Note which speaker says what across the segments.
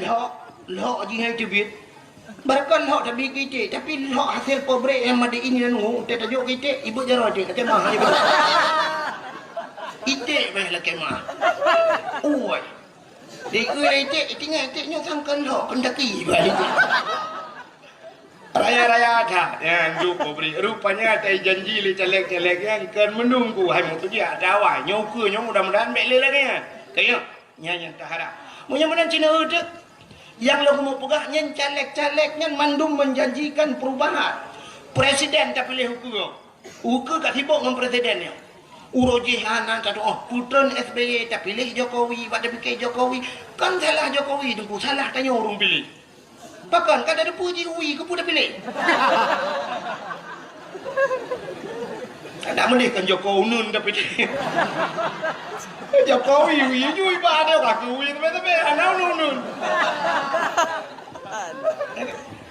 Speaker 1: lok je hai cubit. Barkan lok tapi kita, tapi lok hasil pobrek yang madi ini dan tak tajuk kita, ibu jarang je kemah je. Itik bah kemah. Oi. Itik tinggal sangkan lok pendaki bah itik. Raya-raya ada yang jumpa beri rupanya ada janji li celek-celek yang kan menunggu hai mu tu dia dawai nyoku nyong mudah-mudahan bele lagi kayak nyanyi tahara mudah-mudahan Cina ada yang lo mau pegah nyen caleg-caleg nyen mandum menjanjikan perubahan presiden tak pilih hukum kat sibuk dengan presidennya urojihanan kata putran SBY tak pilih Jokowi pada fikir Jokowi kan salah Jokowi tunggu salah tanya orang pilih. Bahkan kan ada puji ui ke pun dah pilih. Tak melihkan Jokowi nun dah pilih. Jokowi ui jui ba ada tak ui tapi anau nun.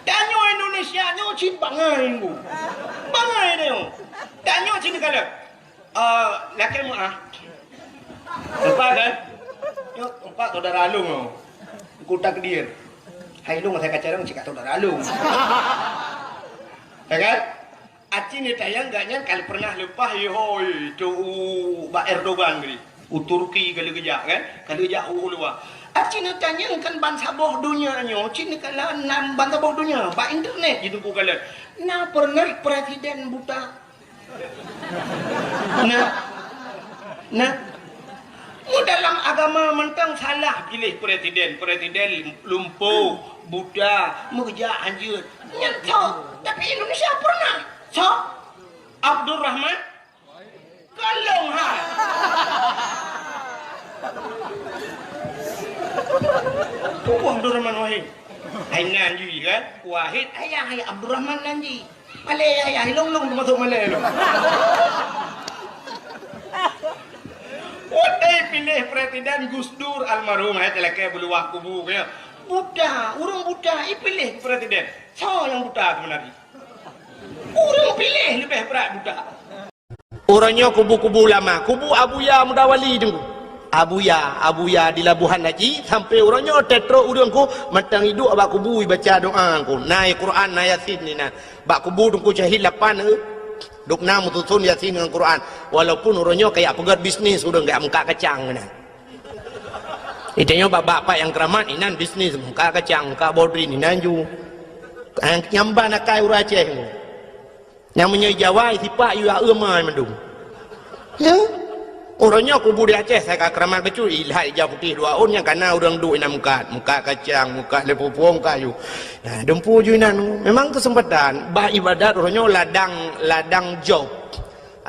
Speaker 1: Tanyo Indonesia nyo cin bangai bu. Bangai dia. Tanyo cin kala. Laki mu empat kan? Yo empat saudara alung. Ku takdir. Hai lu saya kacarang cik atau darah lu. Ya kan? Aci ni tayang gaknya kali pernah lepas hoi tu Pak Erdogan gini. Turki kali kejak kan? Kali kejak luar. Aci ni tayang kan bangsa boh dunia nyo. Cini kala enam bangsa boh dunia. Pak internet gitu ku kala. Nah pernah presiden buta. Nah. Dalam agama mentang salah pilih presiden lumpuh, buta, merja anjut. Nyentok, tapi Indonesia pernah. So, Abdul Rahman kalong ha. Tuh Abdul Rahman Wahid. Hai nanji kan? Wahid ayah Abdul Rahman nanji. Malay ayah long masuk Malay lo. Wadai pilih presiden Gus Dur almarhum hai telake beluah kubu ya. Buddha, urang Buddha pilih presiden. So yang Buddha sebenarnya. Urang pilih lebih berat Buddha. Orangnya kubu-kubu lama, kubu Abuya Mudawali tu. Abuya di Labuhan Haji sampai orangnya tetro urangku matang hidup abak kubu baca doa ku. Naik Quran, naik Yasin ni nah. Bak kubu tu syahid 8 duk nama tutun Yasin dengan Quran walaupun orangnya kayak pegat bisnis udah enggak muka kacang nah. Itanya bapak yang keramat inan bisnis muka kacang muka bodri ni nanju nyamba nak kai Aceh yang menyejawai sipak yu amai mendung ya orangnya kubu di Aceh saya keramat betul ilah hijau putih 2 on yang kana orang duk ina muka kacang muka lepopong kayu nah dempu ju inan memang kesempatan bah ibadat orangnya ladang job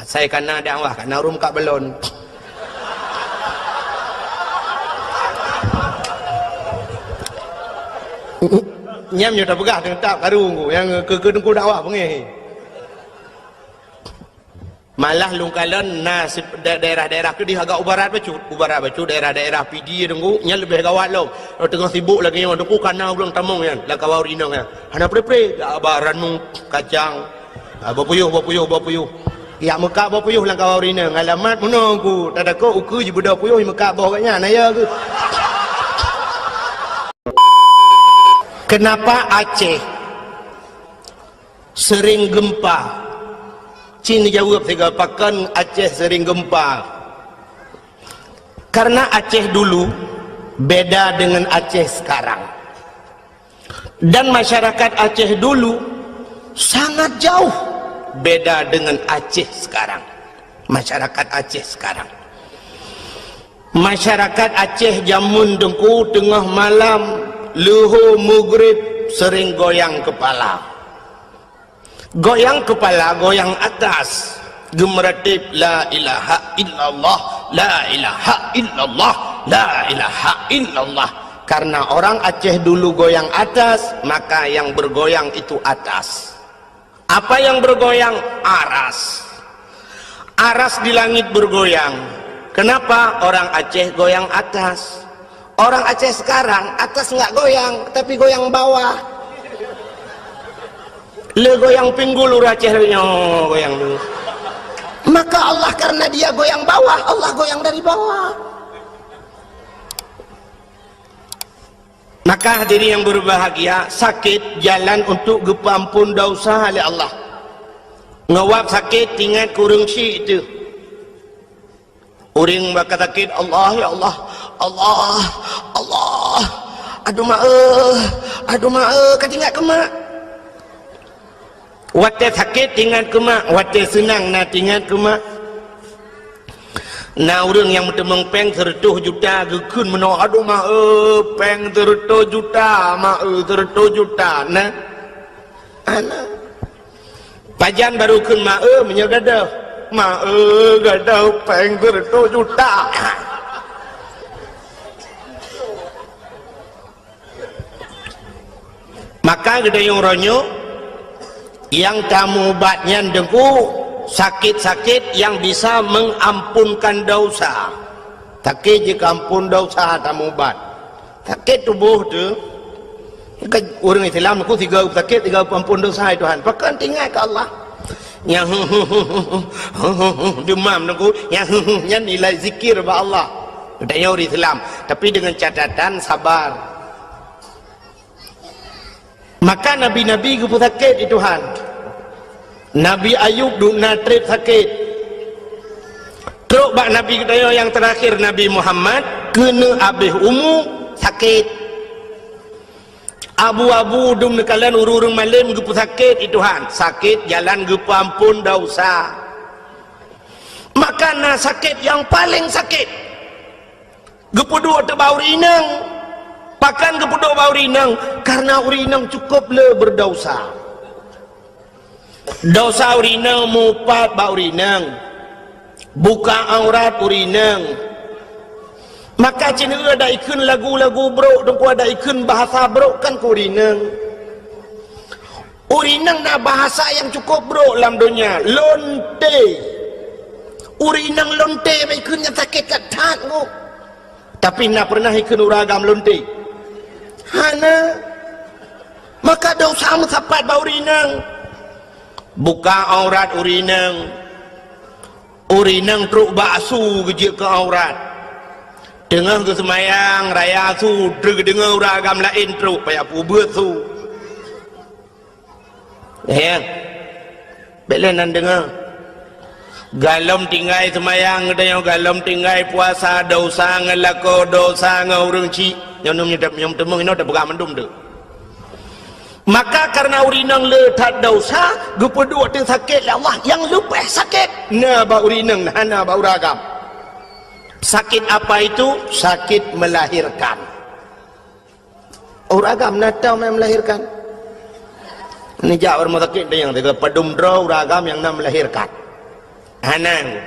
Speaker 1: saya kana dakwah kana rum kak belon nyam nyo tak pegah tetap karung yang ke dengku dakwah pengen malah lungkalan nasib daerah-daerah tu di agak ubarat bacut daerah-daerah PD tunggu nya lebih gawat lo tengah sibuk lagi yang tunggu kana ulang tamong kan la kawau rinang kan hana pre baran mung kacang bapuyuh ya mekak bapuyuh lang kawau rinang alamat menunggu tak ada ko uku je budak puyuh mekak bawah katnya naya ke kenapa Aceh sering gempa? Cina jawab saya pakan Aceh sering gempa karena Aceh dulu beda dengan Aceh sekarang dan masyarakat Aceh dulu sangat jauh beda dengan Aceh sekarang. Masyarakat Aceh jamun dengku tengah malam luhur maghrib sering goyang kepala goyang atas gemeratip la ilaha illallah la ilaha illallah la ilaha illallah karena orang Aceh dulu goyang atas maka yang bergoyang itu atas. Apa yang bergoyang? Aras di langit bergoyang. Kenapa? Orang Aceh goyang atas. Orang Aceh sekarang atas nggak goyang tapi goyang bawah. Le goyang pinggul Aceh goyang dulu. Maka Allah karena dia goyang bawah, Allah goyang dari bawah. Maka hadirin yang berbahagia, sakit jalan untuk gepampun dosa oleh Allah. Ngawap sakit ingat kurang syik itu. Orang bakal sakit, Allah ya Allah, Allah, Allah. Aduh mak, kau ingat ke mak? Wate sakit ingat ke mak, wate senang nak ingat ke mak. Nah orang yang bertemang peng 100 juta gekun menolak, aduh mak peng 100 juta mak 100 juta nah anak pajan baru kun mak menyagadah mak gadah peng 100 juta. Maka gede yang ronyo yang tamu obatnya dengku sakit-sakit yang bisa mengampunkan dosa. Sakit jika ampun dosa tamu obat. Sakit tubuh tu orang Islam aku 3 sakit 3 ampun dosa Tuhan. Pakai tinggal ke Allah. Yang demam aku yang nilai zikir ba Allah. Katanya orang Islam, tapi dengan catatan sabar. Maka nabi-nabi ku sakit itu Tuhan. Nabi Ayub duk natrit sakit. Teruk bak Nabi kita yang terakhir Nabi Muhammad kena habis umur sakit. Abu-abu dum nekalan urung malam gepu sakit itu han. Sakit jalan gepu ampun dosa. Maka na sakit yang paling sakit. Gepu dua tebau rinang. Pakan gepu dua bau rinang karena urinang cukup le berdosa. Dosa urinang mupat ba urinang buka aurat urinang. Maka cina ada ikun lagu-lagu bro dengku ada ikun bahasa bro kan ku urinang. Urinang na bahasa yang cukup bro dalam dunia lonte. Urinang lonte ba ikunnya sakit kat tat ku. Tapi na pernah ikun uragam lonte. Hana maka dosa musapat ba urinang. Buka aurat urinang. Urinang truk baksu kejik ke aurat. Dengar ke semayang raya su dengar uragam lain truk payah pubut su. Ya. Belenan dengar. Galom tinggai semayang yang galom tinggai puasa dosa ngelako dosa ngurung ci. Yang temung ini dah buka mendum tu. Maka karena urinang letak dosa gepedua tu sakit lah Allah yang lupa sakit na ba urinang na ba uragam. Sakit apa itu? Sakit melahirkan. Uragam na tahu melahirkan. Ini jauh orang sakit yang tiga pedum draw uragam yang nak melahirkan. Hanang.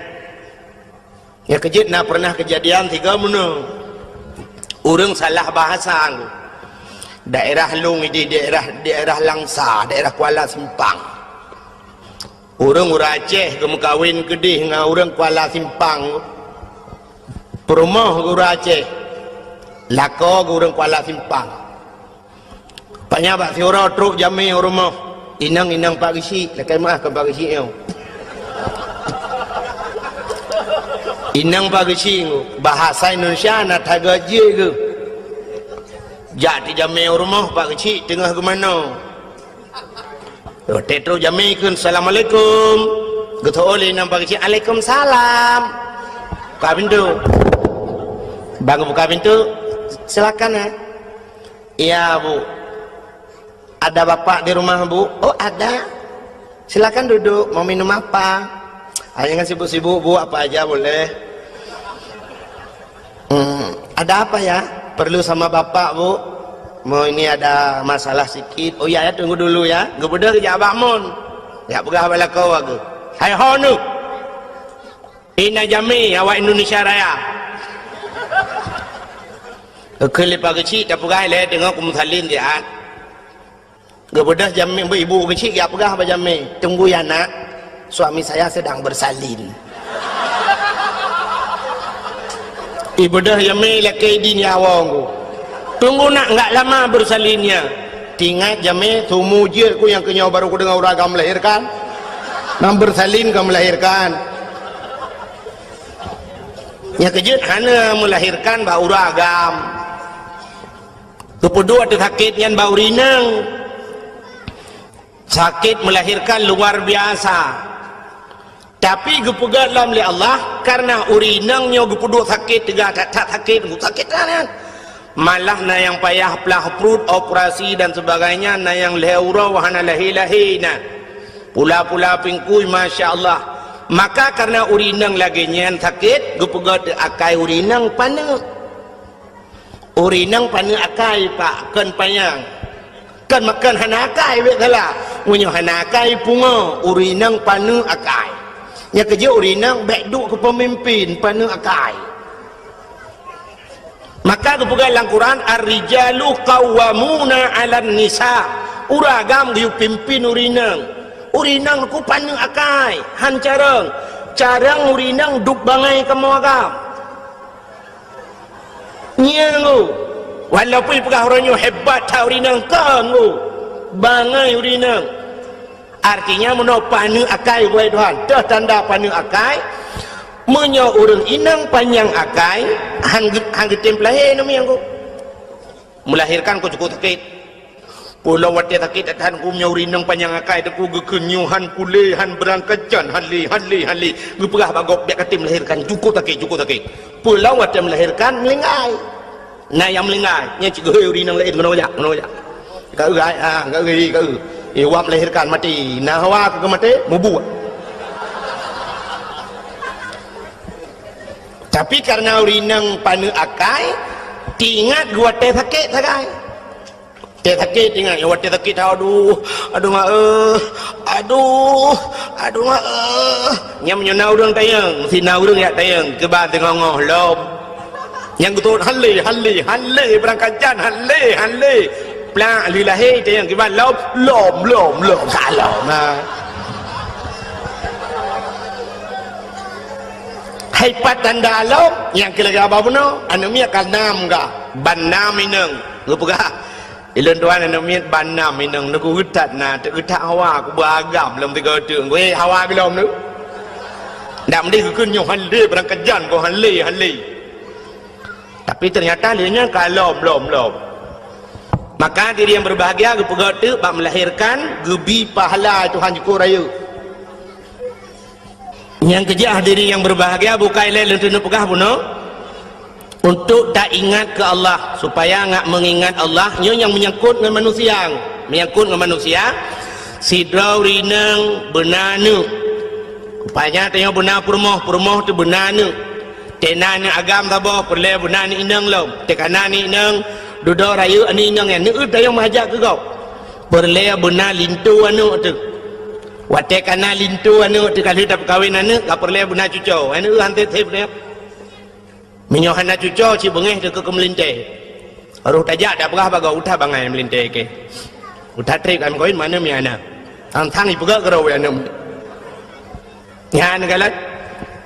Speaker 1: Ya kejut na pernah kejadian tiga mana. Orang salah bahasa. Daerah Long di daerah Langsa, daerah Kuala Simpang. Orang Aceh ke kawin kedih dengan orang Kuala Simpang. Perumah ke Aceh. Lako ke orang Kuala Simpang. Paknya bak siora truk jami rumah. Inang Pak Gisi, lekai mah ke Pak Gisi yo. Inang Pak Gisi bahasa Indonesia nak tagaje ke. Jadi jami rumah Pak Kecik tengah ke mana? Tetro jami kun Assalamualaikum. Geto oleh nam Pak Kecik Waalaikumsalam. Buka pintu. Bang buka pintu. Silakan ya. Iya Bu. Ada bapak di rumah Bu? Oh ada. Silakan duduk. Mau minum apa? Jangan sibuk-sibuk Bu, apa aja boleh. Ada apa ya? Perlu sama bapak Bu? Mau ini ada masalah sikit. Oh ya tunggu dulu ya. Gebudah ke Jabak Mun. Ya pegah bala kau aku. Hai honu. Ina jami awak Indonesia Raya. Kelip kecil tak pegah le tengok kumsalin dia. Gebudah jami ibu kecil ya pegah apa jami. Tunggu ya nak. Suami saya sedang bersalin. Ibu dah jami laki di nyawang. Tunggu nak enggak lama bersalinnya. Tinggal jami tumu je ku yang kenyau baru ku dengar uragam melahirkan. Nam bersalin ke melahirkan. Ya kejut hana melahirkan ba uragam.
Speaker 2: Kedua tu sakit yang bau rinang. Sakit melahirkan luar biasa. Tapi gepegat dalam oleh Allah karena urinangnya gepuduk sakit juga tak sakit kan. Malah na yang payah pelah perut operasi dan sebagainya, na yang leura wahana lahi-lahi na. Pula-pula pingkui masya-Allah. Maka karena urinang lagi nyan sakit, gepegat akai urinang pana. Urinang pana akai pak kan payang. Kan makan hanakai betala. Munyo hanakai punga, urinang pana akai. Nya kerja urinang baik duk ke pemimpin pana akai. Maka kepegang dalam Quran ar-rijalu qawwamuna 'alan nisa. Uragam diu pimpin urinang. Urinang ku pana akai, han carang urinang duk bangai kamu agam. Nya lu. Walaupun pegah orangnya hebat tak urinang kan lu. Bangai urinang. Artinya menolak pana akai buat Tuhan. Dah tanda pana akai. Menyo urang inang panjang akai. Hang getem pelahir nama yang ku. Melahirkan ku cukup sakit. Pulau wadah sakit dan ku menyo urinang panjang akai. Aku gekenyuhan kulehan berangkacan. Hali. Gepegah bagok biak katim melahirkan. Cukup sakit. Pulau wadah melahirkan melingai. Nah yang melingai. Nya cikgu urinang lain kena wajak. Kau gai. Kau. Wap melahirkan mati. Nah hawa ke mati mubu. Tapi karena urinang pana akai, tingat gua teh sakit sagai. Teh sakit tingat ya teh sakit aduh mak aduh mak nyam nyona urang tayang, sina urang ya tayang ke ba tengok lob. Yang betul halle berangkat jan halle. Plak lilahi tayang ke ba lom salam. Hebat dan dalam yang kira-kira apa pun anu mi akan nam ga banam ineng gepegah ilun tuan anu mi banam ineng nuku utat na te utat hawa ku beragam lem tiga teung we hawa belum nu ndak mesti keun nyo hale berangkat jan ko hale tapi ternyata lianya kalau belum maka diri yang berbahagia gepegah tu bak melahirkan gebi pahala Tuhan syukur raya. Yang kejah diri yang berbahagia bukan lain untuk pegah puno untuk tak ingat ke Allah supaya ngak mengingat Allah yang menyangkut dengan manusia sidra rinang benanu rupanya tengok benar permoh tu benanu tenane agam tabo perle benani inang lom tekanani inang duduk raya ani inang yang neut tayong mahajak ke kau perle benar lintu anu tu wate kana lintu anu te kali dak kawin anu ka perle buna cuco anu hante thep dia minyo hana cuco ci bengeh de ke melinte aruh tajak dak pegah baga utah bangai melinte ke utah trek am koin mana mi ana tang ipuga kero anu nyan galat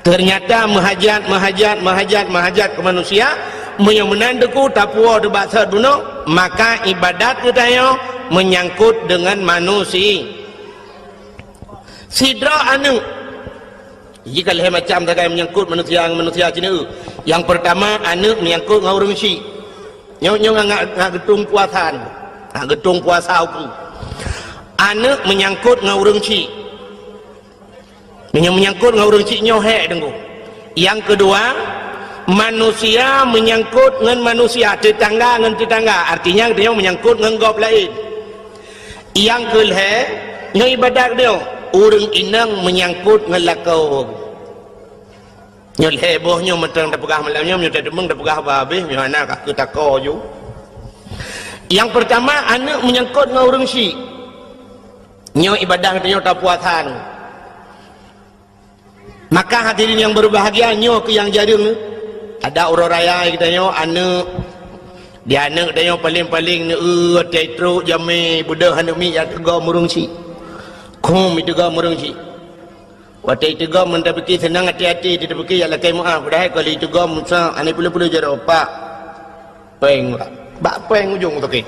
Speaker 2: ternyata mahajat ke manusia minyo menandeku tapuo de bahasa duno maka ibadat kita yo menyangkut dengan manusia. Sidra anu jika leh macam takai menyangkut manusia cina yang pertama anu menyangkut ngau urang si nyo ngak getung puasan getung puasa aku anu menyangkut ngau urang si menyangkut ngau urang si nyo he dengku. Yang kedua manusia menyangkut dengan manusia tetangga dengan tetangga artinya dia menyangkut dengan gop lain. Yang kelhe nyo ibadat dia urang inang menyangkut ngelakau nyol hebohnya mentang dah pegah malamnya nyo tak demeng dah pegah habis nyo ana ka ketako ju. Yang pertama anak menyangkut dengan urang si nyo ibadah nyo tak puasan maka hadirin yang berbahagia nyo ke yang jarang ada orang raya kita nyo anak dia anak dia paling tetro jame budak anak mi yang tegak murung si kum itu gak murung si waktu itu gak mentapiki senang hati-hati dia tapiki ya lakai maaf dah kali itu gak musa ane pula jaro pak peng bak peng ujung tu ke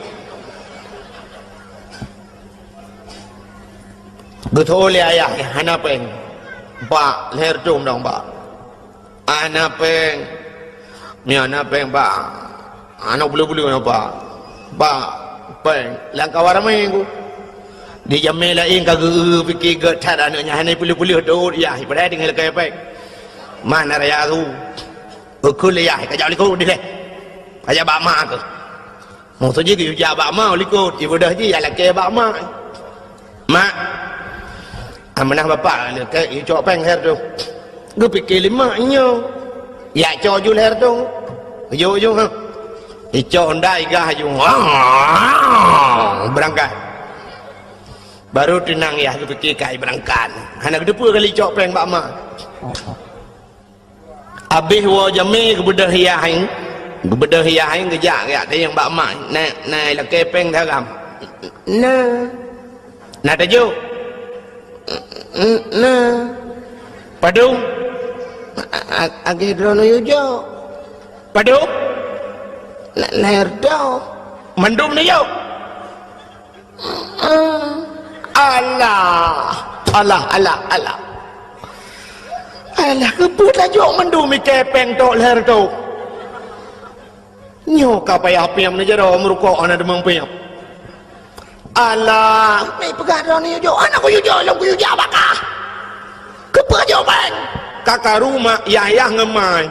Speaker 2: betul ya ayah hana peng pak leher cum dong pak ana peng ni ana peng pak anak bulu-bulu apa peng langkah ramai ku di jamil lain kagak fikir getat anaknya hanai pulih-pulih dot ya pada dengan lekai peng mana raya tu ukul ya kajak likut di leh kajak bak mak tu maksud je ke bak mak likut ibu dah je ya lekai bak mak amanah bapak lekai cok peng her tu gue fikir limanya ya cok ju her tu yo ha cok ndai gah ju berangkat baru tenang ya gue fikir kai berangkat hana kedua kali cok peng bak mak habis wa jami kebedah hiahin kejak ya ada yang bak mak nai la kepeng dalam na tajuk padu agi drono yujo padu lahir do mendum ni yo Allah kebut tajuk mendum mi kepeng tok lahir tu nyo ka payah piam ni jero merukok ana demang piam Allah ni pegadon ni yo anak ko yo long ko yo bakah kebut jawaban kakak rumah yah ngemai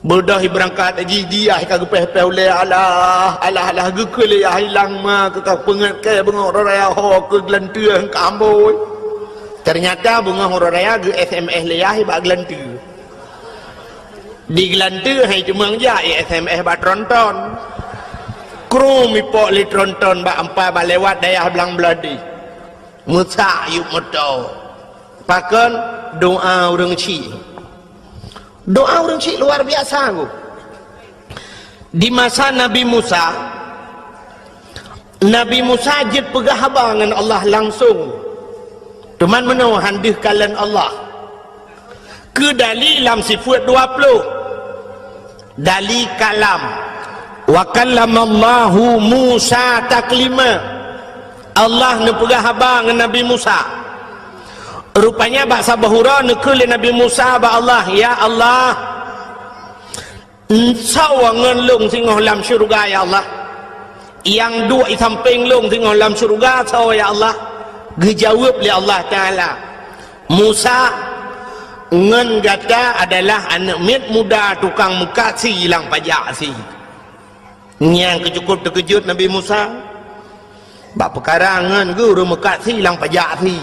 Speaker 2: berdah berangkat haji dia kagak peh-peh oleh Allah gekele ya hilang ma kekak pengat ke bengok raya ho ke gelantuang kamboi ternyata bunga raya ge SMS leyah ba gelantu di gelantu hai cuma ja SMS ba tronton kru mi pok li tronton ba ampa ba lewat dayah belang beladi musa yuk moto pakan doa orang cik luar biasa aku. Di masa Nabi Musa jid pegah habangan Allah langsung teman menau handih kalian Allah ke dalam sifat 20 dali kalam wa kallamallahu Musa taklima Allah ne pegah habangan Nabi Musa rupanya bahasa bahura nekul Nabi Musa ba Allah ya Allah sawangan long singoh lam syurga ya Allah yang dua samping long singoh lam syurga saw ya Allah dijawab oleh Allah Taala Musa ngan gata adalah anak mit muda tukang mekasi hilang pajak si yang kecukup terkejut Nabi Musa bak perkara ngan guru mekasi hilang pajak si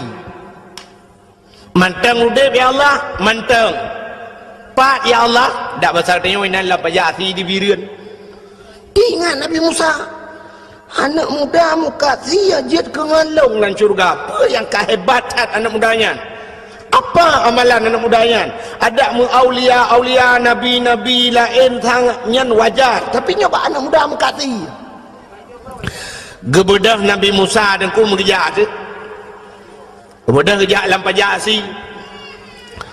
Speaker 2: manteng udip ya Allah manteng pak ya Allah dak pasal tanya inan la pajasi di birian ingat Nabi Musa anak muda muka sia jid ke ngalong lan syurga apa yang kehebatan anak mudanya apa amalan anak mudanya ada mu aulia nabi lain sangat nyan wajar tapi nyoba anak muda muka sia gebedah Nabi Musa dan ku mengejar tu kemudian kejak lampah jasi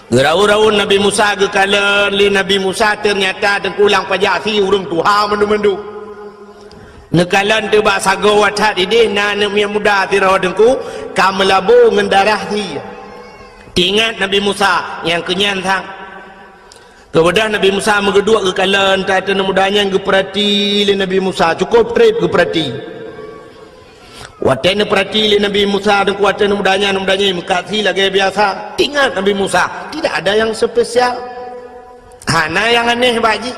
Speaker 2: gerau-rau Nabi Musa ke kala li Nabi Musa ternyata tengkulang pajasi urung tuha mendu-mendu nekalan tu bak sago watat idih na anak muda tirau dengku kamelabu ngendarah si ingat Nabi Musa yang kenyan sang kemudian Nabi Musa megeduk ke kala entah mudanya yang keperhati li Nabi Musa cukup trip keperhati watena perhati Nabi Musa dan kuatena mudanya mengkasi lagi biasa ingat Nabi Musa tidak ada yang spesial hana yang aneh baji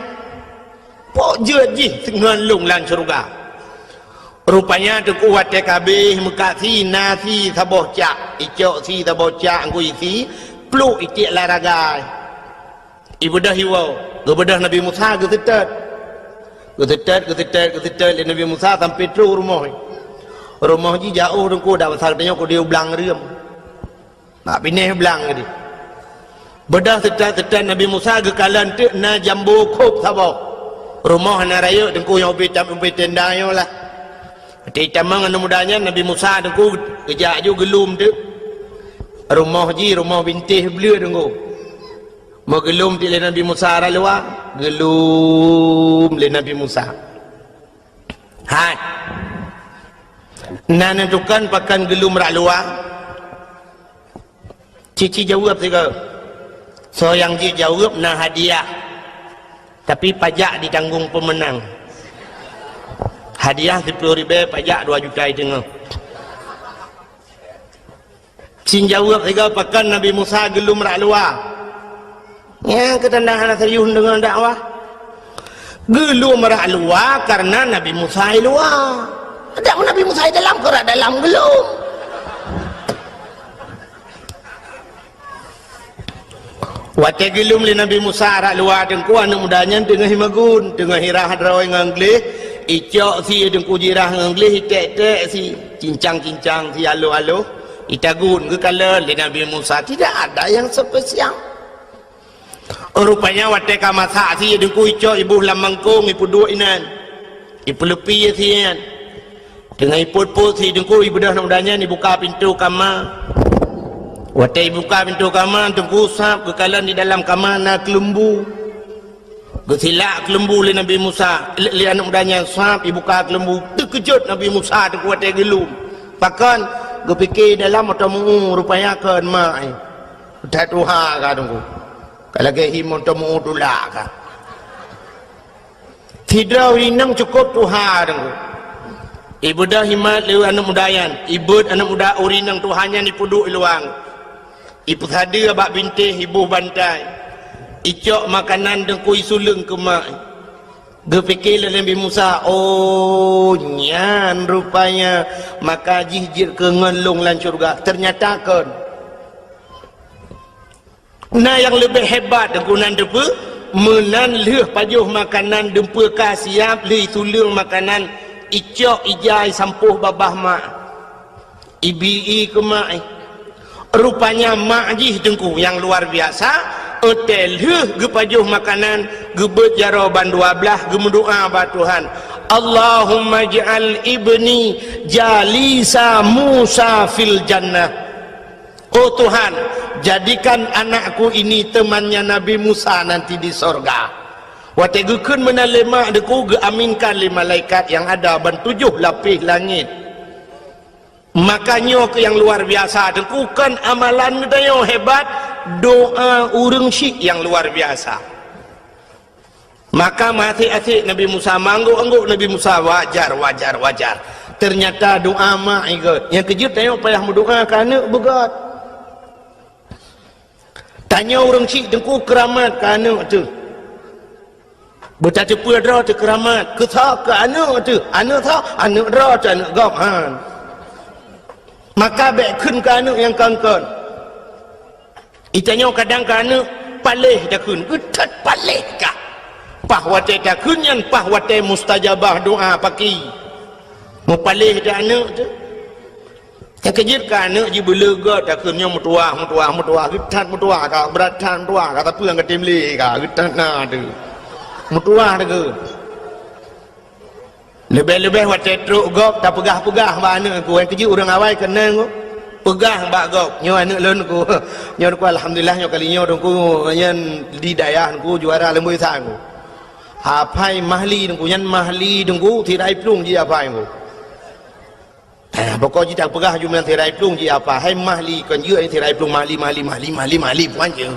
Speaker 2: pok je ngelung lan syurga rupanya tu kuat kabeh mengkasi nasi saboh cak icok si saboh cak angku isi pluk itik laragai ibu dah hiwau gebedah Nabi Musa getetet Nabi Musa sampai terus rumah ji jauh dengku dah pasal tanya aku dia belang riam nak pineh belang tadi bedah setan Nabi Musa ke kalan tu na jambu kop sabok rumah na raya dengku yang ubi tenda yo lah ti tamang anu mudanya Nabi Musa dengku kejak ju gelum tu rumah bintih belia dengku mau gelum ti le Nabi Musa ra luar gelum le Nabi Musa hai nak nentukan pakan gelum rak luar cici jawab juga so yang dia jawab nak hadiah tapi pajak ditanggung pemenang hadiah 10.000 pajak 2 juta tengah. Sin jawab tiga pekan Nabi Musa gelum rak luar. Ya ketandahan serius dengan dakwah. Gelum rak luar karena Nabi Musa luar. Tak Nabi Musa dalam ke rak dalam gelum. Wate gelum li Nabi Musa rak luar dengku anak mudanya tengah himagun, tengah hirah hadrawai nganglih, icok si dengku jirah nganglih, tek-tek si cincang-cincang si alu-alu. Itagun ke kala li Nabi Musa tidak ada yang spesial. Rupanya wate ka masak si dengku icok ibu lamangkung ibu dua inan. Ibu lepi sian. Dengan iput-put si dengku ibu dah mudanya ni buka pintu kamar. Wate buka pintu kamar dengku sap ke kala di dalam kamar nak lembu. Gesilak lembu li Nabi Musa. Li anak mudanya sap ibu buka lembu. Terkejut Nabi Musa dengku wate gelum. Bahkan gue fikir dalam otomu rupanya kan mai dah tuha ka tunggu kalau ke himon otomu dulak ka tidak rinang cukup tuha tunggu ibu dah himat lew anak mudayan ibu anak muda urinang tuhannya ni puduk luang ibu hadir abak bintih ibu bantai icok makanan dengku isulung ke mai. Gue fikir Nabi Musa, oh nyan rupanya maka jihjir ke ngelung lan syurga. Ternyata kan. Nah yang lebih hebat dengkunan depa menan leh pajuh makanan dempa ka siap li sulung makanan icok ijai sampuh babah mak. Ibi ke mak. Rupanya mak jih dengku yang luar biasa. Hotel gepajuh makanan gebet jaroban 12 gemendoa ba Tuhan Allahumma ja'al ibni jalisa Musa fil jannah. Oh Tuhan, jadikan anakku ini temannya Nabi Musa nanti di sorga. Wate gekeun meunang lema deku geaminkan li malaikat yang ada ban 7 lapis langit. Makanya ke yang luar biasa dengkukan amalan kita hebat, doa urang syik yang luar biasa. Maka mati-hati Nabi Musa mangguk-angguk Nabi Musa wajar. Ternyata doa mak ikut. Yang kejut tengok payah berdoa kerana begat. Tanya orang syik dengku keramat kerana tu. Bertanya cepat dah tu keramat. Ketak ke anak tu. Anak tak, anak dah tu anak gabhan. Maka baik kun ke anak yang kangkon. Itanya kadang ke anak palih dah kun. Getat palih kah? Pahwate dah kun yang pahwate mustajabah doa paki. Mau palih dah anak tu. Yang kejut ke anak je belega dah kun yang mutuah. Getat mutuah kah? Beratan mutuah kah? Tapi yang ketimli kah? Getat na tu. Mutuah dah ke? Lebih-lebih waktu truk gop tak pegah-pegah ba anak aku. Yang kejut orang awal kena aku. Pegah ba gop. Nyo anak lon aku. Nyo aku alhamdulillah nyo kali nyo aku yang di daerah aku juara lembu sang aku. Apai mahli aku yang mahli aku tirai plung ji apai aku. Pokok ji tak pegah jumlah tirai plung ji apa. Hai mahli kan je tirai plung mahli puan je.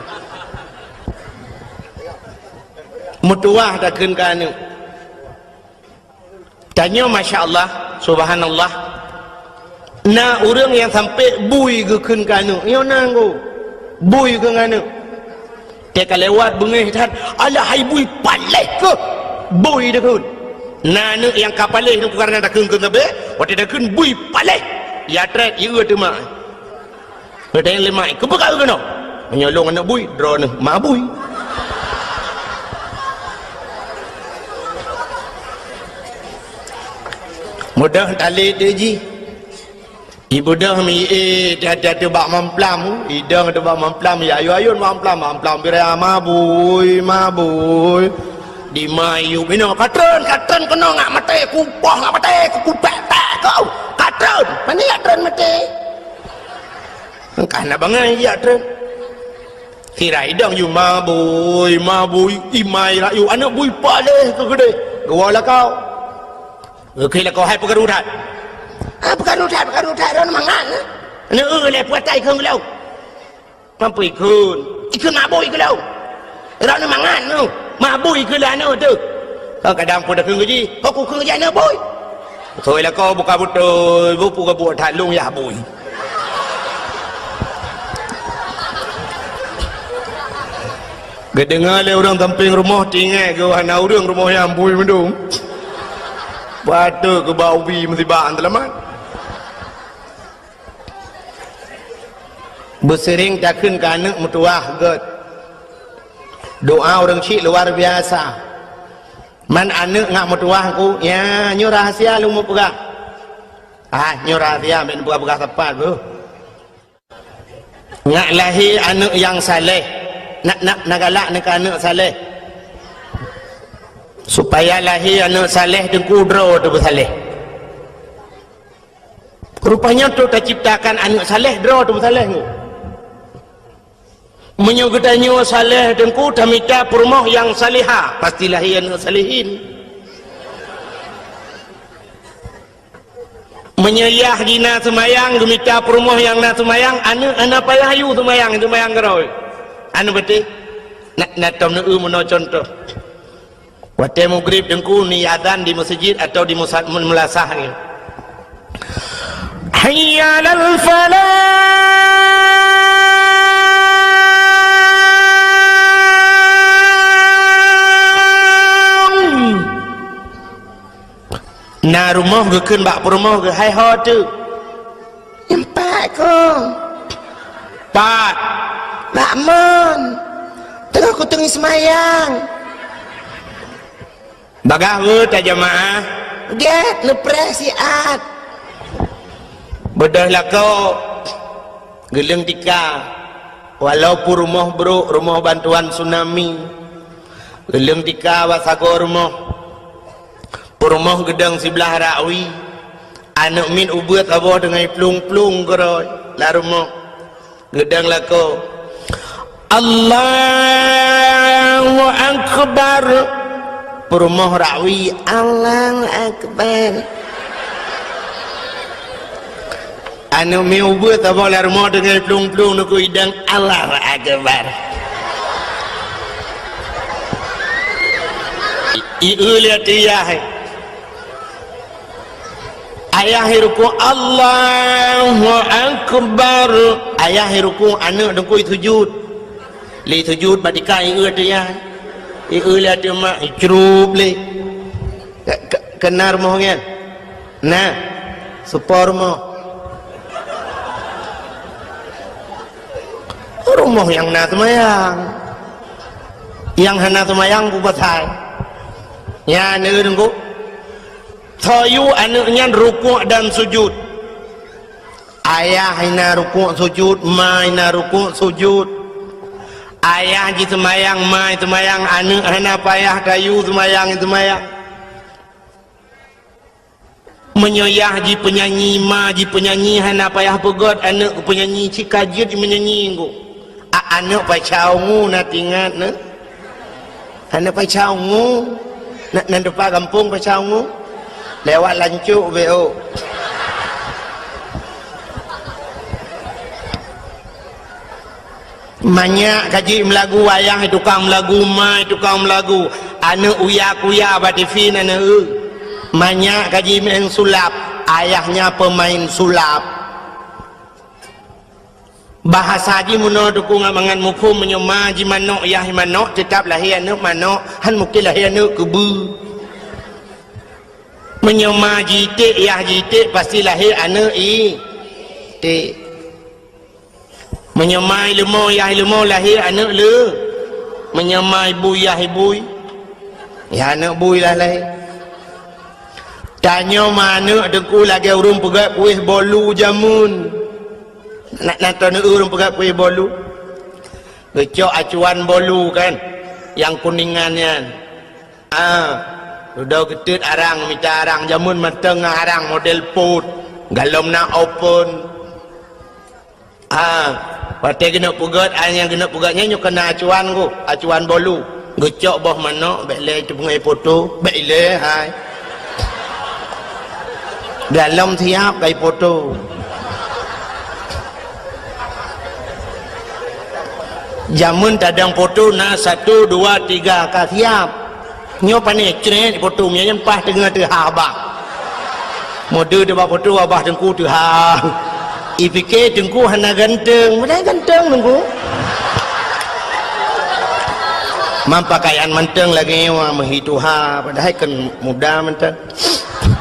Speaker 2: Mutuah dah keun ka anak. Tanya Masya Allah, Subhanallah. Nah orang yang sampai bui ke kun kanu, yo nanggu, bui ke nganu. Teka lewat bengih tan, alah hai bui paleh ke, bui dah kun. Nah nu yang kapaleh tu karena dah kun tabe, waktu dah kun bui paleh, ya tret ya tu mak. Bertanya lemai, kebekal ke no? Menyolong anak bui, drone, mak bui. Mudah tali dia ji. Ibu dah mi dah bak mamplam. Idang ada bak mamplam ya ayun mamplam bira mabui. Di mayu bina katron kena ngak mati kupah ngak mati kupek kau. Katron, mana ya tron mati? Kana bangai ya tron. Kira idang you mabui imai lah you anak bui paleh ke gede. Gua lah kau. Okey lah kau hai pegarudat. Pegarudat ron mangan. Ne le puatai kau gelau. Mampu ikun. Ikun mabui gelau. Ron mangan tu. Mabui ke lah anu tu. Kau kadang pun dah kau ji. Kau ku kerja ne boy. thôi là kau buka betul buku ke buat talung ya boy dengar le orang tamping rumah tinggal ke hana orang rumah yang boy mendung batu ke baubi mesti baan telaman bersering takkan ke anak mutuah get doa orang cik luar biasa man anak ngak mutuah ku ya nyu rahasia lu mau pegang nyu rahasia ben buka-buka tepat bu ngak lahir anak yang saleh nak galak nak anak saleh supaya lahir anak saleh dengku dro tu saleh rupanya tu tak ciptakan anak saleh dro tu saleh tu menyugutannya saleh dengku tamita perumah yang salihah pastilah yang salihin menyayah gina semayang gemita perumah yang na semayang anak payah yu semayang geroi anu betul nak tom nu mono contoh waktu maghrib dengku ni adzan di masjid atau di mulasah ni hayya lal falah na rumah ke keun bak rumah ke hai ho tu empat kong pat bak mon tengah aku tengah semayang bagah we ta jemaah get lepres siat bedah lah kau geleng tika walaupun rumah bro rumah bantuan tsunami geleng tika wasago rumah rumah gedang sebelah rakwi anak min ubat abah dengan pelung-pelung keroi lah rumah gedang lako Allahu Akbar rumah rakwi Allahu Akbar anak min ubat abah lah rumah dengan pelung-pelung nak idang Allahu Akbar lihat dia ayah ruku Allahu Akbar ayah ruku anak dengku sujud li sujud badika dia lihat dia mak cerup li kenar mohnya nah supor moh rumah yang na semayang yang hana semayang buat saya ya dengku Thayu anaknya rukuk dan sujud ayah ina rukuk sujud ma ina rukuk sujud ayah ji semayang ma semayang anak hana payah kayu semayang menyoyah ji penyanyi ma ji penyanyi hana payah pegot anak penyanyi cikajut menyanyi nggu anak pacau ngu na tingat na hana pacau ngu nak depan kampung pacau ngu lewat lancuk BO banyak kaji melagu wayang tukang melagu mai tukang melagu anak uya-kuya batifin anak banyak kaji main sulap ayahnya pemain sulap bahasa haji muno dukung mangan mukum menyoma ji manok yah manok tetap lahir anak manok han mungkin lahir anak kebu menyoma jitik yah jitik pasti lahir anak tik menyoma ilmu yah ilmu lahir anak le menyoma ibu yah ibu ya anak bui lah lahir tanya mana dengku lagi urung pegat kuih bolu jamun nak nonton urung pegat kuih bolu gecok acuan bolu kan yang kuningannya udah ketut arang minta arang jamun mateng arang model put galom nak open pate kena pegat yang kena pegatnya nyu kena acuan ku acuan bolu gecok boh mana bele tu pengai foto bele hai galom siap kai foto jamun tadang foto na 1 2 3 ka siap nyo pane cret foto nya yang pas tengah tu habak Model dia bawa foto abah tengku tu hang. Fikir tengku hana ganteng. Mana ganteng tengku? Mampakaian menteng lagi wah menghitu ha padahal kan muda menteng.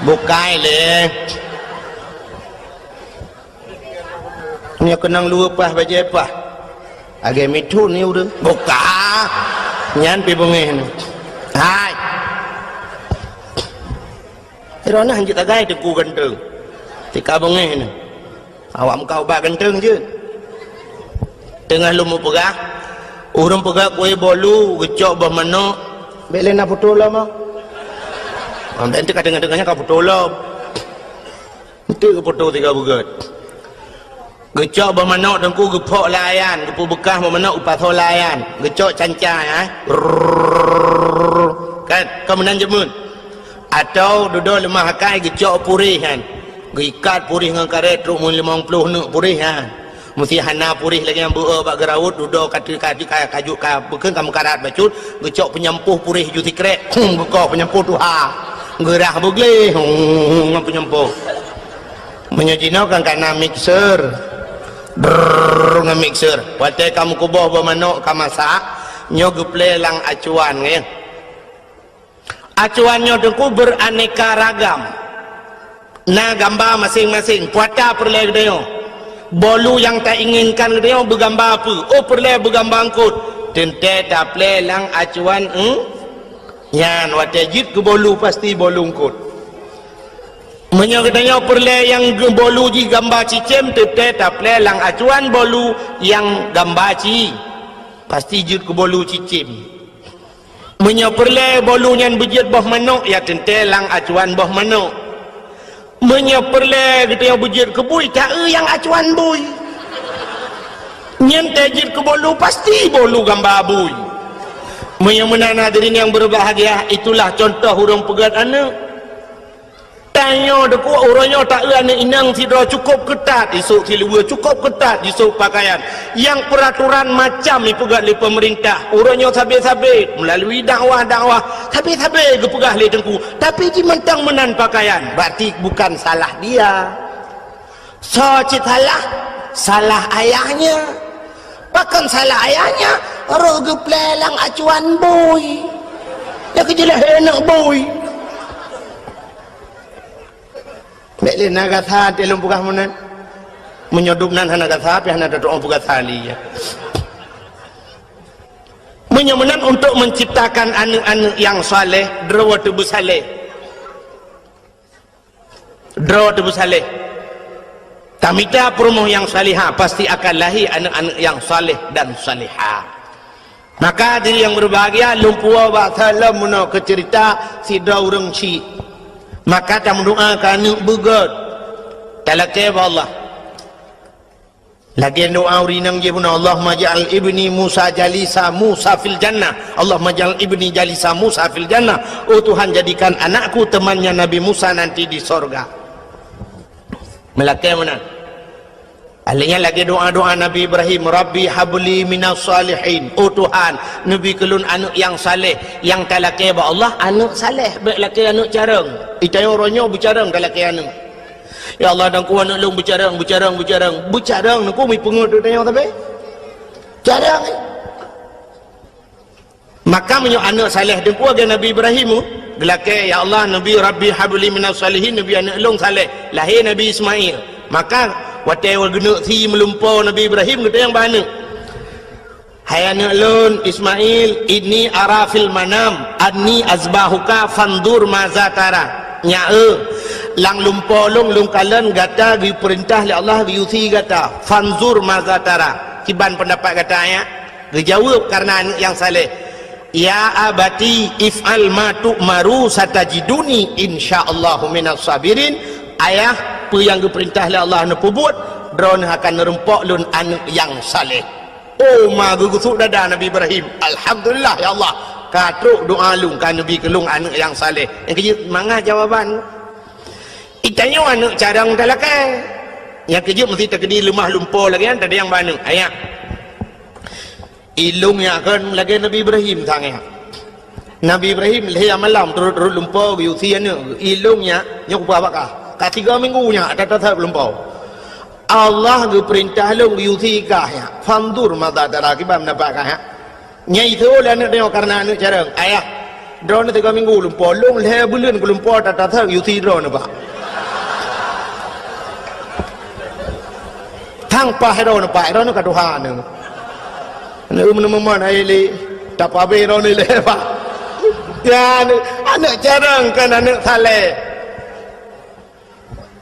Speaker 2: Bukai le. Nya kenang lupa baca apa? Agak mitu ni udah. Buka. Nyan pi bengeh ni. Hai. Kerana hanya tak gaya teku ganteng. Tika bengeh ni. Awak kau bak ganteng je. Tengah lu mau pegah. Orang pegah kue bolu, gecok bah manok. Belen nak foto lah mah. Ambil nanti kadang-kadangnya kau foto lah. Nanti ke foto tiga bugat. Gecok bah manok dan ku gepok layan, gepu bekah bah manok upah thol layan. Gecok cancai kan kau menang jemun. Atau duduk lemah hakai gecok purih kan. Gikat purih dengan karet truk mun 50 nuk purih kan. Mesti hana purih lagi yang buah bak gerawut duduk kaki kajuk bukan kamu karat bacut gecok penyempuh purih juti krek gekok penyempuh tu ha gerah begle ngam penyempuh menyajinakan karena mixer ngam mixer watai kamu kubah bermanok kamasak nyo geple lang acuan ya acuannya dengku beraneka ragam na gambar masing-masing puata perle dia bolu yang tak inginkan dia bergambar apa oh perle bergambar angkut tente tak ple lang acuan yan watajid ke bolu pasti bolu angkut menyokatanya perle yang bolu ji gambar cicem tente tak ple lang acuan bolu yang gambar ci pasti jid ke bolu cicem menyoperle bolu yang bejit boh manuk ya tente lang acuan boh manuk menyeperle kita yang bujit ke bui tak yang acuan bui nyen tajir ke bolu pasti bolu gambar bui menyemenang hadirin yang berbahagia itulah contoh hurung pegat anak tanya deku orangnya tak anak inang tidak cukup ketat isuk silua cukup ketat isuk pakaian yang peraturan macam ipegat oleh pemerintah orangnya sabit-sabit melalui dakwah-dakwah sabit-sabit kepegah oleh tengku tapi di mentang menan pakaian berarti bukan salah dia so salah ayahnya bahkan salah ayahnya roh geplelang acuan boy ya kejelah enak boy Beli naga tha telung pugah munan menyodupnan naga tha pi hana doa pugah tali ya menyemenan untuk menciptakan anak-anak yang saleh drawa tubuh saleh tamita perumoh yang salihah pasti akan lahir anak-anak yang saleh dan salihah maka diri yang berbahagia lumpua ba salam muno ke cerita si daureng ci maka tak mendoakan anak begat talakai Allah lagi doa urinang je pun Allahumma ja'al ibni Musa jalisa Musa fil jannah Allahumma ja'al ibni jalisa Musa fil jannah oh Tuhan jadikan anakku temannya Nabi Musa nanti di sorga melakai mana alihnya lagi doa-doa Nabi Ibrahim Rabbi habli minas salihin oh Tuhan Nabi kelun anak yang saleh yang talakai ba Allah anak saleh laki anak carang itanya orangnya bercarang talakai anak ya Allah dan ku anak long bercarang ku mi pengut tanya tapi carang maka menyo anak saleh dan ku aga Nabi Ibrahim gelakai ya Allah Nabi Rabbi habli minas salihin Nabi anak long saleh lahir Nabi Ismail maka watai wagenuk si melumpau Nabi Ibrahim kata yang mana hai anak lun Ismail ini arafil manam anni azbahuka fandur mazatara nyae lang lumpau long kalen gata di perintah oleh Allah diusi gata fanzur mazatara kiban pendapat kata ya dijawab karena anak yang saleh ya abati if'al ma tu'maru satajiduni insyaallah minas sabirin ayah apa yang diperintah oleh Allah nak buat drone akan nerempok lun anak yang saleh oh ma gugusuk dada Nabi Ibrahim alhamdulillah ya Allah katruk doa lung kan Nabi kelung anak yang saleh yang kerja mangah jawaban itanya anak carang talakai yang kerja mesti terkedi lemah lumpur lagi kan tadi yang mana ayat ilung yang akan lagi Nabi Ibrahim sangat Nabi Ibrahim leher malam turut lumpur yusi anak ilungnya nyok apa kat 3 minggu nya tak belum pau Allah ge perintah lu yuti kah ya fandur mata tara kibam nampak kah ya nyai tu lah nak tengok karena anu cara ayah drone 3 minggu belum pau long le bulan belum pau tak yuti drone nampak tanpa hero nampak hero nak Tuhan ni mana ini tak apa hero ni lepas ya anak jarang kan anak saleh.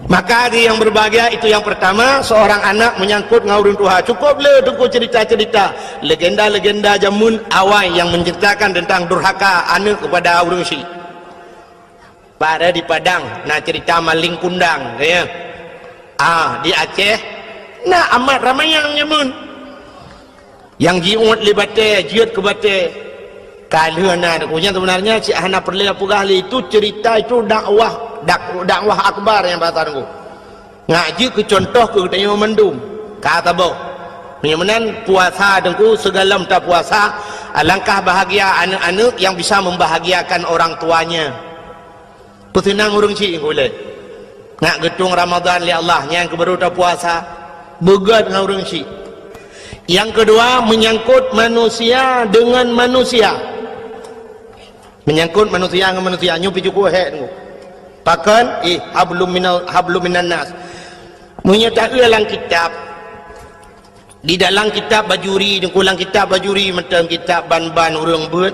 Speaker 2: Maka hari yang berbahagia itu yang pertama, seorang anak menyangkut ngaurin Tuhan. Cukup le tunggu cerita-cerita legenda-legenda jamun awal yang menceritakan tentang durhaka anak kepada urang si. Pada di Padang nak cerita maling kundang ya. Di Aceh nak amat ramai yang jamun. Yang jiut le bate, jiut ke bate. Kalau nak punya sebenarnya si Hana perlu pegah itu cerita itu dakwah akbar yang batal ku ngaji ke contoh ke tanya mendum kata boh menan puasa dengku segala tak puasa alangkah bahagia anak-anak yang bisa membahagiakan orang tuanya pesenang urang ci boleh nak gedung Ramadan li Allah yang kebaru tak puasa begat dengan urang ci yang kedua menyangkut manusia dengan manusia menyangkut manusia dengan manusia nyupi cukup dengku pakan hablum minan nas menyatakan dalam kitab di dalam kitab bajuri dan kulang kitab bajuri macam kitab ban-ban urang beut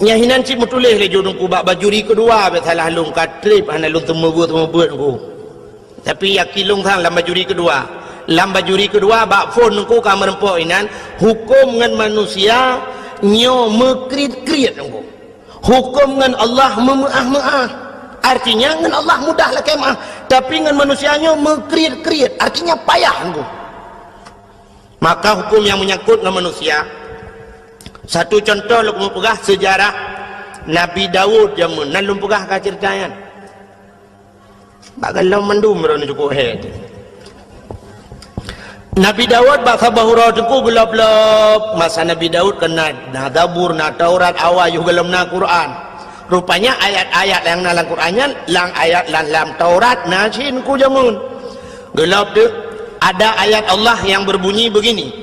Speaker 2: nya hinan cik metulis le jodong ku bajuri kedua be salah lung katrip ana lung temu beut ku tapi yakilung thang lam bajuri kedua bak phone ku ka merempok inan hukum ngan manusia nyo mekrit-krit ku hukum ngan Allah memeah-meah artinya dengan Allah mudahlah kemah tapi dengan manusianya mengkriat-kriat artinya payah engkau. Maka hukum yang menyangkut dengan manusia satu contoh lu mau pegah sejarah Nabi Daud jamun nan lu pegah ka ceritanya bagalau mendum ron cukup head Nabi Daud bahasa bahura cukup gelap-gelap masa Nabi Daud kena na Zabur na Taurat awal juga dalam na Quran. Rupanya ayat-ayat yang dalam Qurannya lang ayat dalam Taurat najin ku jamun gelap tu ada ayat Allah yang berbunyi begini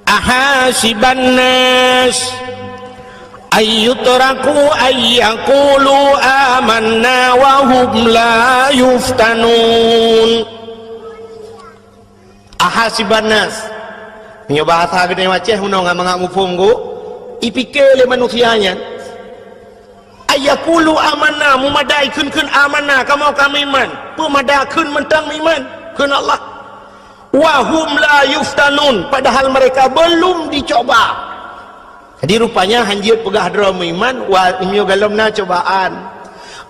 Speaker 2: ahasiban nas ayyutraku ayyaqulu amanna wa hum la yuftanun ahasiban nas punya bahasa gede maceh hunong ngak mufung ku ipikir le manusianya ayakulu amanah memadai kun amanah kamu kami iman pemadai kun mentang iman kun Allah wahum la yuftanun padahal mereka belum dicoba jadi rupanya hanjir pegah drom iman wa imyo galamna cobaan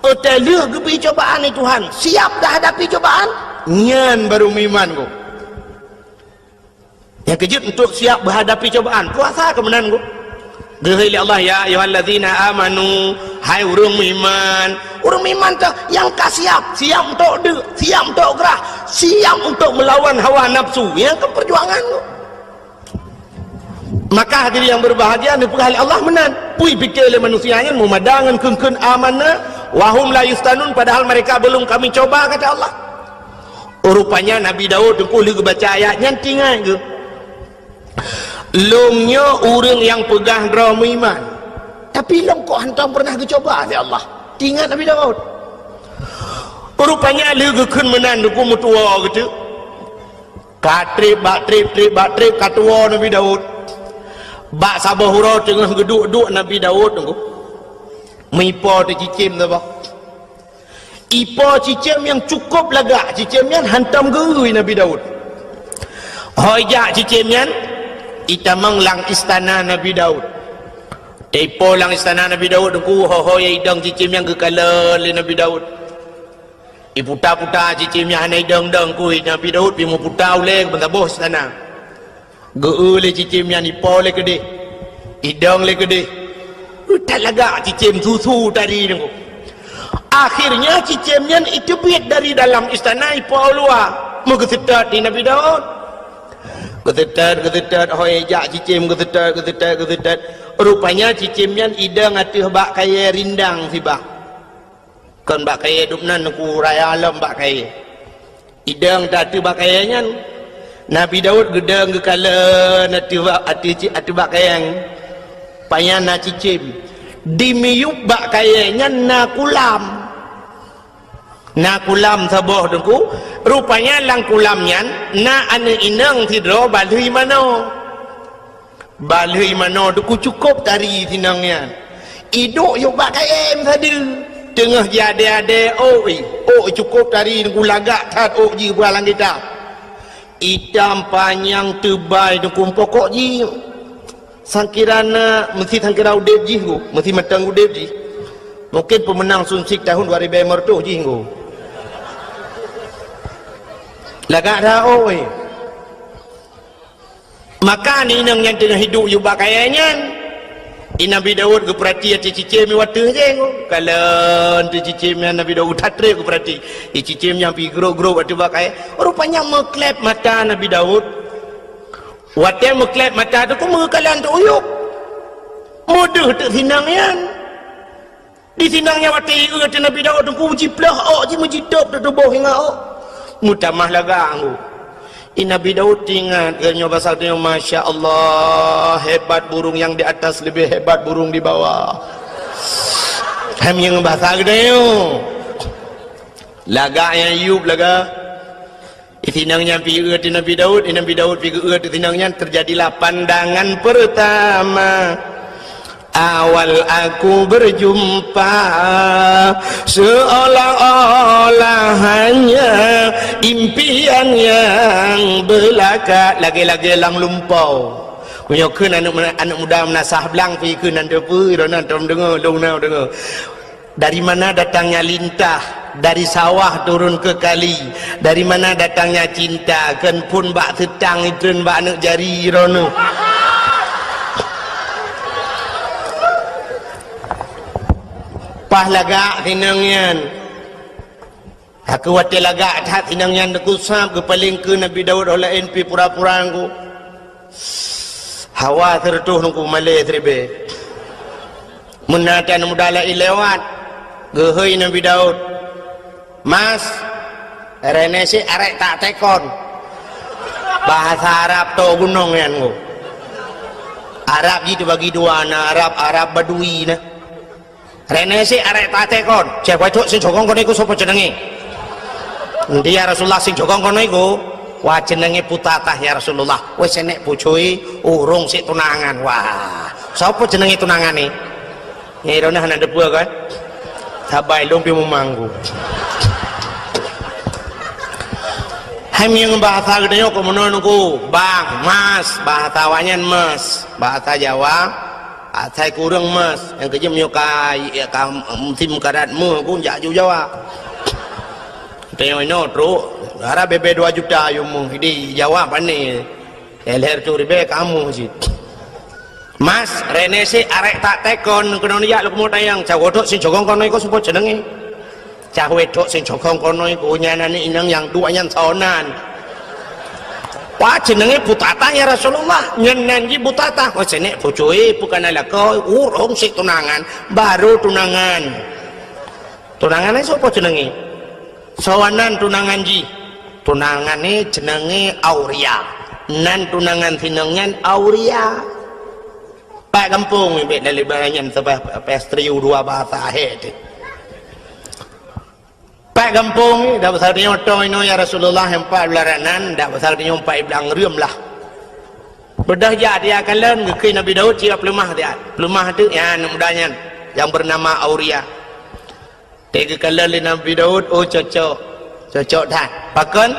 Speaker 2: oteleh gebi cobaan ni Tuhan siap dah hadapi cobaan nyan baru iman ku yang kejut untuk siap menghadapi cobaan puasa kemenan ku Dihili Allah ya ayyuhalladzina amanu hai urang iman tu yang siap untuk siap untuk gerah siap untuk melawan hawa nafsu yang ke perjuangan tu maka hadirin yang berbahagia ni pegah Allah menan pui fikir le manusianya memadangan kun amanah wahum la yustanun padahal mereka belum kami coba kata Allah rupanya Nabi Daud tu boleh baca ayatnya tinggal ke longnya orang yang pegang drum iman tapi long kok hantam pernah dicoba oleh Allah tinggal Nabi Daud rupanya legekeun menan ku mutua gitu katrip katua Nabi Daud bak sabahura tengah geduk-duk Nabi Daud tunggu mipo tu cicim tu bah ipo cicim yang cukup lagak cicimnya hantam gerui Nabi Daud hojak cicimnya itamang lang istana Nabi Daud tepo lang istana Nabi Daud ku ho ya idang cicim yang kekala le Nabi Daud iputa-puta cicim yang hanai dang ku Nabi Daud pi mu puta uleng bentabos istana geu le cicim yang ipo le gede idang le gede tak lagak cicim susu tadi tu akhirnya cicimnya itu biat dari dalam istana ipo luar mau kesetat di Nabi Daud getetat hoi jak cicim getetat rupanya cicimnya idang atuh bak kaya rindang si bah kan bak kaya dupnan ku raya alam bak kaya idang tatu bak kayanya Nabi Daud gedang ke kala ati bak kayang payan na cicim dimiyup bak kayanya na kulam saboh dengku rupanya lang kulamnya na ane inang tidro balui mano dengku cukup dari tinangnya iduk yuk bak kayem tadi tengah jade cukup dari dengku lagak tat ji beralang kita hitam panjang tebal dengku pokok ji sangkirana mesti sangkira udep ji mesti matang udep ji mungkin pemenang sunsik tahun 2000 tu ji lagak dah maka ni nang yang tengah hidup juga kayaknya Nabi Daud ke perhati hati cicim wata je kalau tu cicim Nabi Daud tatre ke perhati cicim yang pergi geruk-geruk waktu bakai rupanya meklep mata Nabi Daud waktu meklep mata tu ku mengekalan tu uyup mudah tu sinangnya di sinangnya waktu Nabi Daud tu ku jiplah menjidap tu tubuh hingga mutamah lagang Nabi Daud ingat kerana pasal tu Masya Allah hebat burung yang di atas lebih hebat burung di bawah ham yang bahasa gede laga yang Ayub laga itinangnya pergi ke Nabi Daud pergi ke itinangnya terjadilah pandangan pertama awal aku berjumpa seolah-olah hanya impian yang belaka lagi-lagi lang lumpau punya ke anak muda menasah belang pergi ke nanti dengar dari mana datangnya lintah dari sawah turun ke kali dari mana datangnya cinta kan pun bak setang itu bak anak jari rono lagak tinangnya aku wate lagak tak tinangnya aku sab ke paling ke Nabi Daud oleh NP pura-pura aku hawa tertuh nungku malay terbe menatan mudala ilewat gehoi Nabi Daud mas renesi arek tak tekon bahasa Arab to gunung yan ko Arab gitu bagi dua na Arab Badui na renesi arek tate kon cek wedok sing jogong kono iku sapa jenenge endi ya Rasulullah sing jogong kono iku wah jenenge Putatah ya Rasulullah wis enek bojoe urung sik tunangan wah sapa jenenge tunangane ngirone ana debu kan sabai lumpi memanggu yang bahasa gede ko menonku bang mas bahasa wanyan mas bahasa Jawa saya kurang mas yang kerja menyukai ya musim karatmu pun jauh Jawa tengok ini terus harap bebe 2 juta yumu di Jawa pani leher curi be kamu sih mas renesi arek tak tekon kena niat lu mau tayang cawodok sing jogong kono iku sapa jenenge cawedok sing jogong kono iku nyanane inang yang duanya sonan wah jenenge Putatah ya Rasulullah nyenenji Putatah wah jenek bojoe bukan alaka urung sik tunangan baru tunangannya sapa jenenge sawanan tunangan ji tunangane jenenge Auria nan tunangan sinengnya Auria Pak kampung ibe dari bayangan sebab pestri dua bahasa akhir Pak kampung dah besar dia otong ino ya Rasulullah empat belaranan dah besar dia empat belang rium lah bedah dia akan len ke Nabi Daud siap pelemah tu ya mudanya yang bernama Auria tega kalan Nabi Daud cocok dah bahkan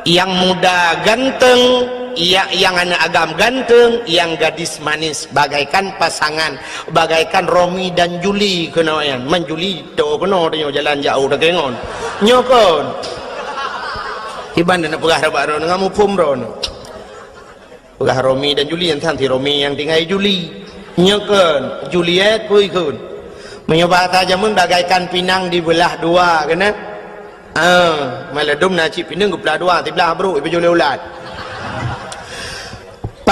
Speaker 2: yang muda ganteng yang anak agam ganteng yang gadis manis bagaikan pasangan bagaikan Romi dan Juli kenayan menjuli to kena dia jalan jauh dah kengon nyokon iban nak pegah rabak ron ngamu pum ron pegah Romi dan Juli yang santi Romi yang tinggal Juli nyokon Juliet kui kun menyoba tajamun bagaikan pinang dibelah dua kena maladum nacip pinang belah dua tibelah bro ibu Juli ulat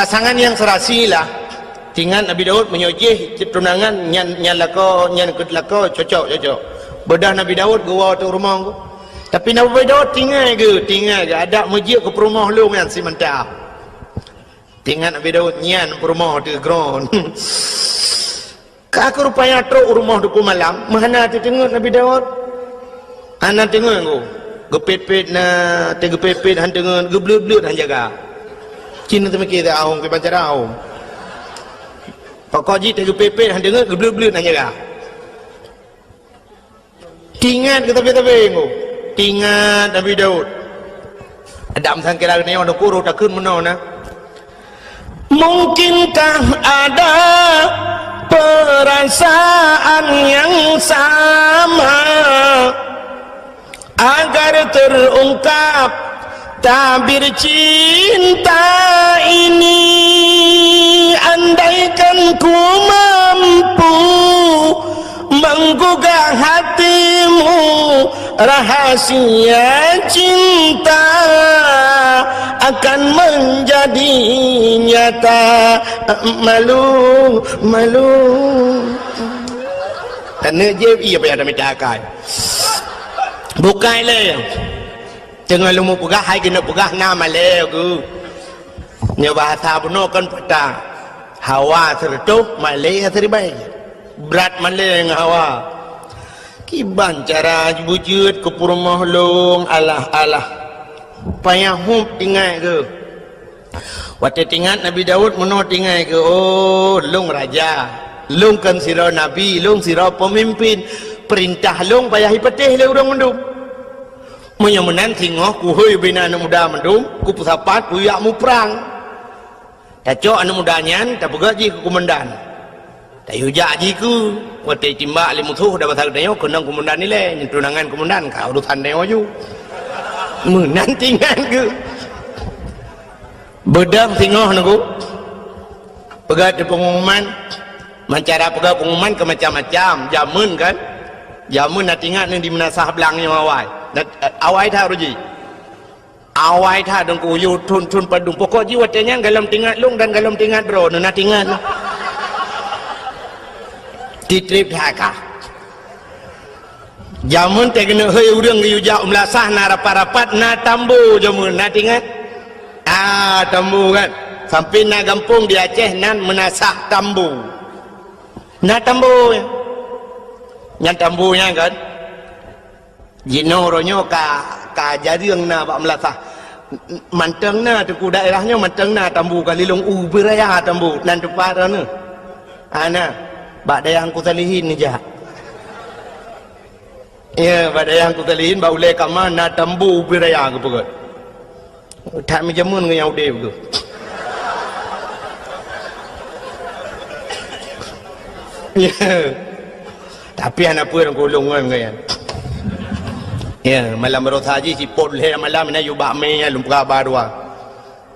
Speaker 2: pasangan yang serasi lah tinggal Nabi Daud menyojih tunangan nyan kedlako cocok Bedah Nabi Daud gua tu rumah ku. Tapi Nabi Daud tinggal ke ada masjid ke rumah lu kan si mentah. Tinggal Nabi Daud nyan rumah tu ground. Kak rupanya truk rumah tu malam, mana tu tengok Nabi Daud. Anak tengok aku. Gepet-pet na, tegepet-pet han tengok, geblut-blut han jaga. Cina tu mikir tak aung ke pancar aung. Pokok ji tegepet-pet han tengok, geblut-blut han jaga. Tingat ke tepi-tepi aku. Tingat Nabi Daud. Adam sangkira ni orang kuru tak kun meno na. Mungkinkah ada perasaan yang sama agar terungkap tabir cinta ini, andaikan ku mampu menggugah hatimu, rahasia cinta akan menjadi nyata. Malu kerana je ia payah dah minta akal bukan le tengah lu mau pegah hai kena pegah nama le ku nya bahasa beno kan patah hawa sertup malay seribai berat malay dengan hawa kiban cara wujud ke rumah long alah payah hup tinggal ke waktu tinggal Nabi Daud meno tinggal ke oh long raja long kan sira nabi long sira pemimpin perintah long payah ipetih le urang mendum munyo menan tingoh ku heuy bina anak muda mendum ku pusapat ku yak mu perang tacok anak muda nyan tak pegak ji ku komandan tak yujak ji ku waktu timbak li musuh dah pasal neo kenang komandan ni le tunangan komandan ka urusan neo ju menan tinggal ke bedang tingoh naku pegat di pengumuman cara pegat pengumuman ke macam-macam jamun kan jamun nak tinggal ni di menasah belangnya awai tak ruji awai tak dengku yu tun padung pokok jiwa tanya galam tinggal lung dan galam tinggal bro nak tinggal di trip haka jamun tak kena hei urang yu jak melasah na rapat-rapat na tambu jamun nak tinggal tambu kan sampai na gampung di Aceh nan menasah tambu na tambu yang tambunya kan jino ronyo ka jariang na bak melasah manteng na tu daerahnya manteng na tambu kalilung beraya tambu nan tepat ana ana bak dayang ku salihin ni jah ya bak dayang ku salihin bak ulai kama na tambu beraya ke pegot tak menjamun dengan yang udah tu. Ya. Tapi anak pun orang kolong kan kan. Ya, malam berot haji si pot le malam ni yu bak me lum ka barwa.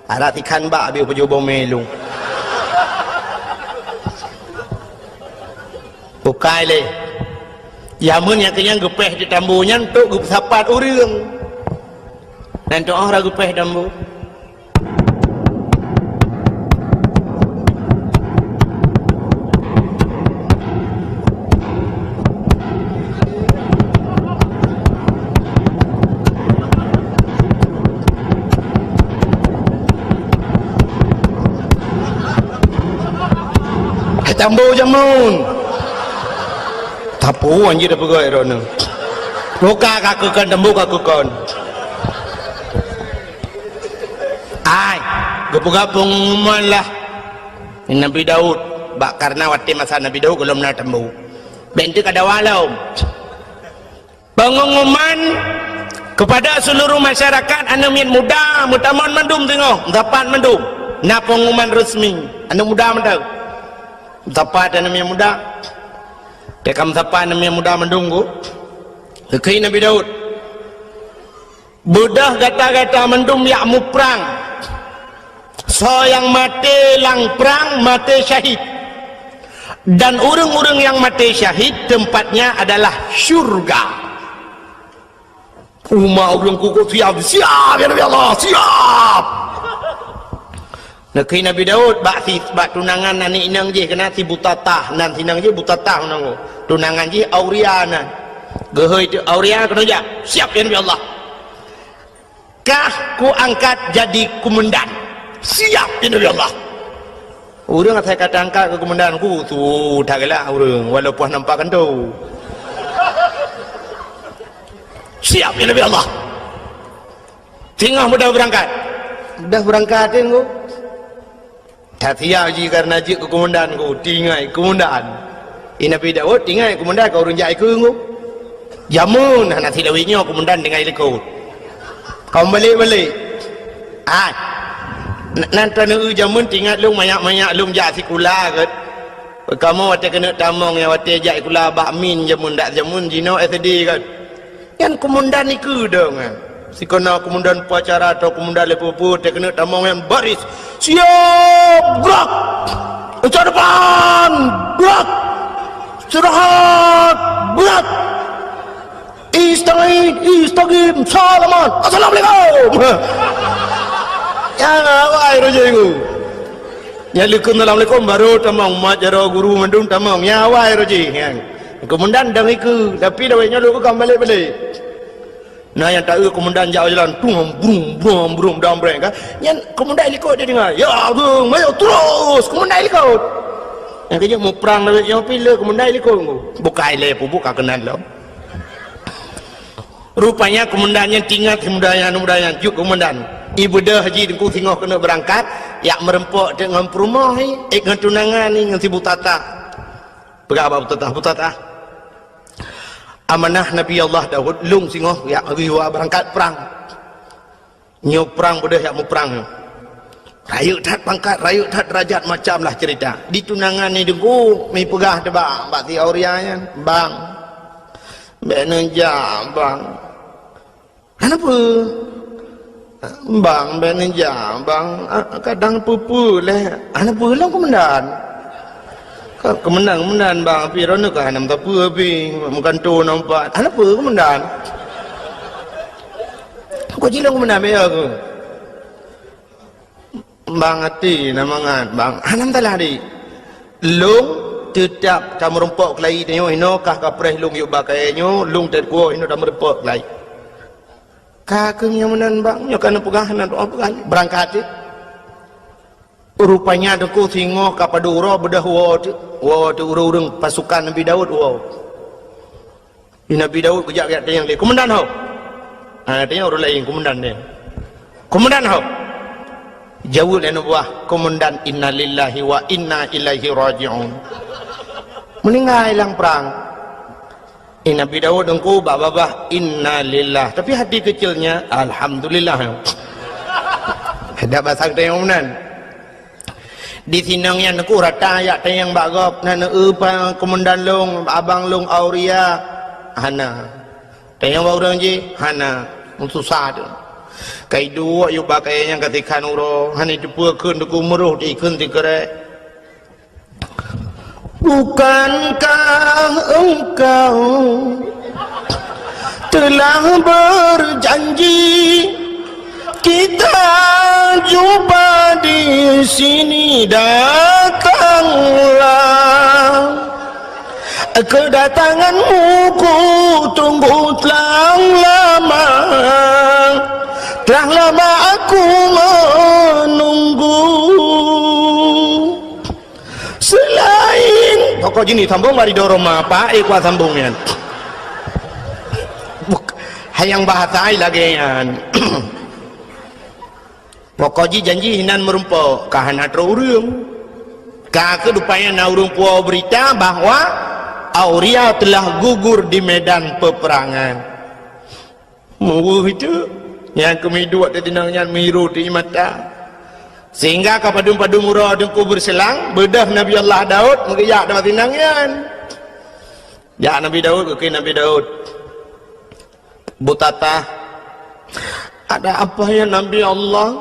Speaker 2: Ara tikan bak bi pejobo melung. Bukai le. Ya mun yang kenyang gepeh di tambunya untuk gup sapat urang. Dan doa ragu peh dambu tambu jamun tapu anjir dah pegai rona buka kakukan tambu kakukan gapung pengumuman lah Nabi Daud bak karena waktu masa Nabi Daud belum nak tembu bentuk ada walau pengumuman kepada seluruh masyarakat anak muda mutamon mendum tengok dapat mendum na pengumuman resmi anak muda mendum dapat anak muda dekam dapat anak muda mendunggu kekai Nabi Daud budah kata-kata mendum yak mu perang so yang mati lang perang mati syahid dan orang-orang yang mati syahid tempatnya adalah syurga orang kuku siap ya Nabi Allah siap nak Nabi Daud bak tunangan nani inang je kena si butatah nan sinang je butatah nang tunangan je auriana Gehoi tu Auria kena jak. Siap ya Nabi Allah. Kah ku angkat jadi komandan. Siap ya Nabi Allah. Orang saya kata angkat ke komandan ku tu dah gelak orang walaupun nampak kan tu. Siap ya Nabi Allah. Tengah mudah berangkat. Dah berangkat tu. Tak siap je karena je ke komandan ku. Tinggai komandan. Ini Nabi Daud tinggai komandan kau orang jai ke ku. Jamun nak silawinyo komandan dengan ikut. Kau balik-balik. Nanti nak jamun tinggal lu banyak-banyak lu jak sikula kat. Kamu wate kena tamong yang wate jak kula bakmin jamun dak jamun jino SD kat. Kan komandan ni ke dong kan. Si kena komandan upacara atau komandan lepo-lepo te kena tamong yang baris. Siap gerak. Ucap depan gerak. Istirahat gerak. Istagim, salaman, assalamualaikum. Ya, wahai rojiku. Ya, assalamualaikum baru tamang mat jaro guru mandung tamang. Ya, wahai roji. Komandan dah ikut, tapi dah banyak lu kembali balik. Nah, yang tak komandan jauh jalan, brum dalam breng kan. Yang komandan ikut dia dengar. Ya, bung, mayo terus komandan ikut. Yang kerja mau perang dah, yang pilih komandan ikut. Bukai lepo, buka kenal lo. Rupanya komandannya tinggal kemudahan juk komandan. Ibu dah haji dengku tengok kena berangkat, yak merempok dengan perumah dengan tunangan ni dengan si Butata. Berapa Butata? Amanah Nabi Allah Daud lung singoh yak riwa berangkat perang. Nyo perang bodoh yak mau perang. Rayuk tat pangkat, rayuk tat derajat macamlah cerita. Di tunangan ni dengku mi pegah debak mbak ti aurianya, bang. Beneja bang. Kenapa? Bang beneja bang. Kadang pupu leh. Kenapa lah komandan? Komandan bang. Tapi rana kah nam tak apa tapi bukan tu nampak. Kenapa komandan? Kau cilang komandan biar aku. Bang hati namangat bang. Anam talah di. Long tetap kamu rempok kelai tengok ino kah kapreh lung yuk bakainya lung terkuah ino dah merempok kelai kakeng yang menan bang nyo kana pegahan doa pegahan berangkat rupanya deku tengok kapadura bedah wa tu urang pasukan Nabi Daud wa Nabi Daud kejak yang lain komandan hau tengok orang lain komandan dia komandan hau jauh dan buah komandan innalillahi wa inna ilaihi raji'un meninggal hilang perang. Nabi Daud engkau babah innalillah tapi hati kecilnya alhamdulillah. Ada bahasa tayang menan. Di sinangnya engkau rata ayat tayang bagop nan pa komandan long abang long Auria hana. Tayang orang je hana susah tu. Kai dua yu bakai yang ketika nuro hani dipukeun deku meruh dikeun ti kerek. Bukankah engkau telah berjanji kita jumpa di sini datanglah kedatanganmu ku tunggu telah lama aku menunggu selain pokok gini sambung mari dorong apa kuat sambungnya hayang bahasa lagi yan pokok janji hinan merumpok kahana terurung kah kedupanya na urung puau berita bahwa Auria telah gugur di medan peperangan itu yang kami dua tinangnya miru di mata sehingga kapadum-padum murah dengku berselang bedah Nabi Allah Daud mengeyak dapat tinangan ya Nabi Daud ke Nabi Daud Butata ada apa ya Nabi Allah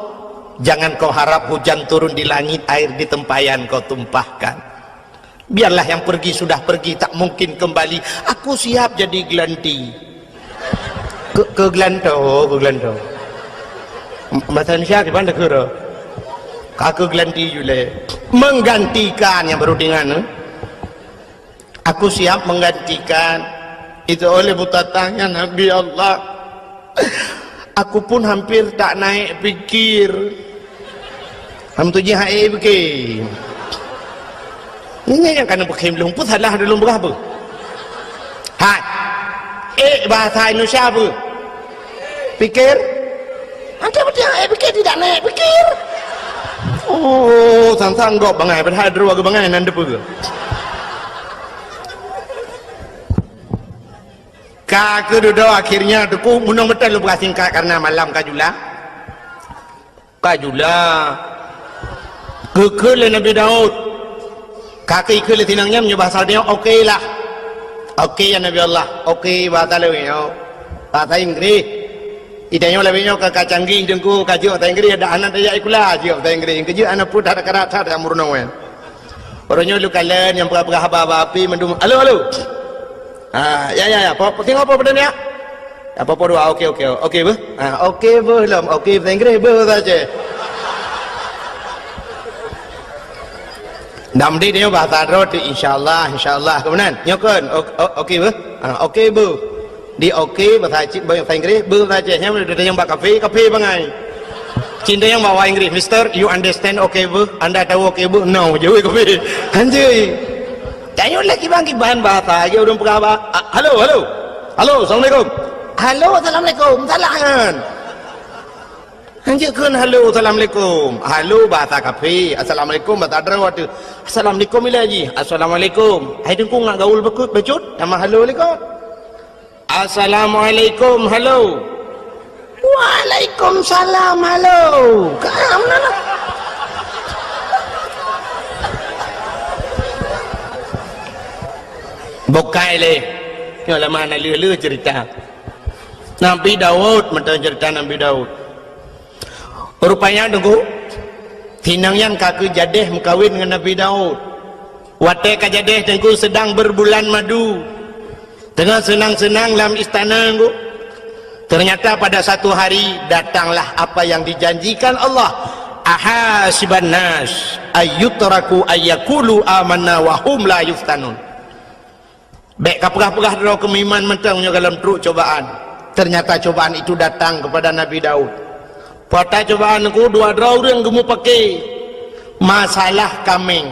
Speaker 2: jangan kau harap hujan turun di langit air di tempayan kau tumpahkan biarlah yang pergi sudah pergi tak mungkin kembali aku siap jadi gelanti ke gelanto bahasa Indonesia gimana kira kakek gelanti juga menggantikan yang baru dengan aku siap menggantikan itu oleh butatahnya Nabi Allah. Aku pun hampir tak naik fikir. Hamtuji hai fikir. Ini yang kena pakai belum pun salah dalam berapa? Hai. Bahasa Indonesia apa? Fikir. Anda betul fikir tidak naik fikir. Oh, sang-sang gok bangai berhadru ke bangai nanda pe. Kak duduk akhirnya tuku munang betul lu berasingkat karena malam kajula. Kekal Nabi Daud. Kaki ikut tinangnya bahasa dia okey lah. Okey ya Nabi Allah. Okey bahasa lebih. Bahasa Inggris. Idanya lebihnya ke kacanggi dengku kaju bahasa Inggris ada anak dia ikulah je bahasa Inggris. Kaju anak pun ada kerata ada murno wen. Orangnya lu kalian yang berapa api mendum. Halo. Ya. Tengok apa benda ni ya? Apa doa? Okey bu. Okey belum. Okey bahasa Inggeris bu saja. Namdi dia bahasa Arab insyaallah. Kemudian nyokon. Okey bu. Okey bu. Di okey bahasa Inggeris bu saja. Yang yang bak kafe bangai. Cinta yang bawa Inggeris, Mister, you understand okey bu? Anda tahu okey bu? No, jauh kafe. Anjay. Jangan lagi bangkit bahan bahasa aja udah pegawai. Halo, assalamualaikum. Halo, assalamualaikum. Salam. Anjirkan halo, assalamualaikum. Halo bahasa kafe. Assalamualaikum bahasa Arab. Assalamualaikum ilaji. Assalamualaikum. Hai dengku ngak gaul becut. Nama halo lekot. Assalamualaikum. Halo. Waalaikumsalam. Halo. Kamu nana. Bukai le. Yang lama nak lulu cerita. Nabi Daud, macam cerita Nabi Daud. Rupanya tunggu. Tinangyan kaku jadeh mengkawin dengan Nabi Daud. Watai kajadeh tengku sedang berbulan madu. Tengah senang-senang dalam istana tengku. Ternyata pada satu hari datanglah apa yang dijanjikan Allah. Ahasiban nas ayyutraku ayyakulu amanna wa hum la yuftanun. Baik kapurah-purah draw kemiman mentangnya dalam truk cobaan. Ternyata cobaan itu datang kepada Nabi Daud. Pada cobaan aku dua draw yang kamu pakai masalah kameng.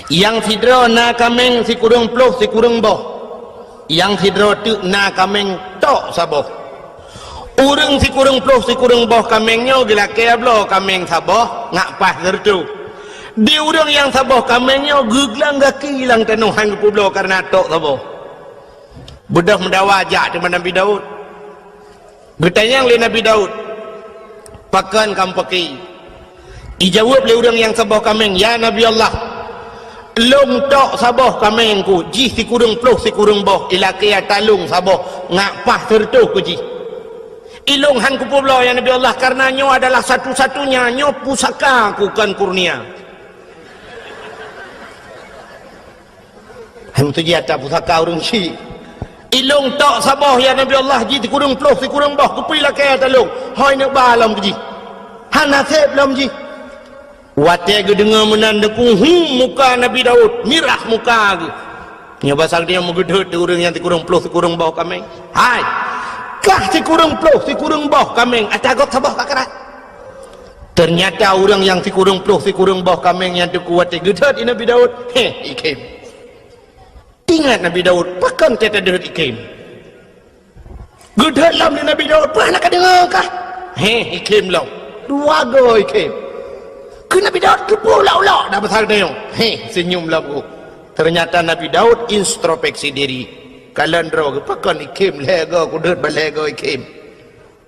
Speaker 2: Yang sidro na kameng si kurang ploh si kurang boh. Yang sidro tu na kameng tok saboh. Urang si kurang ploh si kurang boh kamengnya gila kaya bloh kameng saboh ngak pas gertu. Di urang yang saboh kamengnya geglang gaki hilang tanuhan ke pulau karena tok saboh. Budah mendawa ajak dengan Nabi Daud. Bertanya oleh Nabi Daud. Pakan kamu pakai. Dijawab oleh urang yang saboh kameng. Ya Nabi Allah. Long tok saboh kamengku. Ji si kurang ploh si kurang boh. Ilakia talung saboh. Ngak pah tertuh ku ji. Ilung han ku pulau ya Nabi Allah. Karena nyo adalah satu-satunya. Nyo pusaka ku kan kurnia. Itu dia tak pusaka urang si. Ilung tok saboh ya Nabi Allah ji ti kurang ploh ti kurang boh kupilah kaya talung. Hoi nak balam ji. Hana sep lam ji. Wate ge dengar menandaku muka Nabi Daud mirah muka ge. Nya basal dia megedhet urang yang ti kurang ploh ti kurang boh kameng. Hai. Kah ti kurang ploh ti kurang boh kameng atagot saboh kakarat. Ternyata orang yang ti kurang ploh ti kurang boh kameng yang tu kuat gedhet Nabi Daud. Ikem. Ingat Nabi Daud, pakan tiada dehat ikim. Gedhat lam ni Nabi Daud, pernah nak dengar kah? Ikim lau. Dua go ikim. Ke Nabi Daud kepu lau-lau dah besar dia. Senyum lau. Ternyata Nabi Daud introspeksi diri. Kalian draw ke pakan ikim lega, kudet balega ikim.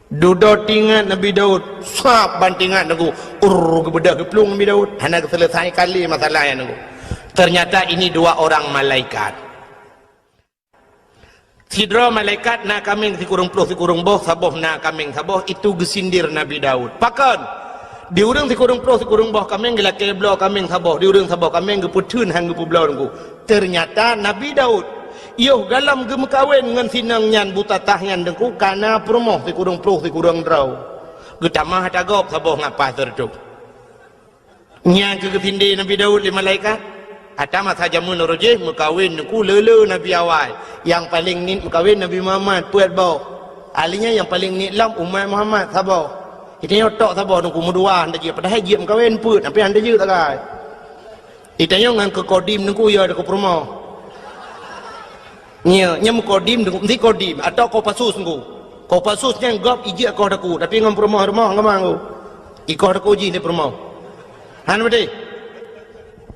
Speaker 2: Duduk tingat Nabi Daud, sap bantingat nagu. Kebedah keplung Nabi Daud. Hana selesai kali masalahnya nagu. Ternyata ini dua orang malaikat. Sidra malaikat nak kaming si kurang puluh si kurang boh saboh nak kaming saboh itu gesindir Nabi Daud. Pakan di urang si kurang puluh si kurang boh kaming gila keblo kaming saboh di urang saboh kaming geputun hang gepublau ngu. Ternyata Nabi Daud yo galam gemekawin dengan sinangnya buta tahnyan dengku karena promoh si kurang puluh si kurang draw. Getamah tagop saboh ngapa tertuk. Nya ke gesindi Nabi Daud di malaikat. Hatta masa jamun rojih mukawin ku lele Nabi awal. Yang paling ni mukawin Nabi Muhammad puat bau. Alinya yang paling ni lam umat Muhammad sabar. Itanya otak sabar nunggu mudua anda je padahal je mukawin put tapi anda je tak kai. Itanya ngan ke kodim nunggu ya dekat rumah. Nya mukodim nunggu mesti kodim atau kau pasus nunggu. Kau pasusnya gop ije kau daku tapi ngam rumah ngamang ngu. Ikau daku ji di rumah. Han betul.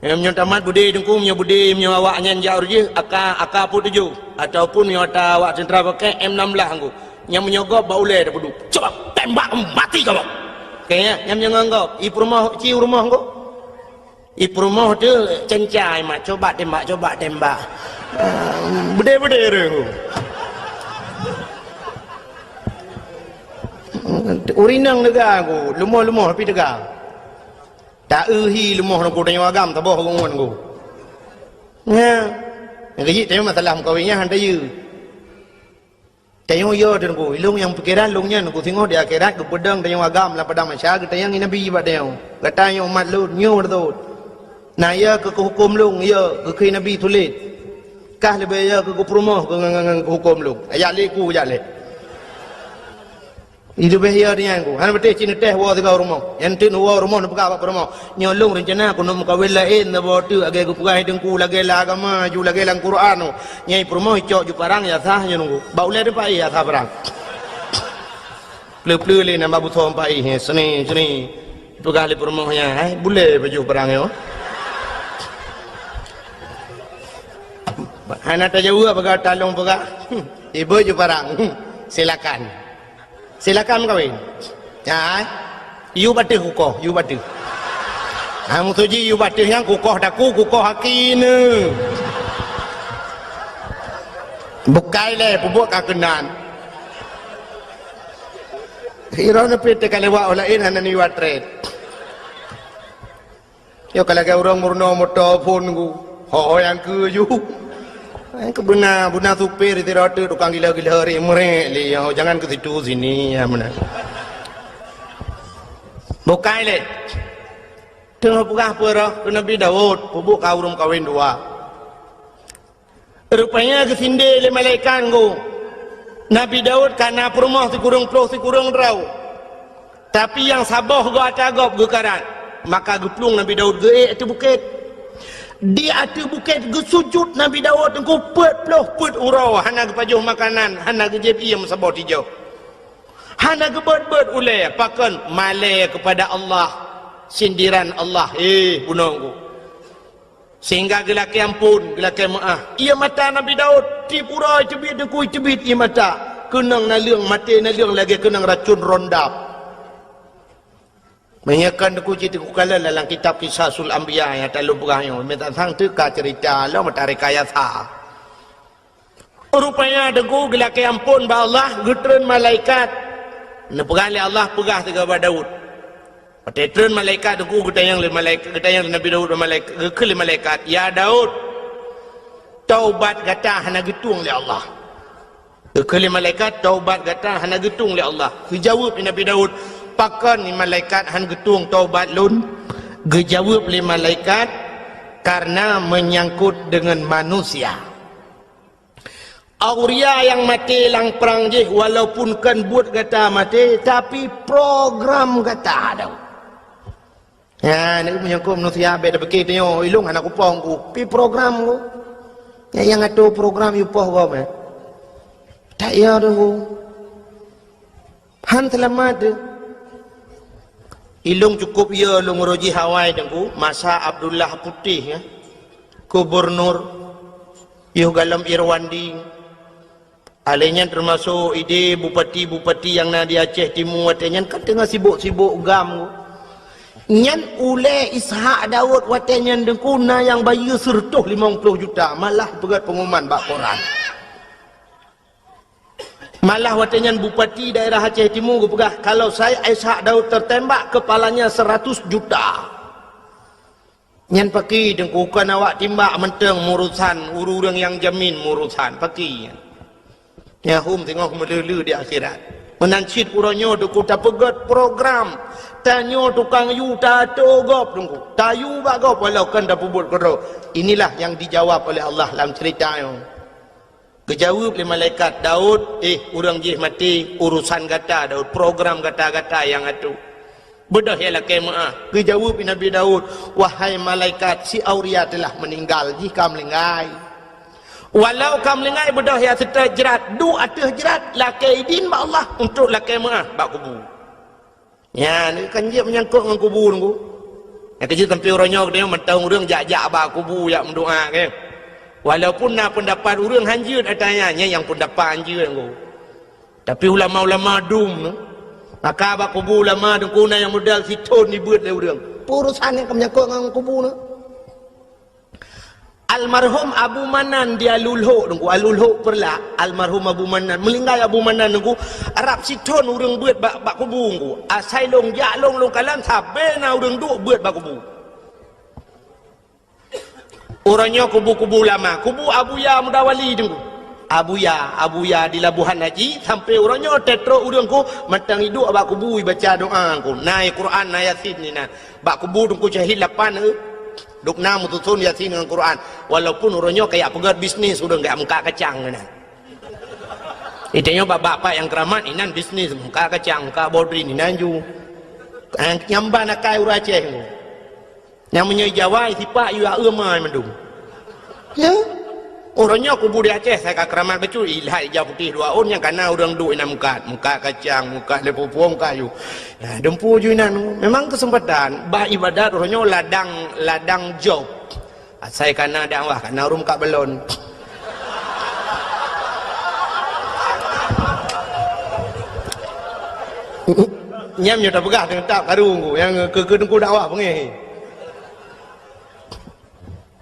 Speaker 2: Yang tamat budi dengku punya budi punya awaknya jauh je aka pun tuju ataupun yang ada awak sentra pakai M16 aku yang menyogok baulai dah peduk coba tembak mati kau kayaknya yang menganggap rumah ciu rumah kau rumah tu cencai mak coba tembak budi aku urinang negara aku lumah tapi tegak tak uhi lemah nak tanya agam tak boh ngon ku. Ya. Ngaji tanya masalah kawinnya handa ye. Tanya yo dan ku ilung yang pikiran lungnya ku tengok di akhirat ku pedang tanya agam la padang masyarakat tanya nabi ba tanya. Katanya umat lu nyu tu. Nah ya ke hukum lung ya ke nabi tulis. Kah lebih ya ke perumah ke hukum lung. Ayat le ku ayat le. Itu bahaya dia aku. Han betul cina teh wa tiga rumah. Yang tin wa rumah nak buka apa rumah. Nyolong rencana aku nak mukawin lain na botu agak aku pegai dengku lagi agama ju lagi lang Quran. Nyai rumah cok ju parang ya sah nya nunggu. Bau le pai ya sah parang. Pleu le nama buthom pai he seni pegai le rumahnya. Boleh baju parang yo. Hana ta jauh pegai talong pegai. Ibu ju parang. Silakan. Silakan kawin. Ya, you batu kukoh, you batu. Kamu tuji you batu yang kukoh daku, kukoh hakine. Bukai le, pubuk kakenan. Hiro na pete kalewa olain hanan ni watret. Yo kalau kau orang murno motor pun ku, ho yang ke you. Ke buna supir itu rata tukang gila-gila hari merek li jangan ke situ sini ya mana bukai le tengah pugah pura Nabi Daud pubuk kaurum kawin dua rupanya ke sinde le malaikat go Nabi Daud karena perumah si kurung rau tapi yang sabah go atagop go karat maka geplung Nabi Daud ge itu bukit di atas bukit gesujud Nabi Daud engkau put urau hana kepajuh makanan hana kejep iem sabot hijau hana kebet ulai pakan malai kepada Allah sindiran Allah bunongku sehingga gelaki ampun gelaki maaf ia mata Nabi Daud ti pura cebit dengku cebit ia mata kenang naliang mati naliang lagi kenang racun rondap menyakan aku cerita kala dalam kitab Kisah Sul Anbiya yang tak lupa yang minta sang teka cerita lo mata rekayasa rupanya deku gelaki ampun ba Allah getren malaikat nepegali Allah pegah tiga ba Daud petren malaikat deku getayang le malaikat getayang Nabi Daud malaikat ke malaikat ya Daud taubat gata hana getung le Allah ke malaikat taubat gata hana getung le Allah dijawab Nabi Daud pakan ni malaikat han getung taubat lun gejawab le malaikat karena menyangkut dengan manusia Auria yang mati lang perang je walaupun kan buat kata mati tapi program kata ada ya ni menyangkut manusia beda begitu yo ilung anak upong ku pi program ku yang ada program upah ku me tak ya tu han selamat ilung cukup ya lu meroji Hawaii dengku masa Abdullah Putih ya gubernur yuh galam Irwandi alenya termasuk ide bupati yang na di Aceh Timur watenya kan tengah sibuk gam nyan ule Ishak Daud watenya dengku na yang bayu sertuh 50 juta malah pegat pengumuman bak koran malah watenya bupati daerah Aceh Timur gue pegah kalau saya Ishak Daud tertembak kepalanya 100 juta nyan paki dengkukan awak timbak menteng murusan ururang yang jamin murusan paki ya hum tengok melulu di akhirat menancit uronyo tu ku ta pegat program tanyo tukang yu ta togop tunggu tayu bagop walau kan dah pubut kero. Inilah yang dijawab oleh Allah dalam cerita yang kejawab oleh malaikat Daud, urang jih mati urusan kata Daud, program kata-kata yang atu bedah ialah kemah. Kejawab Nabi Daud, wahai malaikat, si Auria telah meninggal jika melengai. Walau kam lengai bedah ya serta jerat, du atah jerat lakai din ba Allah untuk lakai mah bak kubur. Ya ni kan dia menyangkut dengan kubur tu. Yang kecil tempi orangnya dia mentang urang jak-jak bak kubur yak mendoa ke. Walaupun nak pendapat urang hanjut atanya yang pendapat hanjut tu. Tapi ulama-ulama dum maka bak kubur ulama dengku yang modal siton ni beut le urang. Urusan yang menyangkut dengan kubur tu. Almarhum Abu Manan dia lulhuk nunggu alulhuk perla almarhum Abu Manan melinggai Abu Manan nunggu Arab siton urang beut bak kubu nunggu asai long jak long kalan sabe na urang duk beut bak kubu orangnya kubu-kubu lama kubu Abu Ya Mudawali nunggu Abu Ya di Labuhan Haji sampai orangnya tetro urang ku matang hidup bak kubu baca doa ku naik Quran na Yasin ni na bak kubu nunggu syahid 8 duk namu tutun Yasin dengan Quran walaupun orangnya kayak pegat bisnis udah enggak muka kacang kan. Itanya bapak-bapak yang keramat inan bisnis muka kacang muka bodri ni nanju nyamba nak kai uraceh namanya Jawa sipak yu amai mendung ya orangnya kubu di Aceh saya ka keramat betul ilhai hijau putih 2 on yang kana orang duk inan muka kacang muka lepo-pom kayu ya dempu ju inan memang kesempatan bah ibadat orangnya ladang job saya kana dakwah kana rum ka belon nyam nyo tak pegah dengan tak karung yang ke dengku dakwah pengen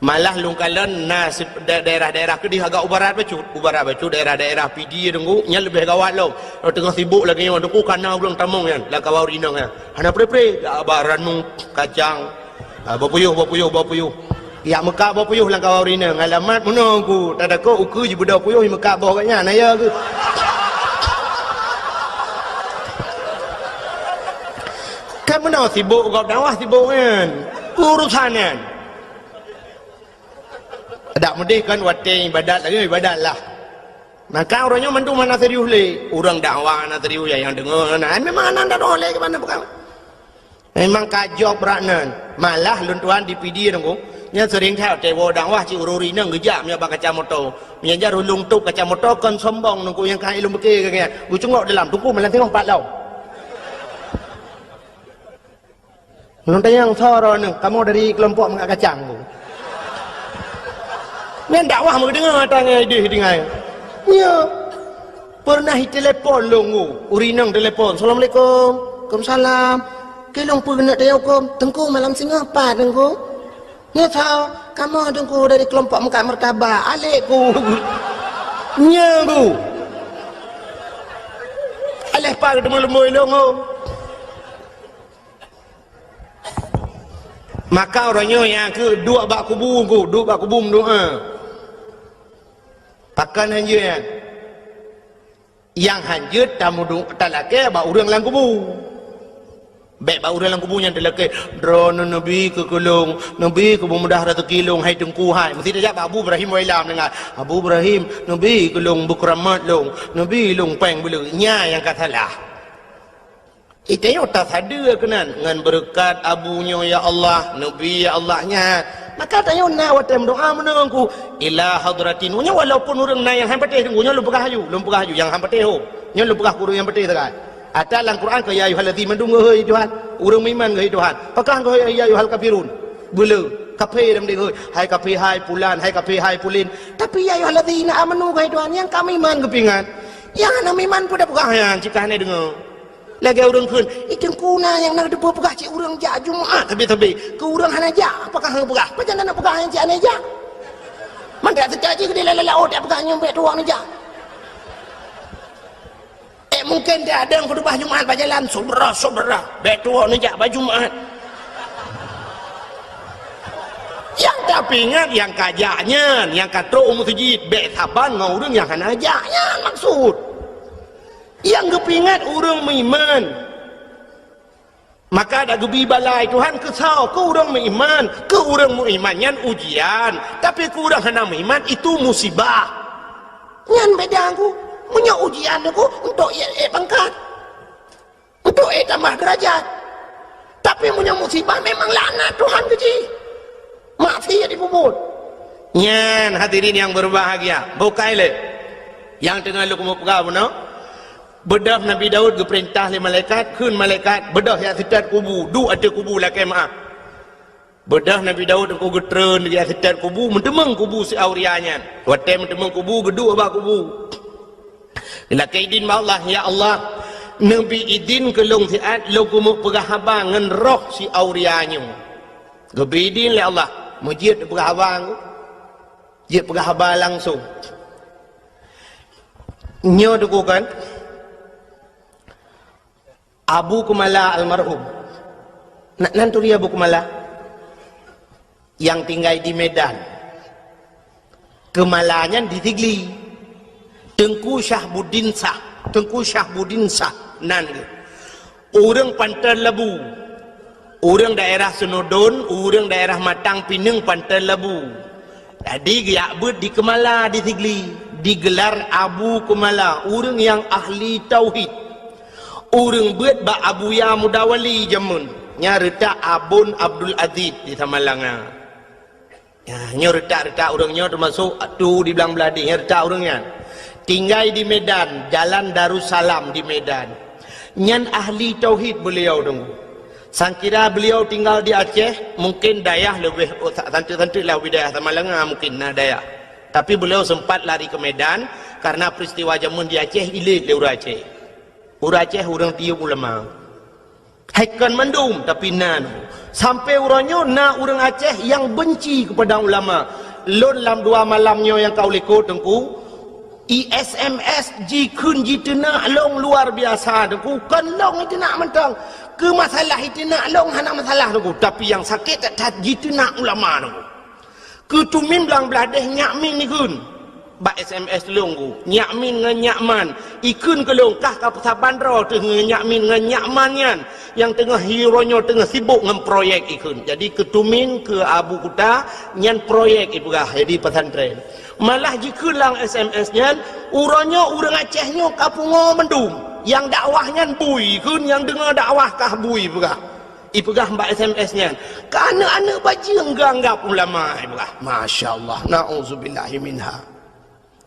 Speaker 2: malah lungkalan nasib daerah-daerah ke di agak ubarat bacut daerah-daerah PD dengku nya lebih gawat lo tengah sibuk lagi yang dengku kana ulang tamong kan la kawau rinang kan hana pre baran mung kacang bapuyuh ya Mekah bapuyuh lang kawau rinang alamat menunggu tak ada ko uku je budak puyuh Mekah bawah katnya naya ke kan mana sibuk kau dakwah sibuk kan urusan kan tak mudih kan wating ibadat lagi ibadat lah maka orangnya mantu mana serius le orang dakwah mana serius ya yang dengar memang anak dah oleh ke mana bukan memang kajok beraknan malah luntuan di PD nunggu nya sering theo tewo dakwah ci ururi nang gejak nya bak kaca motor nya jar ulung tuk kaca motor kan sombong nunggu yang kai ilmu beke ke gu cungok dalam tuku malah tengok pat lau nonton yang soro nang kamu dari kelompok mengak kacang tu men dakwah mau dengar tangai dia dengar ya pernah telepon longu urinang telepon assalamualaikum waalaikumsalam kelong pernah dia hukum tengku malam singa apa tengku nya tahu kamu tengku dari kelompok muka mertabak alekku nya ku aleh pa ketemu lemoi longu maka orangnya yang ke dua bak kubu doa pakan hanjut yang hanjut tamu talake bak urang lang kubu baik bak urang lang kubu yang talake drone nabi ke kelong nabi ke mudah rezeki long hai tengku hai mesti dia bak Abu Ibrahim wailam dengar Abu Ibrahim nabi kelong bukramat long nabi long peng belu nya yang kata lah itanya tak sadar kenan dengan berkat abunya ya Allah nabi ya Allahnya maka tanya na watem doa menengku ila hadratin nya walaupun urang na yang hampateh nya lumpah hayu yang hampateh ho nya lumpah kurang yang pateh tegat ada dalam Quran ke ya ayyuhallazina mandung heuy Tuhan urang iman heuy Tuhan pakah heuy ya ayyuhal kafirun bulu kafir dem heuy hai kafir hai pulan hai kafir hai pulin tapi ya ayyuhallazina amanu heuy Tuhan yang kami iman kepingan yang ana iman pada pakah yang jika ane dengar lagi orang kun ikan kuna yang nak debu pegah cik orang jak Jumaat tapi ke orang hana jak apakah hang pegah macam nak pegah yang cik ane jak man tak terjadi ke dia lala tak pegah nyampe tuang ni jak mungkin dia ada yang khutbah Jumaat berjalan saudara bet tuang ni jak baju Jumaat yang tapi ingat yang kajaknya yang katro masjid bet saban ngau orang yang hana jaknya maksud Yang kepingat orang beriman. Maka ada gebi balai Tuhan kesal ke orang beriman, ke orang beriman yang ujian, tapi ke orang hendak beriman itu musibah. Yang beda aku, punya ujian aku untuk pangkat, untuk tambah derajat. Tapi punya musibah memang laknat Tuhan kecil. Maksiat dikubur. Nyan hadirin yang berbahagia, bukai le. Yang tengah lu kumu pegawai no. Bedah Nabi Daud keperintah le malaikat, kun malaikat bedah ya sitat kubu, du ada kubu lah kemah. Bedah Nabi Daud ku getreun dia sitat kubu, mentemeng kubu si aurianya. Wate mentemeng kubu gedu abah kubu. Ila kaidin ma Allah ya Allah. Nabi idin ke long siat lo kumu pegah haba ngan roh si aurianya. Gebidin le Allah, mujid pegah haba. Dia pegah haba langsung. Nyo tu kan Abu Kumala almarhum. Nanturi Abu Kumala yang tinggal di Medan. Kemalanya di Tigli. Tengku Syahbudin Sah. Tengku Syahbudin Sah. Nan. Orang Pantai Labu. Orang daerah Senodon, orang daerah Matang Pinang Pantai Labu. Jadi dia ber di Kemala di Tigli. Digelar Abu Kumala, orang yang ahli tauhid. Orang buat ba Abu Ya Mudawali jamun. Nya retak Abun Abdul Aziz di Tamalanga. Ya, nya retak orangnya termasuk tu di belang beladi, nya retak orangnya. Tinggal di Medan, Jalan Darussalam di Medan. Nyan ahli tauhid beliau dong. Sangkira beliau tinggal di Aceh, mungkin dayah lebih tentu lah wilayah Tamalanga mungkin nah dayah. Tapi beliau sempat lari ke Medan karena peristiwa jamun di Aceh ilit le urang Aceh. Urang Aceh orang tiup ulama. Haikan mandum tapi nan. Sampai orangnya na orang Aceh yang benci kepada ulama. Lon lam dua malamnya yang kau lekot tengku. ISMS ji kun ji tenak long luar biasa tengku. Kan long itu nak mentang. Ke masalah itu nak long hana masalah tengku. Tapi yang sakit tak ji tenak ulama tengku. Ketumin belang beladeh nyakmin ni kun. Ba SMS longgu nyakmin ngan nyakman ikun ke longkah ka pasabandro tengah nyakmin ngan nyakmannya yang tengah hironya tengah sibuk ngan proyek ikun. Jadi ketumin ke Abu Kuta nyan proyek ibugah jadi pesantren. Malah jika lang SMS-nya uranya urang Acehnya kapungo mendum yang dakwahnya bui kun yang dengar dakwah kah bui ibugah. Ipegah mbak SMS-nya. Karena anak baca enggak ulama ibugah. Masya-Allah. Nauzubillahi minha.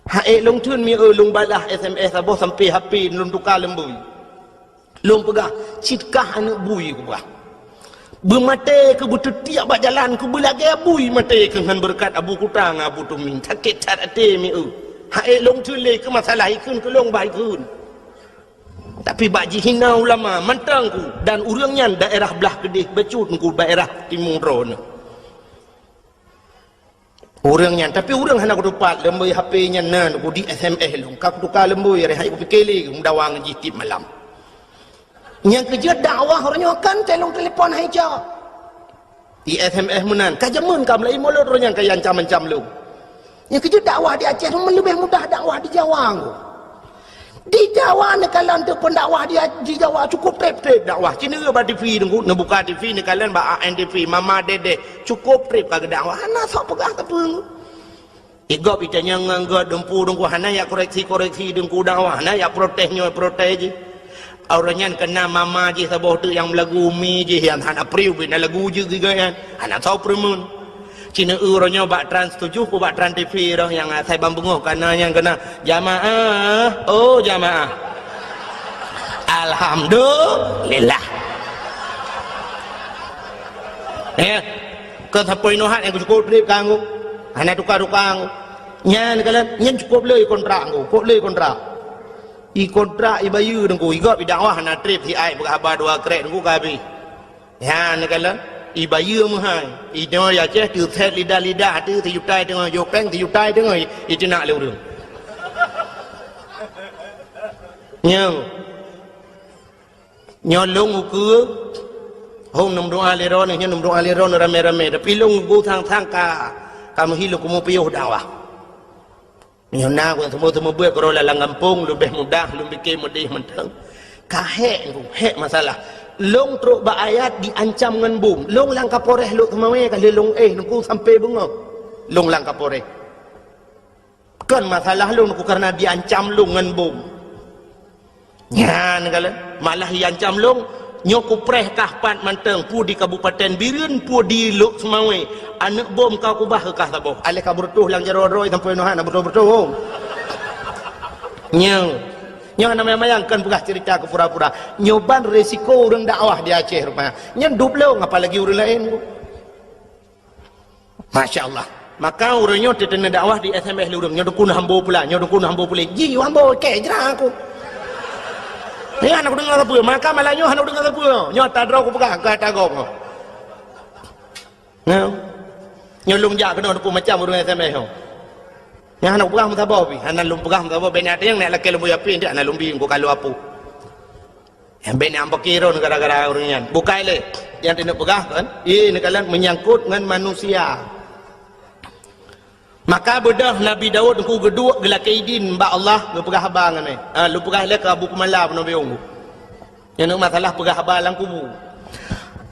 Speaker 2: Hae long tun mi long balah SMS aboh sampai HP long tukar lembui. Long pegah citkah anak bui ku bah. Bermate ke butuh tiap bak jalan ku belage bui mate ke ngan berkat Abu Kutang Abu Tumin sakit cat ate mi hae long tun le ke masalah ikun ke long bai kun. Tapi bak hina ulama mantang ku dan urangnya daerah belah Kedih becut ku daerah Timur Ron. Orangnya tapi orang hendak dapat lembui HP-nya nan ku di SMS long kak tukar lembui rehat ku fikeli ku dawang jitip malam. Yang kerja dakwah orangnya kan telong telefon haja. Di SMS menan kajamun kam lai molot orangnya kayan cam-cam lu. Yang kerja dakwah di Aceh lebih mudah dakwah di Jawa ku. Di Jawa ni kalian tu pendakwah dia di Jawa cukup trip dakwah. Cina ba TV tunggu nak buka TV ni kalian ba ANTV Mama Dede cukup trip kagak dakwah. Hana sok pegah tepung. Igop itanya nganggo dempu dengku hana ya koreksi dengku dakwah. Hana ya protesnya protes je. Orangnya kena mama je sabah tu yang lagu mi je yang hana priu bina lagu je juga kan. Hana tahu premun. Cina urangnya bak Trans 7 ku bak Trans TV dah yang saya bambunguh karena yang kena jamaah. Oh jamaah. Alhamdulillah. Ke sampai nohat yang cukup trip kanggu. Hana tukar-tukar. Nyan kalian nyan cukup le kontrak ku. Kok le kontrak. I kontrak i bayu dengku. I gop i dakwah hana trip si ai berkhabar dua krek dengku kabi. Ya kalian ibayu mahai ino ya ceh tu set lidah tu tiutai tengah jopeng tiutai tengah itu nak lurung nyolong uku hong nom doa leron nya nom doa leron rame-rame tapi long go thang ka kamu hilu kumu piuh dakwah Nyona ko semua buat kalau lalang kampung lebih mudah, lebih kemudih mentang. Kahek tu, hek masalah. Long teruk ba ayat diancam dengan bom. Long lang kaporeh lu kemawai kali long nungku sampai bunga. Long lang kaporeh. Kan masalah long nungku karena diancam long dengan bom. Ya, negala malah diancam long nyoku preh kahpat manteng pu di Kabupaten Biren pu di Luk Semawai anak bom kau kubah ke kah taboh alih kabur tuh lang jaroi sampai nohan betul-betul nyong namanya mayangkan pegah cerita ke pura-pura nyoban resiko orang dakwah di Aceh rupanya nyenduk lo apalagi orang lain Masya Allah maka orangnya tetap dakwah di SMS orang nyodukun hambo pula ji hambo ke jerang aku ni anak dengar apa maka malahnya anak dengar apa nyo tadro aku pegang ke tagong nyo lung jak kena aku macam orang SMS yang anak pegang masa bawa anak lung pegang masa bawa benar yang nak laki lembu api dia anak lumbi aku kalau apa yang benar ampak kiron gara-gara orangnya bukai le yang tidak pegang kan ini kalian menyangkut dengan manusia. Maka bedah Nabi Daud ku geduk gelak kaidin mbak Allah lu pegah abang ni. Lu pegah le ke Abu Kumala Nabi Ung. Yang nak masalah pegah abang lang kubu.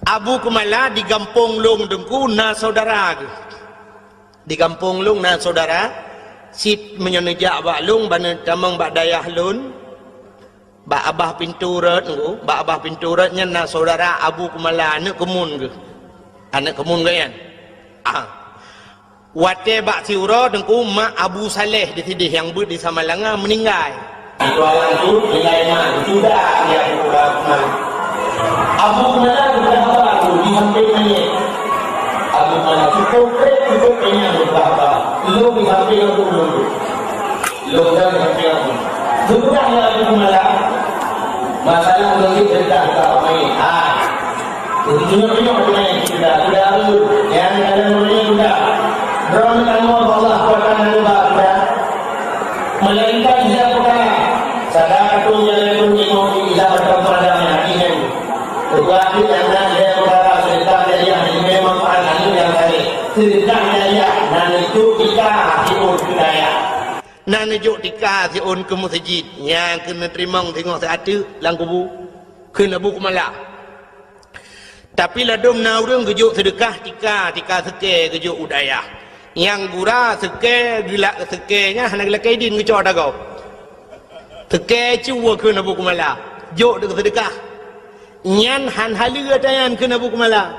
Speaker 2: Abu Kumala di kampung long dengku na saudara. Di kampung long na saudara sit menyonejak bak long bana tamang bak dayah lun. Bak abah pintu rat ngku, bak abah pintu rat nya na saudara Abu Kumala anak kemun ke. Anak kemun ke kan? Wate bak siura dengku mak Abu Saleh di sini yang ber di Samalanga meninggal. Itu orang tu nilainya sudah dia berapa. Abu Kumala berapa tu di samping ni. Abu Kumala cukup kayaknya berapa. Lu di samping aku dulu. Lu dah samping aku. Sebenarnya Abu Kumala masalah lagi cerita tak main. Itu punya sudah yang ada sudah. Rahmatkan Allah kepada Anda. Melainkan dia bukan sadaqatun yalaikum bihi ila berkepadanya ini. Tetapi anda dia bukan cerita dia yang memang yang tadi. Ceritanya dia nan itu kita hidup budaya. Nan itu kita hidup ke masjid yang kena terima tengok seatu lang kubu kena buku malak. Tapi ladum na urang gejuk sedekah tika seke gejuk udaya. Yang gura seke gila sekenya hana gila kaidin ngeco dagau seke cuwa ke Nabu Kumala jok dek sedekah nyan han halia tayan ke Nabu Kumala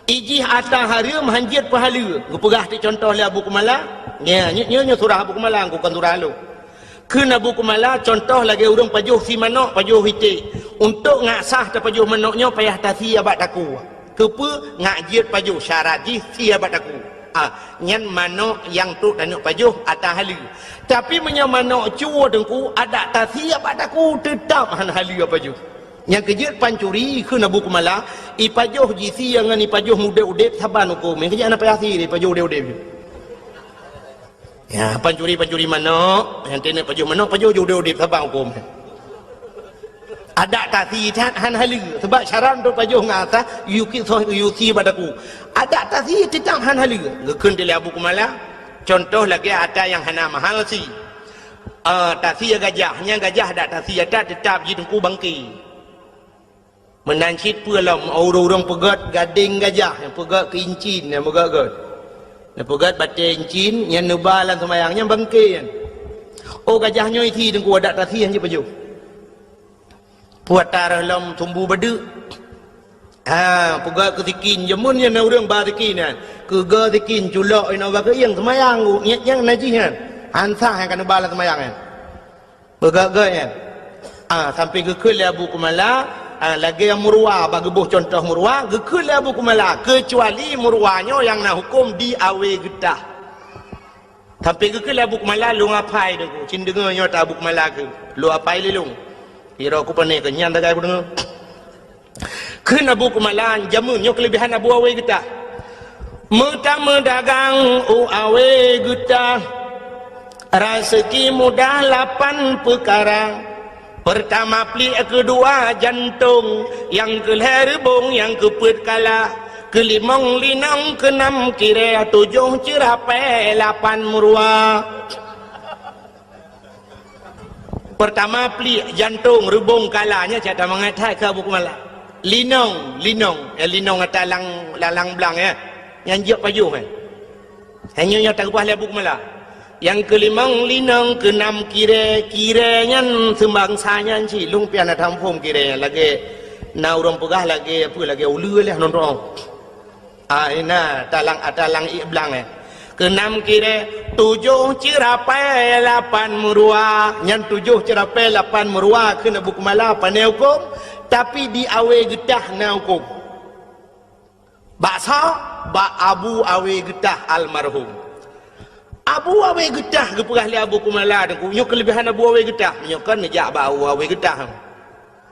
Speaker 2: ijih ata haria mhanjit pahala ngepegah ti contoh le Abu Kumala nya surah Abu Kumala aku kan surah lu ke Nabu Kumala contoh lagi urang pajuh si manok pajuh hiti untuk ngasah ta pajuh manoknya payah tasi abat aku kepe ngajit pajuh syarat ji si abat aku nyan manok yang tu dan pajuh atas halu tapi punya manok cua dengku ada tasiap adaku tetap han halu pajuh yang kejut pancuri ke Nabu Kumala ipajuh jisi yang ni pajuh muda udep saban hukum yang kejut apa yasi ni pajuh udep ya pancuri manok yang tena pajuh manok pajuh udep saban hukum ada tasi han halu sebab syarat tu pajuh ngata yuki padaku ada tasi tetap han halu ngekun dari Abu Kumala contoh lagi ada yang hana mahal si tasi gajahnya gajah ada tasi ada tetap jidungku bangki menancit pulam orang pegat gading gajah yang pegat keincin yang pegat yang pegat batin incin yang nebalan semayangnya bangki kan oh gajahnya itu dengku ada tasi yang pajuh puat tarah lam tumbuh beduk pegat ketikin jemun yang orang barikin kan kega tikin culak ina baka yang semayang yang najis kan ansah yang kena bala semayang kan pegat kan sampai gekul Abu Kumala lagi yang murwa bagi buh contoh murwa gekul Abu Kumala kecuali murwanya yang nak hukum di awe getah sampai gekul Abu Kumala lu ngapai deku cin dengarnya tak Abu Kumala ke lu apai lelung kira aku panik kenyan tak aku dengar kena Abu Kumala jamunya kelebihan Abu awe getah Mutama dagang awe getah rezeki mudah 8 perkara pertama pli kedua jantung yang keherbong yang keput kala kelimong linang keenam kira 7 cerapai 8 murwa Pertama pelik jantung rubung kalanya cakap mengatai ke Abu Kumala. Linong linong atas lalang belang ya. Yang jok pajuh kan. Hanya yang tak puas Abu Kumala. Yang kelimang linong, keenam kiranya sembangsanya cilung piana tampung kire lagi na urang pegah lagi apa lagi ulu lah nonton. Ina talang iblang keenam kire, tujuh cirapai lapan murua, yang tujuh cirapai lapan murua kena Abu Kumala pandai hukum, tapi di awe getah na hukum. Baksa ba Abu awe getah almarhum. Abu awe getah ke perah li Abu Kumala dengku. Nyo kelebihan Abu awe getah, nyo kan nejak ba awe getah.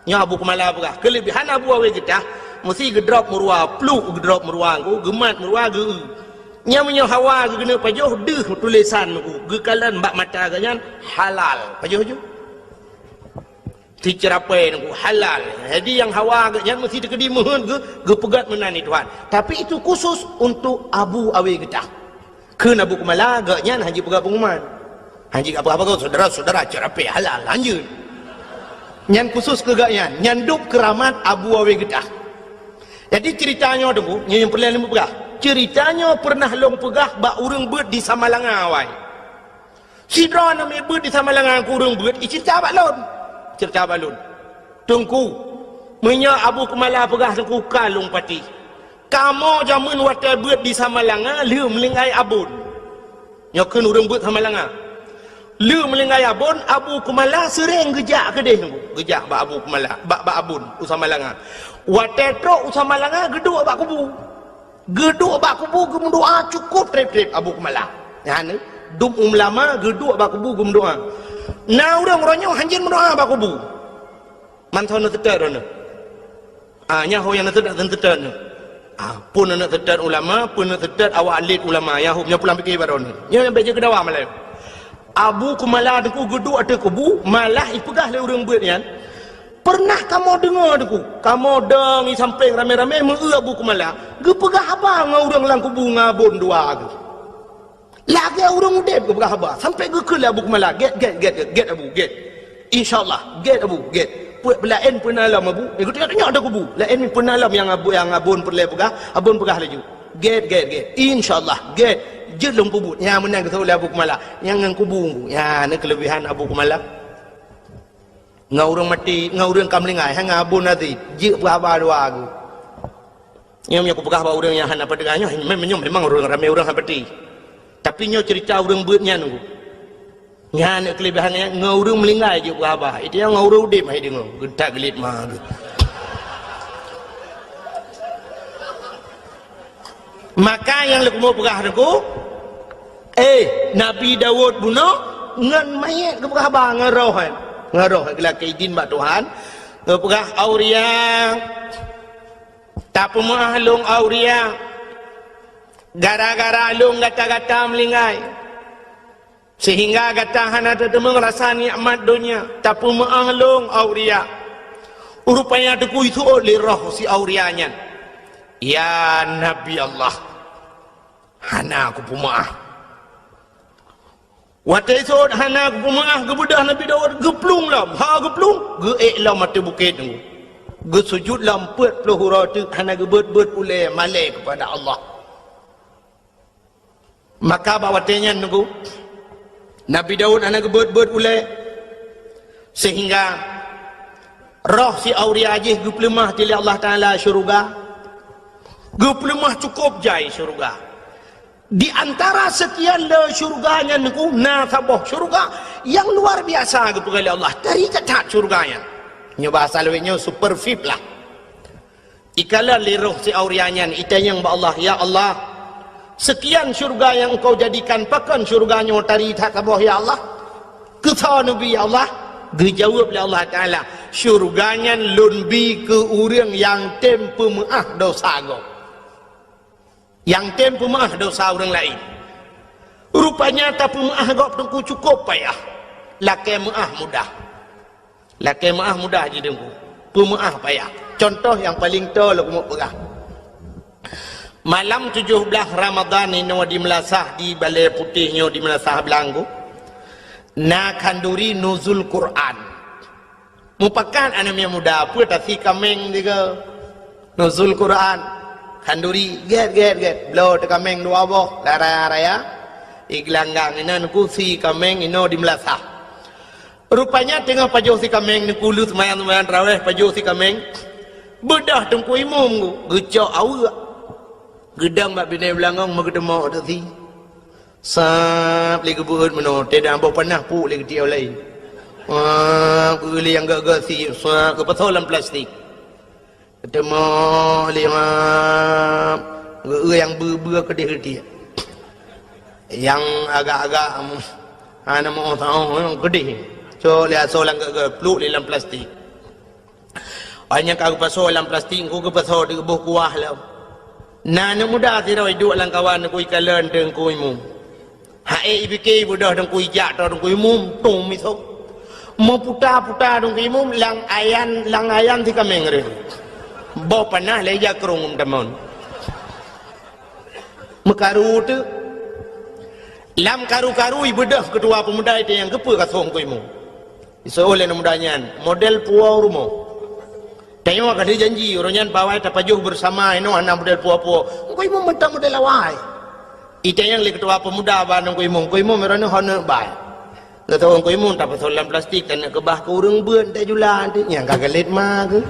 Speaker 2: Nyo Abu Kumala perah. Kelebihan Abu awe getah mesti gedrop murua, pluk gedrop murua ku, gemat murua ge. Nya hawa ge kena pajuh deh tulisan ku. Ge kalan bak mata ganyan halal. Pajuh ju. Dicerapai ku halal. Jadi yang hawa ganyan mesti dikedi mohon ge pegat menani Tuhan. Tapi itu khusus untuk Abu awe getah. Kena Abu Kumala agaknya haji pegang pengumuman. Haji apa kau saudara-saudara cerapai halal lanjut. Nyan khusus kegaknya, nyanduk keramat Abu Awe Getah. Jadi ceritanya tunggu, yang pernah long pegah. Ceritanya pernah long pegah bak urang beut di Samalanga awai. Sidra nama beut di Samalanga ku urang beut, cerita bak lon. Cerita bak lon. Tunggu. Menya Abu Kumala pegah tunggu kalung pati. Kamu jamun watai beut di Samalanga liu melingai abun. Nyokeun urang beut Samalanga. Liu melingai abun, Abu Kumala sering gejak ke deh nunggu. Gejak bak Abu Kumala, bak abun Usamalanga. Watai trok Usamalanga geduk bak kubu. Geduk bak kubu gem doa cukup trip Abu Kumala. Ya ni, dum lama geduk bak kubu gem doa. Na urang ronyo hanjin mendoa bak kubu. Manton tetet rono. Nya ho yang tetet tetet. Pun nak tetet ulama, pun nak tetet awak alit ulama. Ya hubnya pulang fikir baron. Nya yang baca kedawa malai. Abu Kumala deku geduk ada kubu, malah ipegah le urang beut yan. Pernah kamu dengar deku? Kamu deng sampai rame-rame meu Abu Kumala. Ge pegah apa ngau urang lang kubu ngabon dua ge. Lagi urang udep ge pegah apa? Sampai ge ke Abu Kumala, get Abu, get. Insyaallah, get Abu, get. Puak belain pernah lam Abu. Tengok ada kubu. Lain ni pernah lam yang abon perle pegah, abon pegah laju. Get. Insyaallah, get. Jelung kubut yang menang ke oleh Abu Kumala yang ngang kubu ya ni kelebihan Abu Kumala ngau urang mati ngau urang kamlingai hang abun nanti je berapa dua aku nyom aku pegah ba urang yang hana padegahnya memang urang ramai urang seperti tapi nyo cerita urang beutnya nunggu nya ni kelebihannya ngau urang melingai je berapa itu yang ngau urang udip hai dengo gedak gelit mah maka yang leku mau pegah deku Nabi Dawud bunuh ngan mayat ke pegah bang ngaroh gelak izin bak Tuhan ke pegah auria tak pemah long auria gara-gara long gata-gata melingai sehingga gata hana tetemu rasa nikmat dunia tak pemah long auria rupanya deku itu oleh roh si aurianya. Ya Nabi Allah, hana aku pemaah. Watai sod hana aku pemaah kebudah Nabi Dawud geplung lam, geplung, lam mati bukit nunggu. Sujud lam pet peluhura tu hana gebet uleh malai kepada Allah. Maka bawatenya nunggu. Nabi Dawud hana gebet uleh sehingga roh si auria ajih geplemah tili Allah Taala syurga. Geplemah cukup jai syurga. Di antara sekian le syurganya niku nasabah syurga yang luar biasa kepada Allah. Dari cacat syurganya. Nya bahasa lewenya super VIP lah. Ikala liruh si aurianya ita yang ba Allah, ya Allah. Sekian syurga yang engkau jadikan pakan syurganya tari takabah ya Allah. Kata Nabi ya Allah. Dijawab oleh Allah Taala, syurganya lunbi ke urang yang tempo maah dosa go. Yang tempo maah dosa orang lain. Rupanya tak pemaah gop tengku cukup payah. Laki maah mudah. Laki maah mudah je tengku. Pemaah payah. Contoh yang paling to lagu mau pegah. Malam 17 Ramadan ini di Melasah di Balai Putihnya di Melasah Belanggu. na kanduri nuzul Quran mupakan anak yang muda apa tasi kameng juga nuzul Quran kanduri get blow te kameng dua boh raya iglanggang inan kusi kameng ino di melasah rupanya tengah pajuh si kameng ni kulu semayan raweh pajuh si kameng bedah tengku imum gecok awak gedang bak binai belangong magedemo tasi sap lagi buat meno tidak ambil panah pu lagi dia lain yang gak si ke pasolan plastik ketemu lima yang ber ke dia yang agak-agak ana mau tahu yang gede so lihat solang gak peluk dalam plastik hanya kau pasolan plastik kau ke pasol di buah kuah lah nana muda tidak hidup lang kawan ku ikalan dengku imu hae ibike budah dengku ijak tau dengku imum tung misok mau putar dengku imum lang ayan ti kameng re bawa panah leja kerung teman mekaru tu lam karu-karu ibedah ketua pemuda itu yang kepu kasong ku imum iso oleh mudanya model puau rumah tengok ada janji orangnya bawai tapajuh bersama ino anak model puau ku imum mentang model awai ite yang ketua pemuda banang ku imum merana honor bai kata ku imum tak pasolan plastik kena kebah ke urang beun tak julan tu yang kagalet mah ke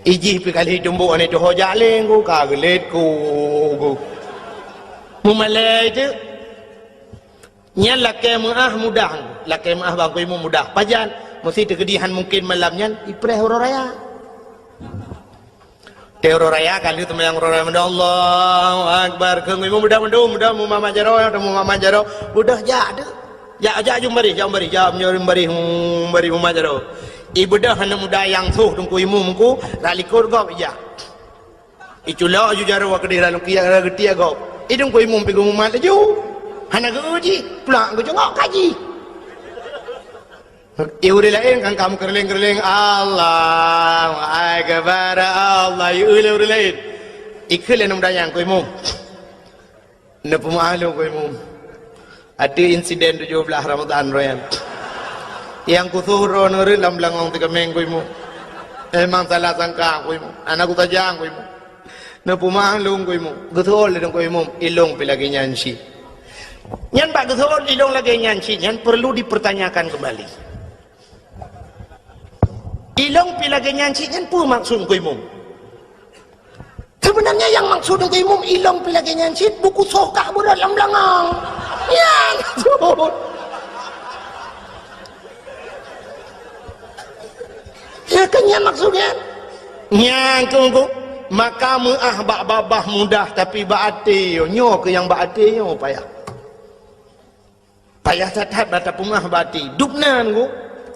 Speaker 2: iji pi kali tumbu ane tu hoja leng ku kagalet ku mumalai tu nyan laki maah mudah laki maah bang ku imum mudah pajan mesti tegedihan mungkin malamnya ipreh horo raya Teoro raya kali tu yang raya muda Allahu Akbar keng imum muda mu mama jaro budah ja jumbari mama jaro ibudah hana muda yang suh tungku imumku ralikur gop ja iculo aju jaro wa kedira lukia getia gop idung ku imum pigu mumat ju hana geuji pulang ku jongok kaji iuri lain kan kamu kerling Allah Akbar Allah iuri lain ikil yang muda yang ku imum na pemahalu ku imum ada insiden 17 Ramadan royan yang kusuhro nuri lam langong tiga minggu imum emang salah sangka ku imum anakku tajang ku imum na pemahalu ku imum guthol dong ku imum ilong pilagi nyansi nyan pak guthol ilong lagi nyansi nyan perlu dipertanyakan kembali ilong pilagi nyanci nyan pun maksud ku imum sebenarnya yang maksud ku imum ilong pilagi nyanci buku sokak budak dalam belangang ya ya kan yang maksudnya yang tunggu maka muah babah mudah tapi baati nyo ke yang baati nyo payah tathat bata pumah baati dupnan ku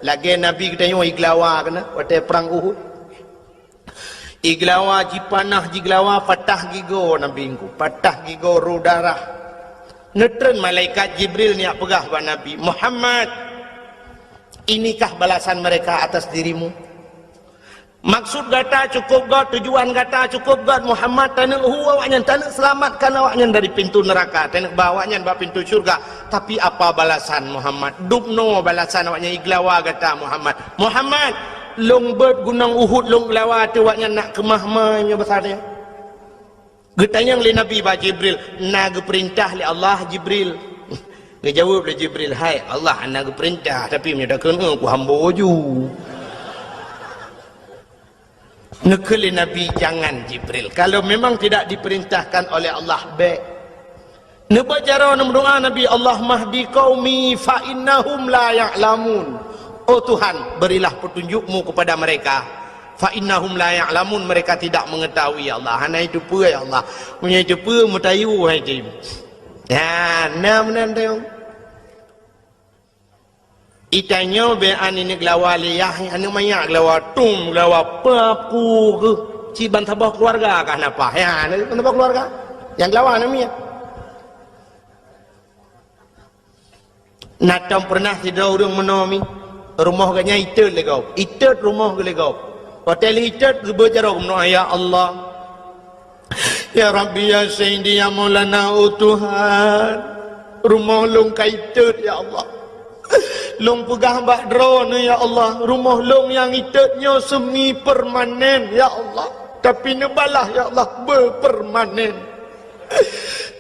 Speaker 2: lagi Nabi kita yang iglawa kena waktu perang Uhud iglawa jipanah jiglawa patah gigo Nabi ku patah gigo darah netren malaikat Jibril ni pegah ba Nabi Muhammad inikah balasan mereka atas dirimu maksud kata cukup god tujuan kata cukup god Muhammad tanah awaknya tanah selamatkan awaknya dari pintu neraka tanah bawanya ba pintu syurga tapi apa balasan Muhammad dubno balasan awaknya iglawa kata Muhammad long bird gunung Uhud long lawa tu awaknya nak kemah-mahnya besarnya getanya oleh Nabi ba Jibril nak perintah oleh Allah Jibril ngejawab oleh Jibril hai Allah nak perintah tapi menyatakan aku hamba ju nekeli Nabi jangan Jibril kalau memang tidak diperintahkan oleh Allah baik nebacara berdoa Nabi Allah mahdi qaumi fa innahum la ya'lamun oh Tuhan berilah petunjukmu kepada mereka fa innahum la ya'lamun mereka tidak mengetahui ya Allah hana itu apa ya Allah punya itu apa mutayu hai jim ya nam nandang itanya be ani gelawa liyah anu maya gelawa tum gelawa papu ke ciban tabah keluarga kah napa ya tabah keluarga yang gelawa namanya natam pernah tidak orang menomi rumah ganya itet legau itet rumah legau hotel itet berjarah ya Allah Ya Rabbi ya Sayyidi ya Maulana, oh Tuhan, rumah long kaitet ya Allah, long pegah bak drone ya Allah, rumah long yang itetnya semi permanen ya Allah, tapi nebalah ya Allah berpermanen.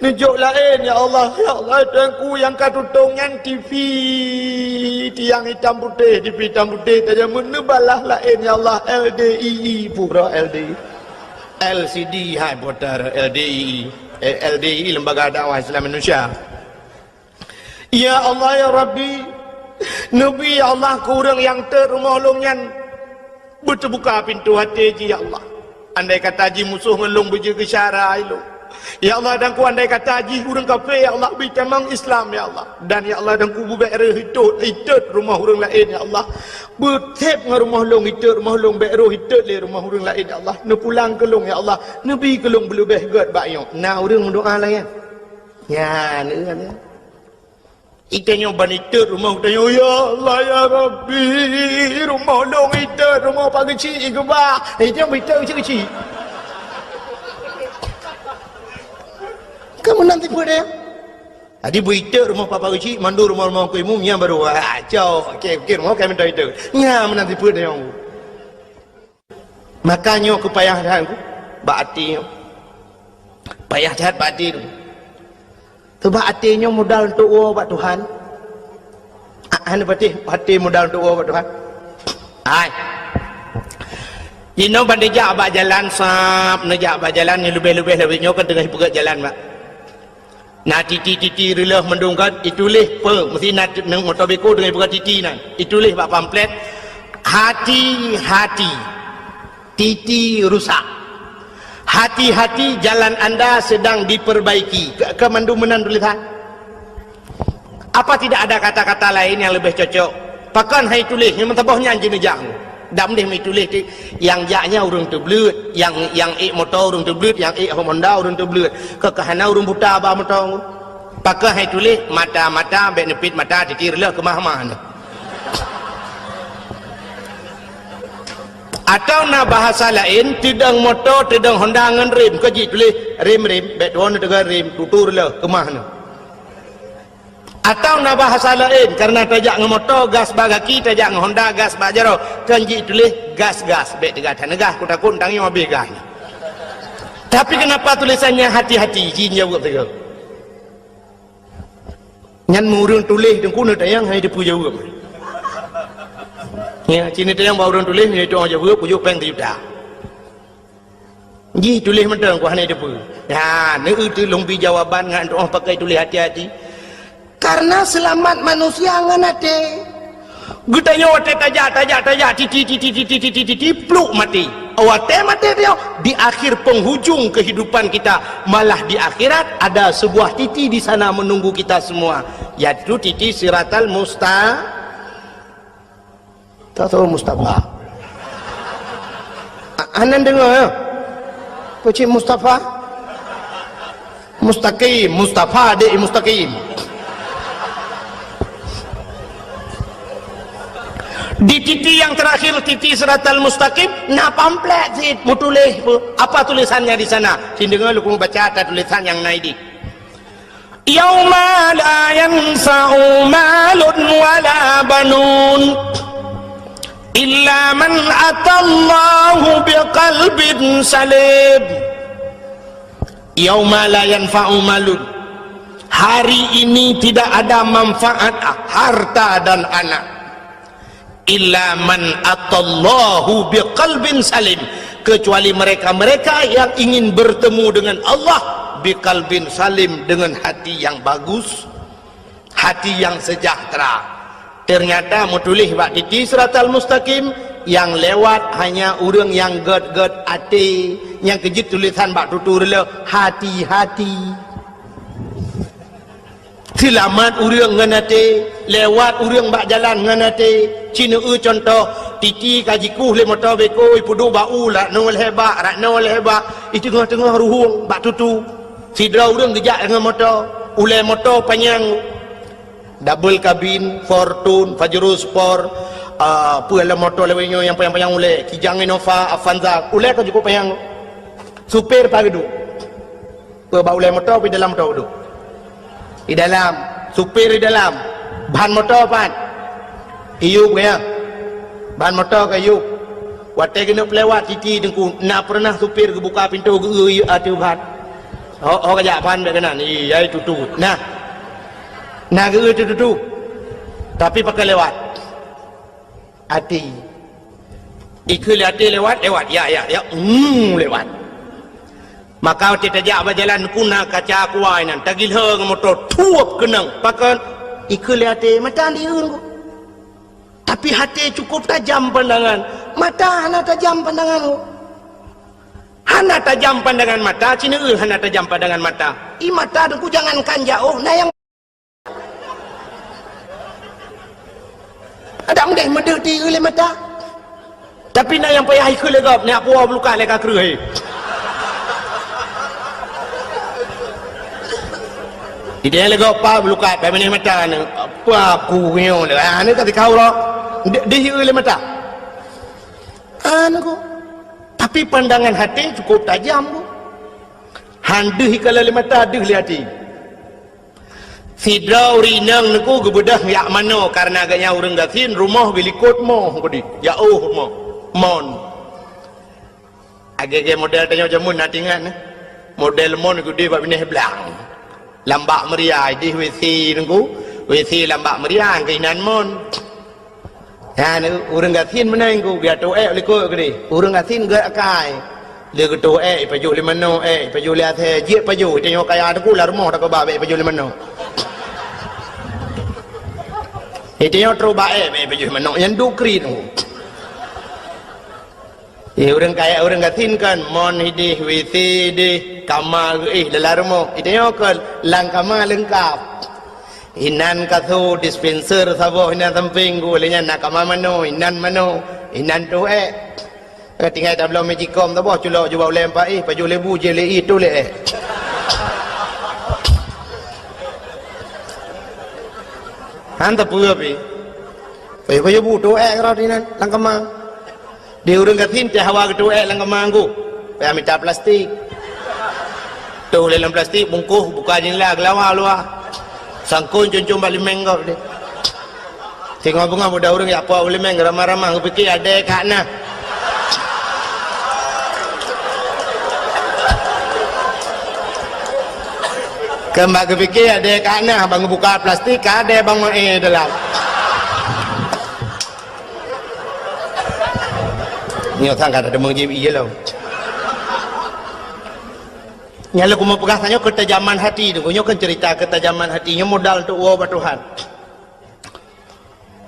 Speaker 2: Nujuk lain ya Allah, ya Allah, tuanku yang katutungan TV tiang hitam putih, TV hitam putih saja menebalah lain ya Allah, LDII pura LDI, LCD hai putar LDII, LDII Lembaga Dakwah Islam Indonesia. Ya Allah ya Rabbi, Nabi ya Allah, kurang yang terumah longyan berterbuka pintu hati ya Allah. Andai kata haji musuh ngelong berjaga syara ilung, ya Allah, dan ku andai kata haji hurang kafe ya Allah bitamang Islam ya Allah, dan ya Allah, dan ku bubere hitut rumah hurang lain ya Allah, betep ngah rumah long hitut rumah long bero hitut le rumah hurang lain ya Allah, ne pulang ke long ya Allah, nabi ke long belebeh god bakyo na hurang doa lah ya ne kan ya itanya banitut rumah utanya, ya Allah ya Rabbi, rumah long hitut rumah pak kecil ke ba itu yang hitut kecil kamu nanti pada adi buita rumah papa kecil mandu rumah ku imum yang baru acau okey rumah kami minta itu ngam nanti pada yang makanya aku payah hatiku baati payah jahat baati tu sebab hatinya modal untuk buat Tuhan. Anda hati modal untuk buat Tuhan. Hai Ino bandejak abak jalan sap nejak abak jalan ni lebih-lebih kan tengah pegat jalan mak. Nah titi relah mendungkat itulah pe mesti nak nang motor beko dengan pegat titi nan. Itulah bak pamflet hati-hati titi rusak. Hati-hati jalan anda sedang diperbaiki. Kemandu menan tulisan. Apa tidak ada kata-kata lain yang lebih cocok? Pakan hai tulis yang mentabahnya anjing nejak. Dam dia tulis yang jaknya urung tu belut, yang motor urung tu belut, yang Honda urung tu belut. Kekahana urung buta ba motor. Pakai hai tulis mata benefit mata titirlah kemah-mah. Atau na bahasa lain tidang motor tidang Honda ngan rem kaji tulis rem bet dua dengan rem tuturlah kemah. Atau na bahasa lain karena tajak nge motor gas bagaki tajak nge Honda gas bajaro kanji tulis gas bet tiga tanegah ku takut tangnya habis gas. Tapi kenapa tulisannya hati-hati jin jawab tegak. Ngan murung tulis dengku na tayang hai depu jawab. Ya cini tayang baurun tulis ni tu jawab pujuk peng juta. Ji tulis mentang ku hanai depu. Ya ne itu lumpi jawaban ngan doa pakai tulis hati-hati. Karena selamat manusia nganate gutanya wate tajak titi pluk mati wate mati dia di akhir penghujung kehidupan kita, malah di akhirat ada sebuah titi di sana menunggu kita semua, yaitu titi siratal Mustafa. Anan dengar ya Pocik Mustafa Mustaqim Mustafa dek Mustaqim. Di titi yang terakhir titi siratal mustaqim na pamflet sit mu tulis apa tulisannya di sana sindengar lu baca ada tulisan yang naik di yauma la yanfa'u malun wala banun illa man atallahu biqalbin salim. Yauma la yanfa'u malun, hari ini tidak ada manfaat harta dan anak, illa man atallahu biqalbin salim, kecuali mereka-mereka yang ingin bertemu dengan Allah biqalbin salim, dengan hati yang bagus, hati yang sejahtera. Ternyata mutulih bak titi siratal mustaqim yang lewat hanya orang yang ged ate, yang kejut tulisan bak tutur le hati-hati. Selamat urang nganate, lewat urang bak jalan nganate. Cina contoh titi kajiku le motor beko ipudu bau la nol hebat itu tengah ruhung bak tutu sidra urang gejak dengan motor ule motor panjang double cabin Fortune Pajero Sport puala motor lewenyo yang panjang ule Kijang Innova Avanza ule ka cukup panjang super pagedu Baulai motor di dalam motor duduk. Di dalam, supir di dalam. Bahan motor pan. Iup ya. Bahan motor ke iup. Watai kena pelewat titi dengku. Nak pernah supir ke buka pintu ke atu bahan. Oh kajak bahan baik kanan. Iya itu tu. Nah. Nah ke itu tu. Tapi pakai lewat. Hati. Ikut hati lewat. Ya. Lewat. Maka kita jak berjalan kuna kaca kuai nan tagil hang motor tuap kenang pakan ikut hati mata diun ko. Tapi hati cukup tajam pandangan. Mata hana tajam pandangan ko. Hana tajam pandangan mata, cina hana tajam pandangan mata. Mata tu jangankan jauh, nah yang ada mendeh mendeti oleh mata. Tapi nah yang payah ikut legap, ni apa luka leka kerui. Dia legap apa luka, pemene mata ni apa aku nyo le. Ni kata kau lo, dia oleh mata. Anu ko. Tapi pandangan hati cukup tajam ko. Handih kalau le mata adih le hati. Sidrau rinang niku gebedah yak mano karena agaknya urang gasin rumah bilikot mo kodi. Jauh mo. Mon. Agak model tanya jamun natingan. Model mon gede bab ni belang. Lambak meriah di WC niku. WC lambak meriah kainan mon. Ya ni urang gasin menang ku biar tu likot gede. Urang gasin gak akai. Dia ketua paju le mano paju le athe je paju tengok kaya aku lah rumah tak babe paju le mano. Tengok terus baik paju le mano yang dukri tu. Orang kaya orang gatin kan mon hidih WC di kamar dalam rumah. Tengok kan lang kamar lengkap. Inan katho dispenser sabo inan samping ku lenya nak kamar mano inan tu tinggal tak belum magicom tak boh culok jual lempar paju lebu je le itu le hantar pula pi paju bu tu kerana ni langkama dia orang katin teh hawa ke tu langkama aku payah minta plastik tu dalam plastik bungkuh buka jendela gelawa luar sangkun cuncung balik mengkau dia tengok bunga muda orang ya apa boleh meng ramah-ramah aku fikir ada kat nah. Kembali kepikir ada kana bang buka plastik ada bang dalam. Ni orang kata ada mengjib iya lo. Nyala ku mau pegasanya ketajaman hati tu. Kunyo kan cerita ketajaman hatinya modal untuk uang Tuhan.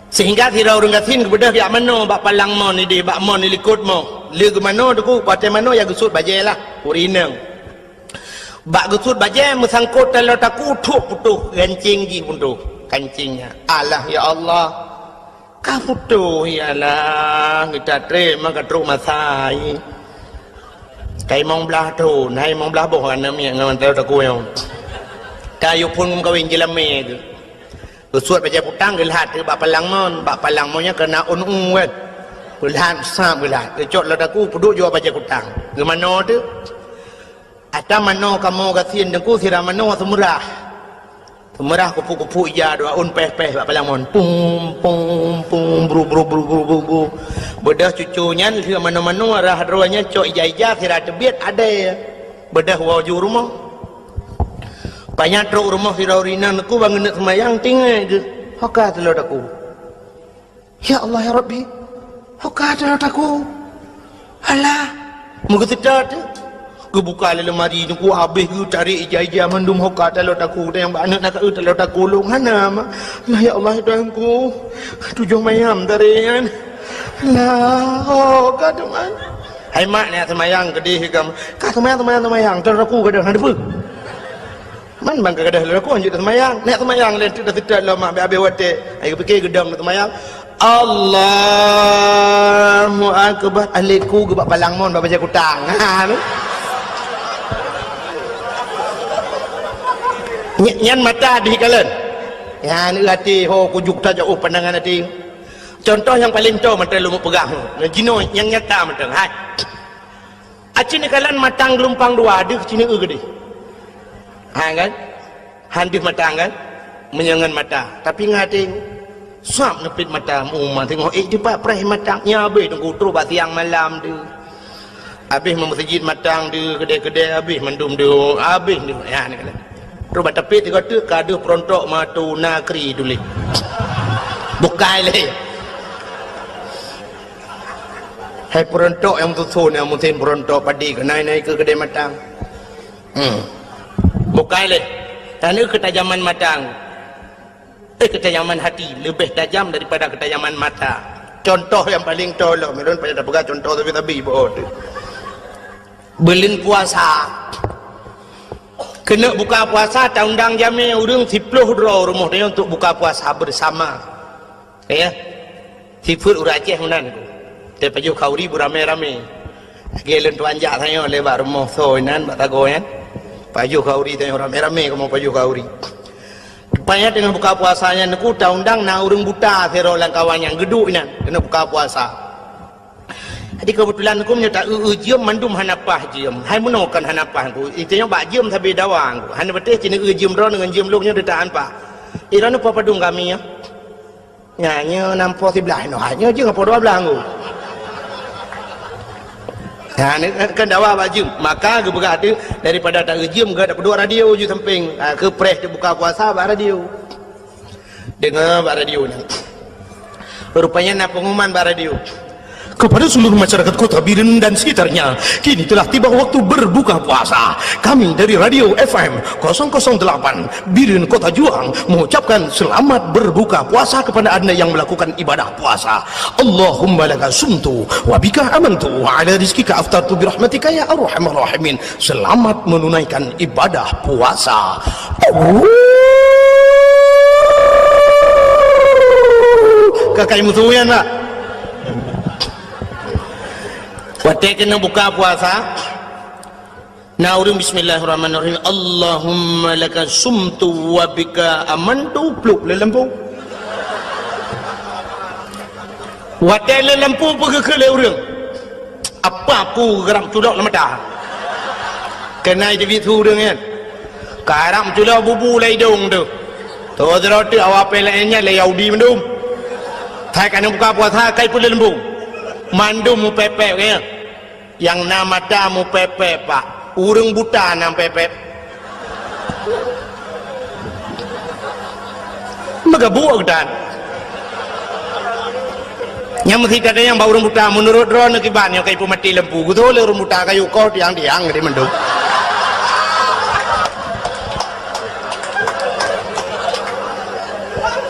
Speaker 2: Sehingga tidak orang gasin kebedah biak mano bak palang mon ni di bak mon ni likut mo. Liu ke mano tu ku pakai mano ya gusut bajelah urineng. Bak gusut bajai mesangkut kalau taku tuk putuh kancing ji putuh kancingnya. Allah ya Allah. Kau putuh ya Allah. Kita terima ketruk masai. Kai mong belah tu, nai mong belah boh kan namanya ngawan tahu taku yang. Kayu pun kawin jelame tu. Gusut bajai putang gelhat tu bak palang monnya kena un kan. Gelhat sam gelhat. Kecot lah taku putuh jual bajai putang. Gimana tu? Ada mano kamu gasin dengku sira mano semurah kupu-kupu iya doa un peh-peh bak palamon pum bru bedah cucunya sira mano-mano arah roanya cok ija sira tebiat ada bedah waju rumah banyak truk rumah sira urina aku bangun semayang tinggal je haka telur aku ya Allah ya Rabbi haka telur aku alah muka sedar tu ku buka lemari tu ku habis ku cari ija-ija mandum hoka telur aku yang anak nak telur aku long hana lah ya Allah Tuhanku 7 mayam tarian lah hoka teman hai mak ni semayang kedih kam ka semayang telur aku gadah ada apa man bang gadah telur aku anjuk semayang nek semayang len tidak lah mak be wate ai fikir gedang semayang Allahu akbar aliku gebak palang mon baca kutang nyan mata di kalian ya ni hati ho kujuk ta jauh pandangan hati contoh yang paling tahu mata lu pegang jino yang nyata mata hai aci ni kalian matang gelumpang dua ada cini gede kan handis mata kan menyangan mata tapi ngating suap nepit mata umah tengok cepat preh matangnya habis tunggu terus bak siang malam tu habis masjid matang dia kedai-kedai habis mendum dia habis dia ya ni kata terus bak tepi dia kata kaduh perontok matu nakri tulis bukai leh hai perontok yang tusun yang mungkin perontok padi ke naik ke kedai matang bukai leh dan itu ketajaman matang ketajaman hati lebih tajam daripada ketajaman mata. Contoh yang paling tolong mereka pada dah pegang contoh tapi bodoh tu belin puasa kena buka puasa tak undang jami urang 10 draw rumah dia untuk buka puasa bersama ya sifut urang Aceh hunan dia paju kauri beramai-ramai gelen tu anjak saya lebar rumah soinan batago kan paju kauri tanya ramai-ramai kamu paju kauri rupanya dengan buka puasanya aku tak undang na urang buta sero lang kawan yang geduk nan kena buka puasa. Jadi kebetulan aku menyata jiem mandum hanapah jiem hai menokan hanapah aku itanya bak jiem sabi dawang aku han beteh cina jiem ro dengan jiem luknya detaan pak irana apa padung kami ya nyanya nampo sebelah no hanya je apa 12 aku nah ni kan dawa bak jiem maka ke berat tu daripada tak jiem ke ada kedua radio je samping ke press dia buka puasa bak radio dengar bak radio ni rupanya nak pengumuman bak radio kepada seluruh masyarakat kota Biren dan sekitarnya kini telah tiba waktu berbuka puasa. Kami dari Radio FM 008 Biren Kota Juang mengucapkan selamat berbuka puasa kepada anda yang melakukan ibadah puasa. Allahumma laka sumtu wa bika amantu wa ala rizkika aftartu birahmatika ya arhamar rahimin. Selamat menunaikan ibadah puasa. Kakak musuhnya nak waktu kena buka puasa na urang bismillahirrahmanirrahim Allahumma laka sumtu wa bika amantu pluk le lampu waktu le lampu pergi ke le urang apa aku geram tudok nama dah kena jadi tu urang kan karam tudok bubu lai dong tu tu roti awak pelainya le yaudi mendum thai kena buka puasa kai pun le lampu mandum mu pepek kan yang nama tamu pepek pak urang buta nam pepek maka buak dan yang mesti kata yang bau urang buta menurut drone kibannya kai pu mati lempu gitu le urang buta kayu kau tiang-tiang di mendung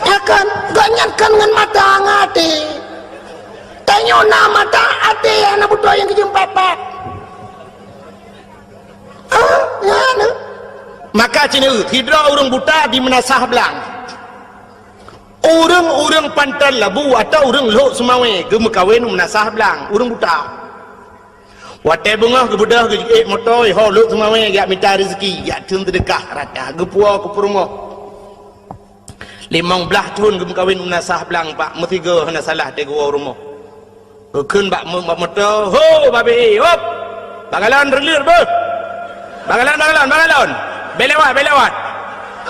Speaker 2: akan ganyankan dengan mata ngati tanya nama tak ada anak budak yang kejum pepek ya ne maka cina tidak orang buta di menasah belang orang pantal labu atau orang lok semawe gem kawin menasah belang orang buta wate bunga ke budak ke motor ho lok semawe gak minta rezeki gak tun sedekah rata gepua ke rumah 15 tahun gem kawin menasah belang pak mesti ge hana salah te gua rumahขึ้นbak motor ho babi hop bagalan relir be bagalan belewat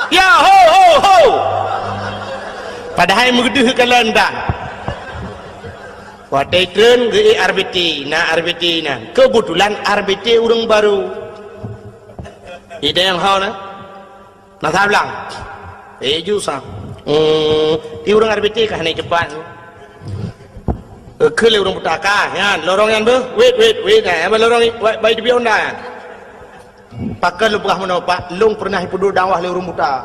Speaker 2: ya ho padahal mengedih kalian dah wadai tren ke RBT na kebetulan RBT orang baru ide yang hau na sablang jusah di orang RBT kah naik cepat ke le urang buta ka ya lorong yang be wait na apa lorong baik di Honda pakal lu pernah mana pak long pernah hidup dakwah le urang buta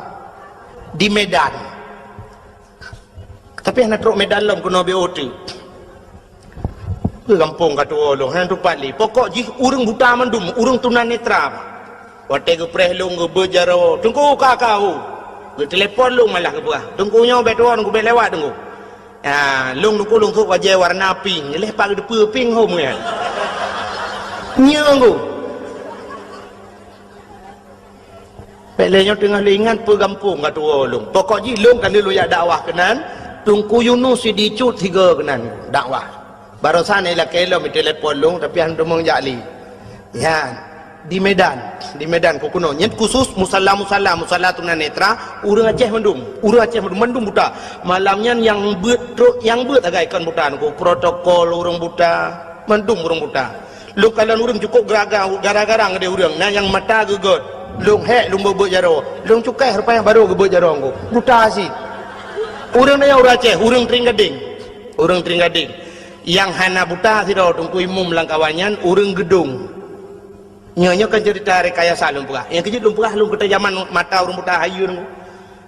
Speaker 2: di Medan tapi anak truk Medan lom kena BOT ke kampung kata long han tempat li pokok ji urang buta mandum urang tunanetra wate ke preh long ke berjaro tunggu kakau ke telefon long malah ke buah tunggunya betuan ku lewat tunggu lung tu wajah warna pink lepak de pink home kan nyenggu pelenya tengah lingan pe kampung kat lung pokok ji lung kan lu ya dakwah kenan tungku Yunus dicut 3 kenan dakwah barusan ila kelo mi telefon lung tapi han demong jali ya di Medan ku kuno nyet khusus musalla tunanetra urang Aceh mendung buta malamnya yang beut agaikan buta ku protokol urang buta mendung urang buta lu kalian urang cukup gara-gara ngade urang nah yang mata gegot lung bebeu jaro lung cukai rupanya baru gebeu jaro ku buta sih urang nya urang Aceh urang Tringgading yang hana buta sih do tungku imum langkawanyan urang gedung nyonya kan cerita rekayasa lumpurah yang kejut lumpurah lum kita zaman mata urang buta hayun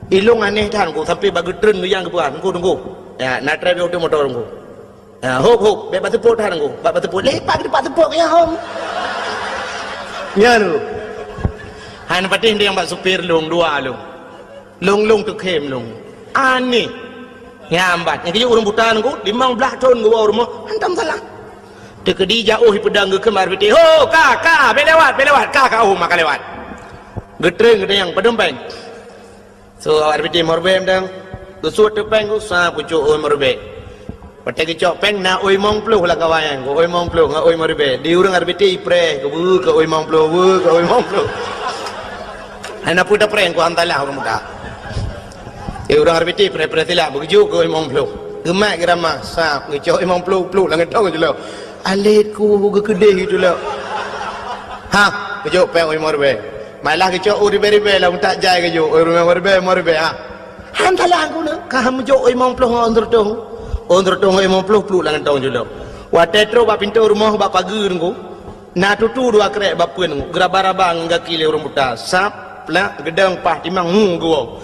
Speaker 2: ilung aneh tan ku sampai bagi tren yang kepuan tunggu ya na travel auto motor ku ya hop be batu pot tan ku batu pot lepak di batu pot ya hom nya lu han patih dia yang bak supir lung dua lung tu kem lung aneh nyambat yang kejut urang buta ku 15 tahun ku rumah hantam salah tekedi jauh pedang ke kemar beti ho ka belewat ka maka lewat getreng yang pedempeng so arbiti morbem dang usut tepeng ku sa pucuk oi morbe pategi cok peng na oi mong pluh la kawayan ku oi mong pluh nga oi morbe di urang arbiti ipre ke oi mong pluh ke oi mong pluh ana puda preng ku antalah urang muda e urang arbiti pre sila begitu ke oi mong pluh gemak gerama sa ngecok oi mong pluh la ngetong je lo alit ku gede gitu lah ha kejo peng oi morbe malah kejo uri beri lah tak jai kejo oi morbe ha han talang ku na ka ham jo oi mong ploh ondur tong oi mong ploh lang tong julo wa tetro ba pintu rumah ba pagur ku na tutu dua krek ba pun ku graba-raba ngga kile urang buta sap la gedang pah timang gua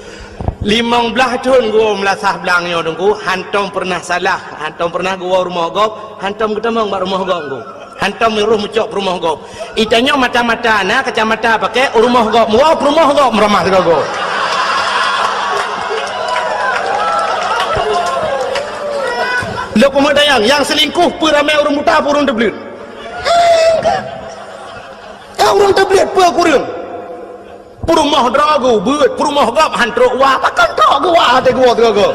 Speaker 2: 15 tahun gua melasah belangnya dongku hantom pernah salah hantom pernah gua rumah gop hantom ketemang mak rumah gop gua hantom miruh mucok rumah gop itanya mata-mata na kacamata pakai rumah gop muau rumah gop meramah gua lo pemadayang yang selingkuh peramai orang buta urang teblit orang teblit pe kurang Purumah drago beut purumah gap hantrok wa makan tok gua te gua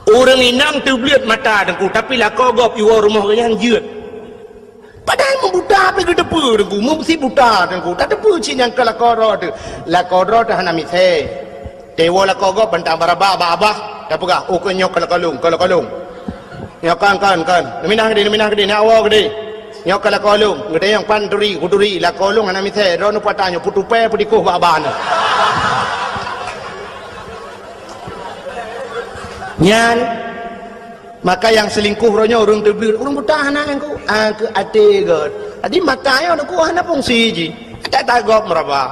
Speaker 2: orang inang terbelit mata dengku tapi lah kau gap iwa rumah yang jeut padahal membuta pe ke depu dengku mesti buta dengku tak depu cin yang kala koro tu la koro tu hana mise dewa la kau gap bentang baraba abah tak pegah oh kenyok kala kalung nyokan kan minah gede awak gede nyok kala kolong ngede yang kuduri la kolong ana mithe ro no patanyo putupe pudikuh babana nyan maka yang selingkuh ronyo urang tebir urang buta anak engko ke ate god adi matayo ku hana fungsi ji tak tagop meraba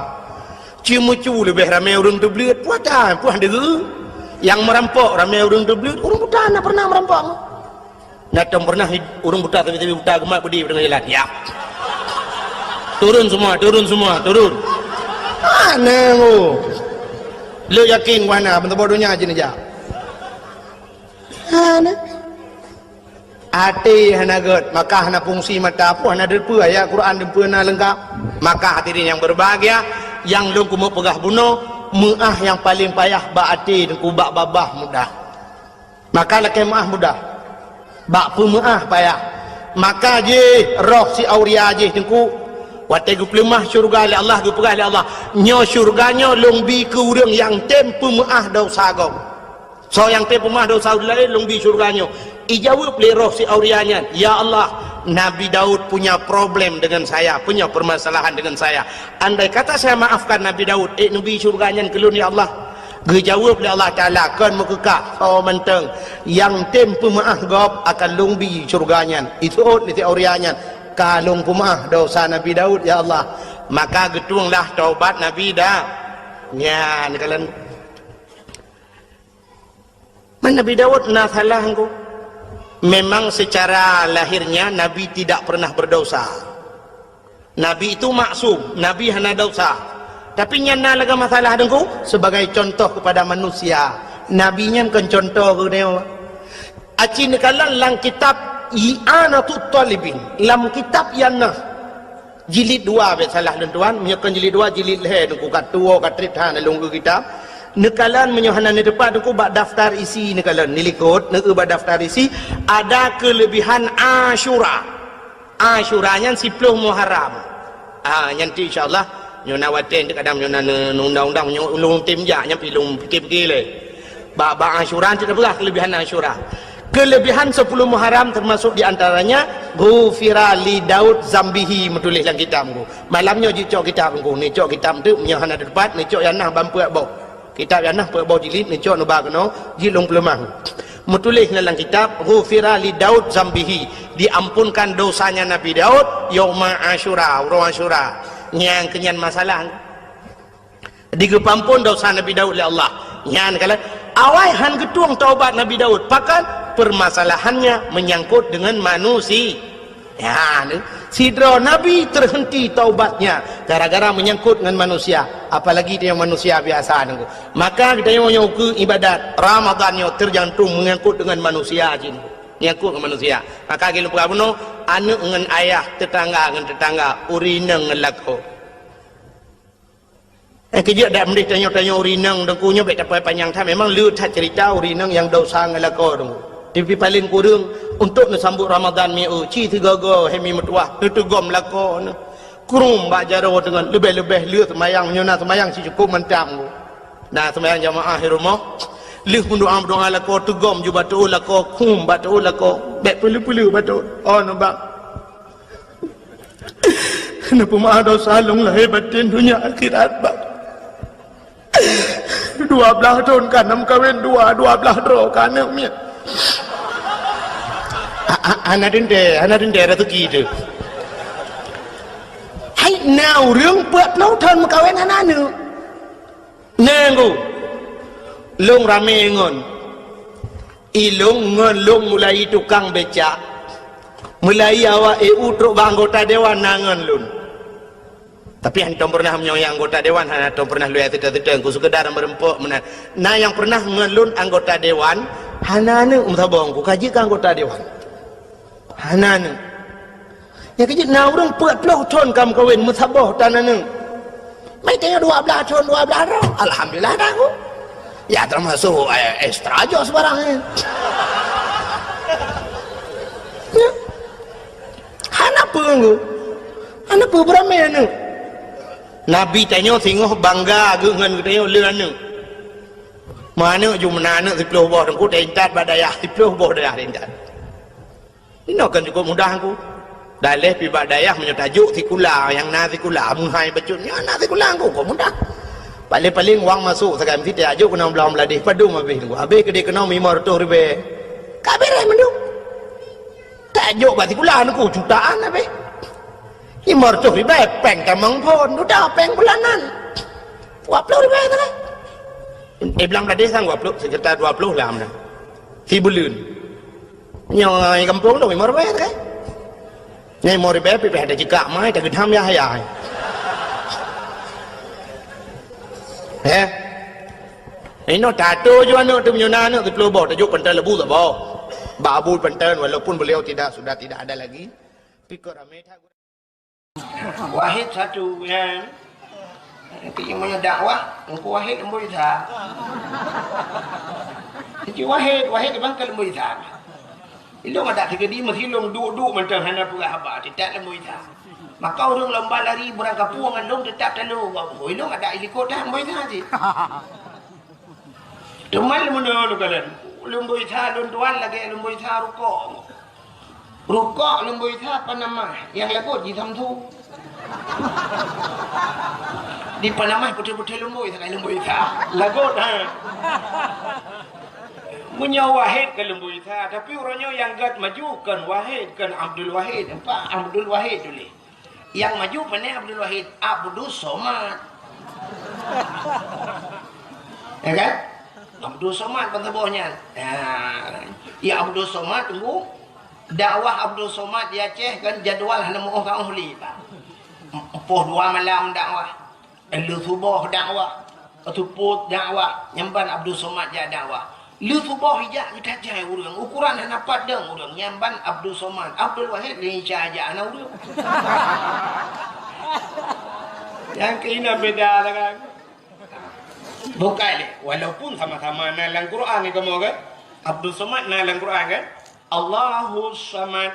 Speaker 2: cimucu lebih ramai urang tebir puatan puan degu yang merampok ramai urang tebir urang buta ana pernah merampok Natam pernah urang buta tapi buta gemak budi dengan jalan. Ya. Turun semua. Mana lu? Lu yakin mana bentuk bodohnya aja nih ja. Mana? Hati hana god, maka hana fungsi mata apa hana depu ayat Quran depu na lengkap. Maka hadirin yang berbahagia, yang lu kumu pegah bunuh, muah yang paling payah ba hati dan kubak babah mudah. Maka laki muah mudah. Bak pemaah payah maka je roh si auria je tengku wate gu plemah syurga li Allah gu pegah li Allah nyo syurganyo longbi ke urang yang tem pemaah dosa go so yang tem pemaah dosa lain longbi syurganyo ijawab li roh si aurianya ya Allah Nabi Daud punya problem dengan saya punya permasalahan dengan saya andai kata saya maafkan Nabi Daud nabi syurganya kelun ya Allah Gejawab oleh Allah Ta'ala kan mekekak so menteng yang tem pemaah gop akan lungbi surganya itu di teorianya kalung pemaah dosa Nabi Daud ya Allah maka getunglah taubat Nabi dah nyan kalian Nabi Daud na salah engkau memang secara lahirnya Nabi tidak pernah berdosa Nabi itu maksum Nabi hana dosa tapi nyana laga masalah dengku sebagai contoh kepada manusia nabinya kan contoh ke dia aci nekalan lang kitab i'anatut talibin lam kitab yana jilid 2 be salah dan tuan menyekan jilid 2 jilid leh dengku kat tua kat trithan lunggu kitab nekalan menyohana ni depan dengku bak daftar isi nekalan nilikut neu bak daftar isi ada kelebihan Asyura Asyuranya 10 Muharram. Nanti insya-Allah nyo nawatin dekat kadang nyo undang-undang nyo ulung tim ja nya pilung pergi le. Ba Asyura tidak pula kelebihan Asyura. Kelebihan 10 Muharram termasuk di antaranya ghufira li Daud zambihi menulis dalam kitab ku. Malamnya jicok kitab ku ni cok kitab tu nya hana depan ni cok yanah bampu bau. Kitab yanah pe bau jilid ni cok no ba keno jilung pelemah. Menulis dalam kitab ghufira li Daud zambihi, diampunkan dosanya Nabi Daud yauma Asyura, urang Asyura. Yang kenyan masalah digepampun dosa Nabi Daud oleh Allah. Yang kala awai han ketuang taubat Nabi Daud, pakan permasalahannya menyangkut dengan manusia. Ya, sidra Nabi terhenti taubatnya gara-gara menyangkut dengan manusia, apalagi dia manusia biasa nunggu. Maka kita yang ke ibadat Ramadan yo terjantung menyangkut dengan manusia jin. Menyangkut dengan manusia. Maka kita lupa buno anak dengan ayah, tetangga dengan tetangga, urineng ngelako. Kejap dak mendih tanya urineng dengkunya baik dapat panjang tha memang lu tak cerita urineng yang dosa ngelako dengku. Tapi paling kurang untuk sambut Ramadan mi ci tiga-go hemi metuah tegom lako kurung ba jaro dengan lebih-lebih lu semayang nyona semayang si cukup mentang. Nah semayang jamaah di rumah lu doa lako tegom ju batu lako kum batu lako bek pelu-pelu batu oh nampak. Kenapa maha dosa long lahir batin dunia akhirat bak. 12 tahun kan kawin 12 dro kan mi. Anak dende rezeki tu. Hai nauរឿងពើផ្លូវថនមកកៅណាណានឹងណែងlong rame ngon ilung ngon long mulai tukang becak mulai awak truk anggota dewan nangan lun. Tapi antum pernah menyoyang anggota dewan, antum pernah lu tidak ku sekedar merempuk menan. Nah yang pernah ngelun anggota dewan, hanane sabong ku kaji ke anggota dewan. Hanane. Ya kaji na urang 40 tahun kam kawin musabah tanane. Mai tanya 12 tahun 12 tahun. Alhamdulillah dah ku. Ya termasuk ekstra aja sebarang. Ya. Hanapa ku? Hanapa beramai anu? Nabi tanya tengok bangga dengan tengok leuan mana ju menana 10 boh aku tentat badayah 10 boh dayah tentat ini kan cukup mudah aku dalih pi badayah menyatajuk tikula yang na tikula munhai bacutnya na tikula aku kok mudah paling wang masuk sekali mesti ajuk kena belah beladih padu habis aku habis ke dia kena 500 ribu kabeh mendung tajuk batikula aku jutaan habis 500 ribu peng tamang pun udah peng bulanan 20 ribu tu kan belang beladih sang 20 sekitar 20 lah mana si bulan nyai kampung tu 5 ribu kan nyai 5 ribu pergi ada jika mai tak gedam ya hayai ini tato juga anak tu menyona anak 10 bawa tajuk pentas lebu tak bawa babu pentas walaupun beliau sudah tidak ada lagi pikir ramai Wahid satu ya. Kayaknya dakwah, engkau Wahid lembu ita. Jadi Wahid bang kalau lembu ita. Ilung ada tiga di masih ilung duduk macam hana pula haba, tidak lembu ita. Maka orang lomba lari berang kapuang ilung tetap telu. Ilung ada ilikot dah lembu ita je. Teman lembu kalian. Lembu ita lun tuan lagi lembu ita rukuk. Rukuk lembu ita apa nama? Yang lagu di tamtu. Di Panama putih-putih lembu ita lembu ita. Lagu dah. Punya Wahid ke lembu ita, tapi orangnya yang gad maju kan Wahid kan Abdul Wahid. Apa Abdul Wahid dulu. Yang maju pandai Abdul Wahid, Abdul Somad. Ya kan? Abdul Somad pentabahnya. Ya Abdul Somad tunggu. Dakwah Abdul Somad di Aceh kan jadual hana mau orang ahli pak. Poh 2 malam dakwah. Lu subuh dakwah. Tuput dakwah. Nyamban Abdul Somad ja dakwah. Lu subuh hijak kita jai urang. Ukuran hana padang urang nyamban Abdul Somad. Abdul Wahid lincah aja ana urang. Yang kena beda lah kan. Bukan walaupun sama-sama dalam Quran ni kamu kan. Abdul Somad dalam Quran kan. Allahus Samad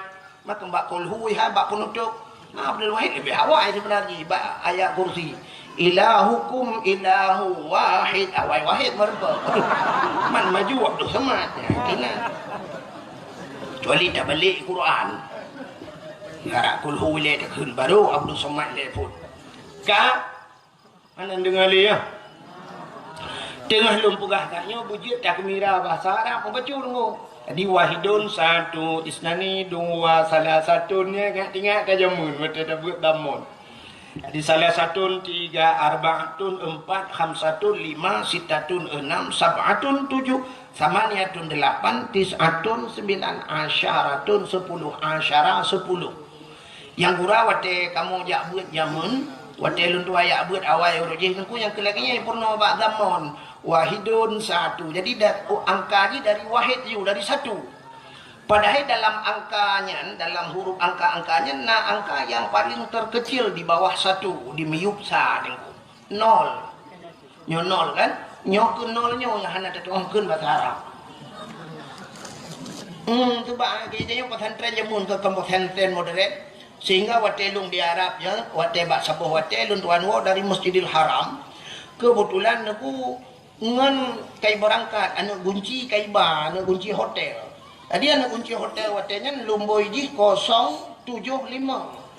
Speaker 1: maka mbak kulhu ha mbak penutup. Abdul Wahid lebih awal sebenarnya ayat kursi. Ilahukum ilahu wahid. Awal wahid merba. Man maju waktu semat. Kena. Kecuali tak balik Quran. Harap kulhu le tak kun baru Abdul Somad le pun. Ka mana dengar le ya. Tengah lum pegah taknya bujut tak mira bahasa Arab membaca dengo. Jadi wahidun satu, isnani dua, salah satunya tinggal ke jamun, betul tak buat damun. Jadi salah satu, tiga, arba'atun, empat, khamsatun, lima, sitatun, enam, sab'atun, tujuh, samaniatun, delapan, tis'atun, sembilan, asyaratun, sepuluh, asyara, sepuluh. Yang gura wate kamu jak buat jamun, wate luntu ayak buat awal urujih nungku yang kelakinya purna bak damun. Wahidun satu. Jadi angkanya dari wahid you, dari satu. Padahal dalam angkanya, dalam huruf angka-angkanya, angka yang paling terkecil di bawah satu, di miyup sa dengku. Nol. Nyo nol kan? Nyo ke nol nyo yang hana tertuangkan bahasa Arab. Tu bak kita yung pesantren jamun ke pesantren modern. Sehingga watelung di Arab ya, wate bak sabuh watelung tuan wo dari Masjidil Haram. Kebetulan aku ngan kai berangkat anu kunci kai ba anu kunci hotel. Tadi anu kunci hotel watenya lumboi ji 075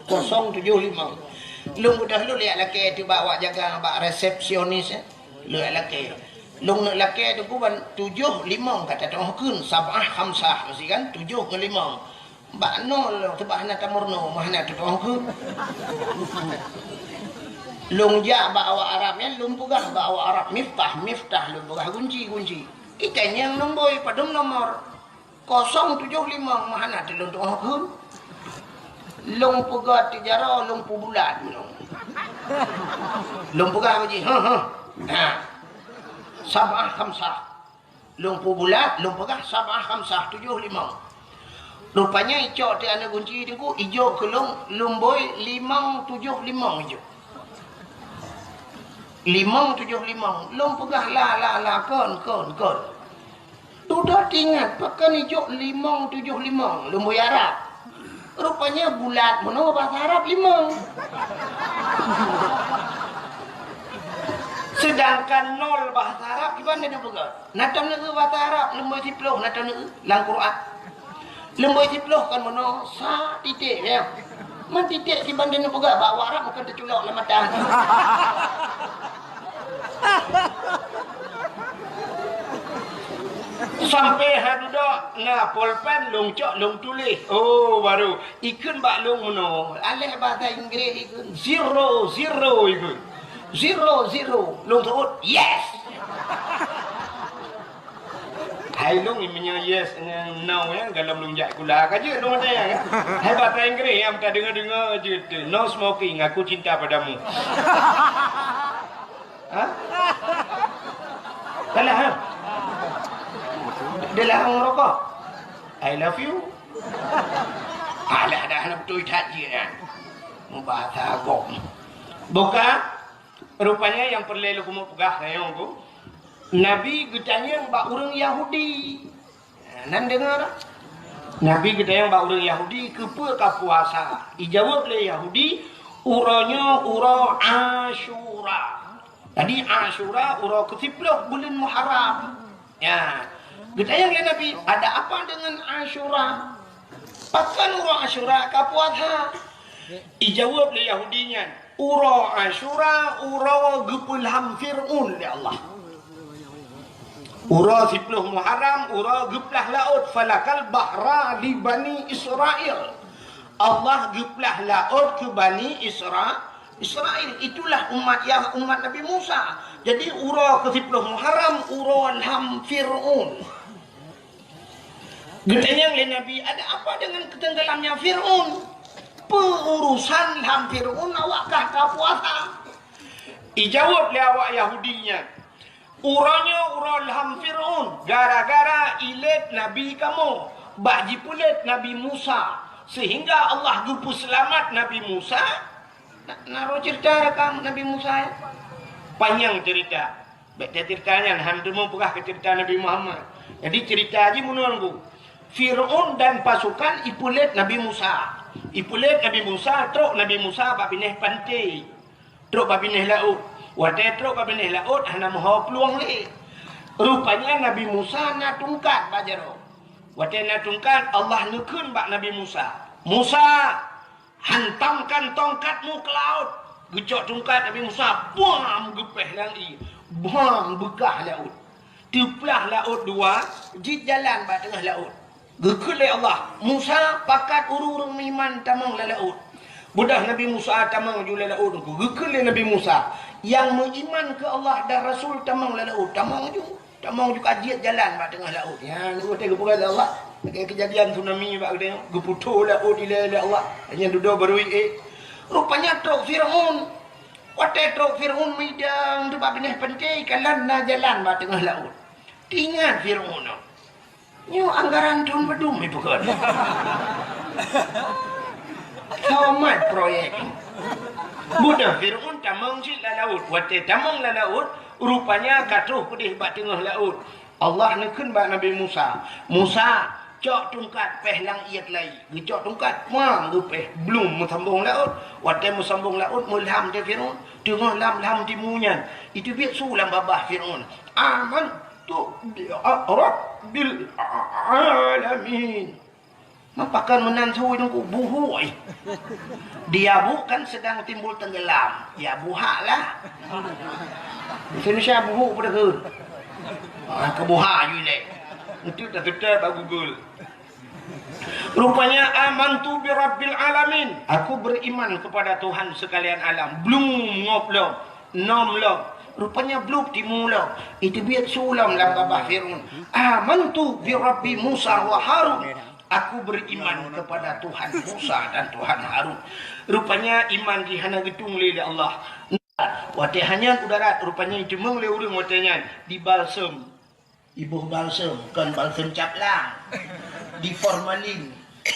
Speaker 1: 075. Lung udah lu lihat laki tu bawa jaga bak resepsionis ya. Lu laki. Lung nak laki tu ku ban 75 kata tu kun sabah khamsah mesti kan 7 ke 5. Bak nol tu bak nak tamurno mahna tu ku. Lung ja bawa Arabnya lung pugah bawa Arab miftah lung pugah kunci ikannya yang nomboi padum nomor 075 mana tu lung tuang hun lung pugah tijara lung pu bulan lung pugah haji sabah khamsah lung pu bulan lung pugah sabah khamsah 75. Rupanya icok ti ana kunci tu ku ijo ke lung boy 575 ijo 575 lom pegah la kon sudah ingat pakai hijau 575 lom boy Arab rupanya bulat mana bahasa Arab 5 sedangkan 0 bahasa Arab gimana dia pegah natam ke bahasa Arab lom boy siploh natam lang Quran lom boy siploh kan mana sa titik ya man titik si banding pegah bawa Arab bukan terculok lah mata sampai hadudak na pulpen long cok long tulis oh baru ikun bak long mono alih bahasa Inggeris ikun 00 ikun 00 long turut yes hai long imnya yes no ya dalam long jak kula kaje long ada ya hai bahasa Inggeris yang tak dengar je no smoking aku cinta padamu ha kalah ha dia larang merokok I love you alah dah betul tak je kan bahasa agak buka rupanya yang perlu lu mau pegah sayang aku Nabi getanya bak orang Yahudi nan dengar Nabi getanya bak orang Yahudi kepa ka puasa dijawab oleh Yahudi uranya ura Asyura. Tadi Asyura ura ke-10 bulan Muharram. Ya. Getayang ya Nabi, ada apa dengan Asyura? Pakan ura Asyura ka puasa. Dijawab oleh Yahudinya, ura Asyura ura gepulham Fir'un ya Allah. Ura 10 Muharram ura geplah laut falakal bahra li Bani Israel. Allah geplah laut ke Bani Israel itulah umat Nabi Musa. Jadi ura ke-10 Muharram ura ham Fir'un. Getanya oleh Nabi, ada apa dengan ketenggelamnya Fir'un? Pengurusan ham Fir'un awakkah ka puasa? Dijawab oleh awak Yahudinya, uranya ura ham Fir'un gara-gara ilet Nabi kamu bak jipulet Nabi Musa sehingga Allah gupu selamat Nabi Musa. Naruh cerita rekam Nabi Musa ya. Panjang cerita. Baca ceritanya, hantu mau pegah ke cerita Nabi Muhammad. Jadi cerita aja menunggu. Fir'aun dan pasukan ipulit Nabi Musa. Ipulit Nabi Musa, teruk Nabi Musa babineh pantai. Teruk babineh laut. Wadah teruk babineh laut, hana mahu peluang le. Rupanya Nabi Musa nak tungkat bajaro. Wadah nak tungkat, Allah nekun bak Nabi Musa. Musa, hantamkan tongkatmu ke laut. Gecok tungkat Nabi Musa, bam gepeh langi. Bam begah laut. Teplah laut dua, jid jalan bak tengah laut. Gekul Allah. Musa pakat urung iman tamang la laut. Budak Nabi Musa tamang ju la laut. Gekul Nabi Musa yang beriman ke Allah dan Rasul tamang la laut. Tamang ju kajiat jalan bak tengah laut. Ya, ni kata kepada Allah. Kejadian tsunami bak dia geputo laut ila Allah. Hanya duduk berui Rupanya truk Firaun. Watai truk Firaun midang tu bak binah pentai kalan na jalan bak tengah laut. Ingat Firaun. Nyo anggaran tahun bedum itu kan. Tamat proyek. Budak Firaun tamang si la laut. Watai tamang la laut, rupanya katuh pedih bak tengah laut. Allah nekun bak Nabi Musa. Musa cok tungkat peh lang iat lai. Gecok tungkat mang gepeh belum musambung laut. Watai musambung laut mulham dia Firaun. Tengah lam timunyan. Itu biar sulam babah Firaun. Aman Rabbil alamin. Mapakan menantu itu buhui. Dia bukan sedang timbul tenggelam. Ya buhalah. Indonesia buhu pada ke. Kebuha yule. Itu dah tutup bak Google. Rupanya amantu bi rabbil alamin. Aku beriman kepada Tuhan sekalian alam. Belum ngoblok, nomlok. Rupanya belum dimula. Itu biar sulam dalam babah Fir'aun. Amantu bi Rabbi Musa wa Harun. Aku beriman kepada Tuhan Musa dan Tuhan Harun. Rupanya iman dihana gedung oleh Allah. Watai hanya udara. Rupanya cuma oleh orang watanya di balsam. Ibu balsam. Bukan balsam caplang. Di formalin.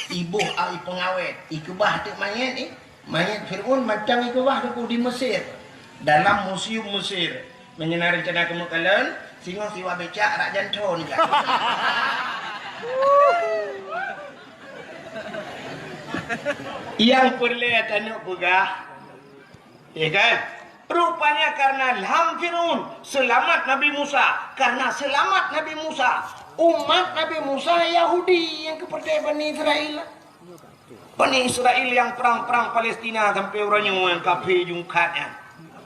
Speaker 1: Ibu air pengawet. Ikubah tu mayat ni. Mayat Fir'aun macam ikubah tu di Mesir. Dalam museum Mesir menyenari rencana kemekalan sehingga siwa becak rak janton kan. Yang perlihat anak pegah ya kan, rupanya karena ilham Firaun selamat Nabi Musa. Karena selamat Nabi Musa, umat Nabi Musa Yahudi yang kepercayaan Bani Israel. Bani Israel yang perang-perang Palestina sampai orangnya yang kafir jungkatnya.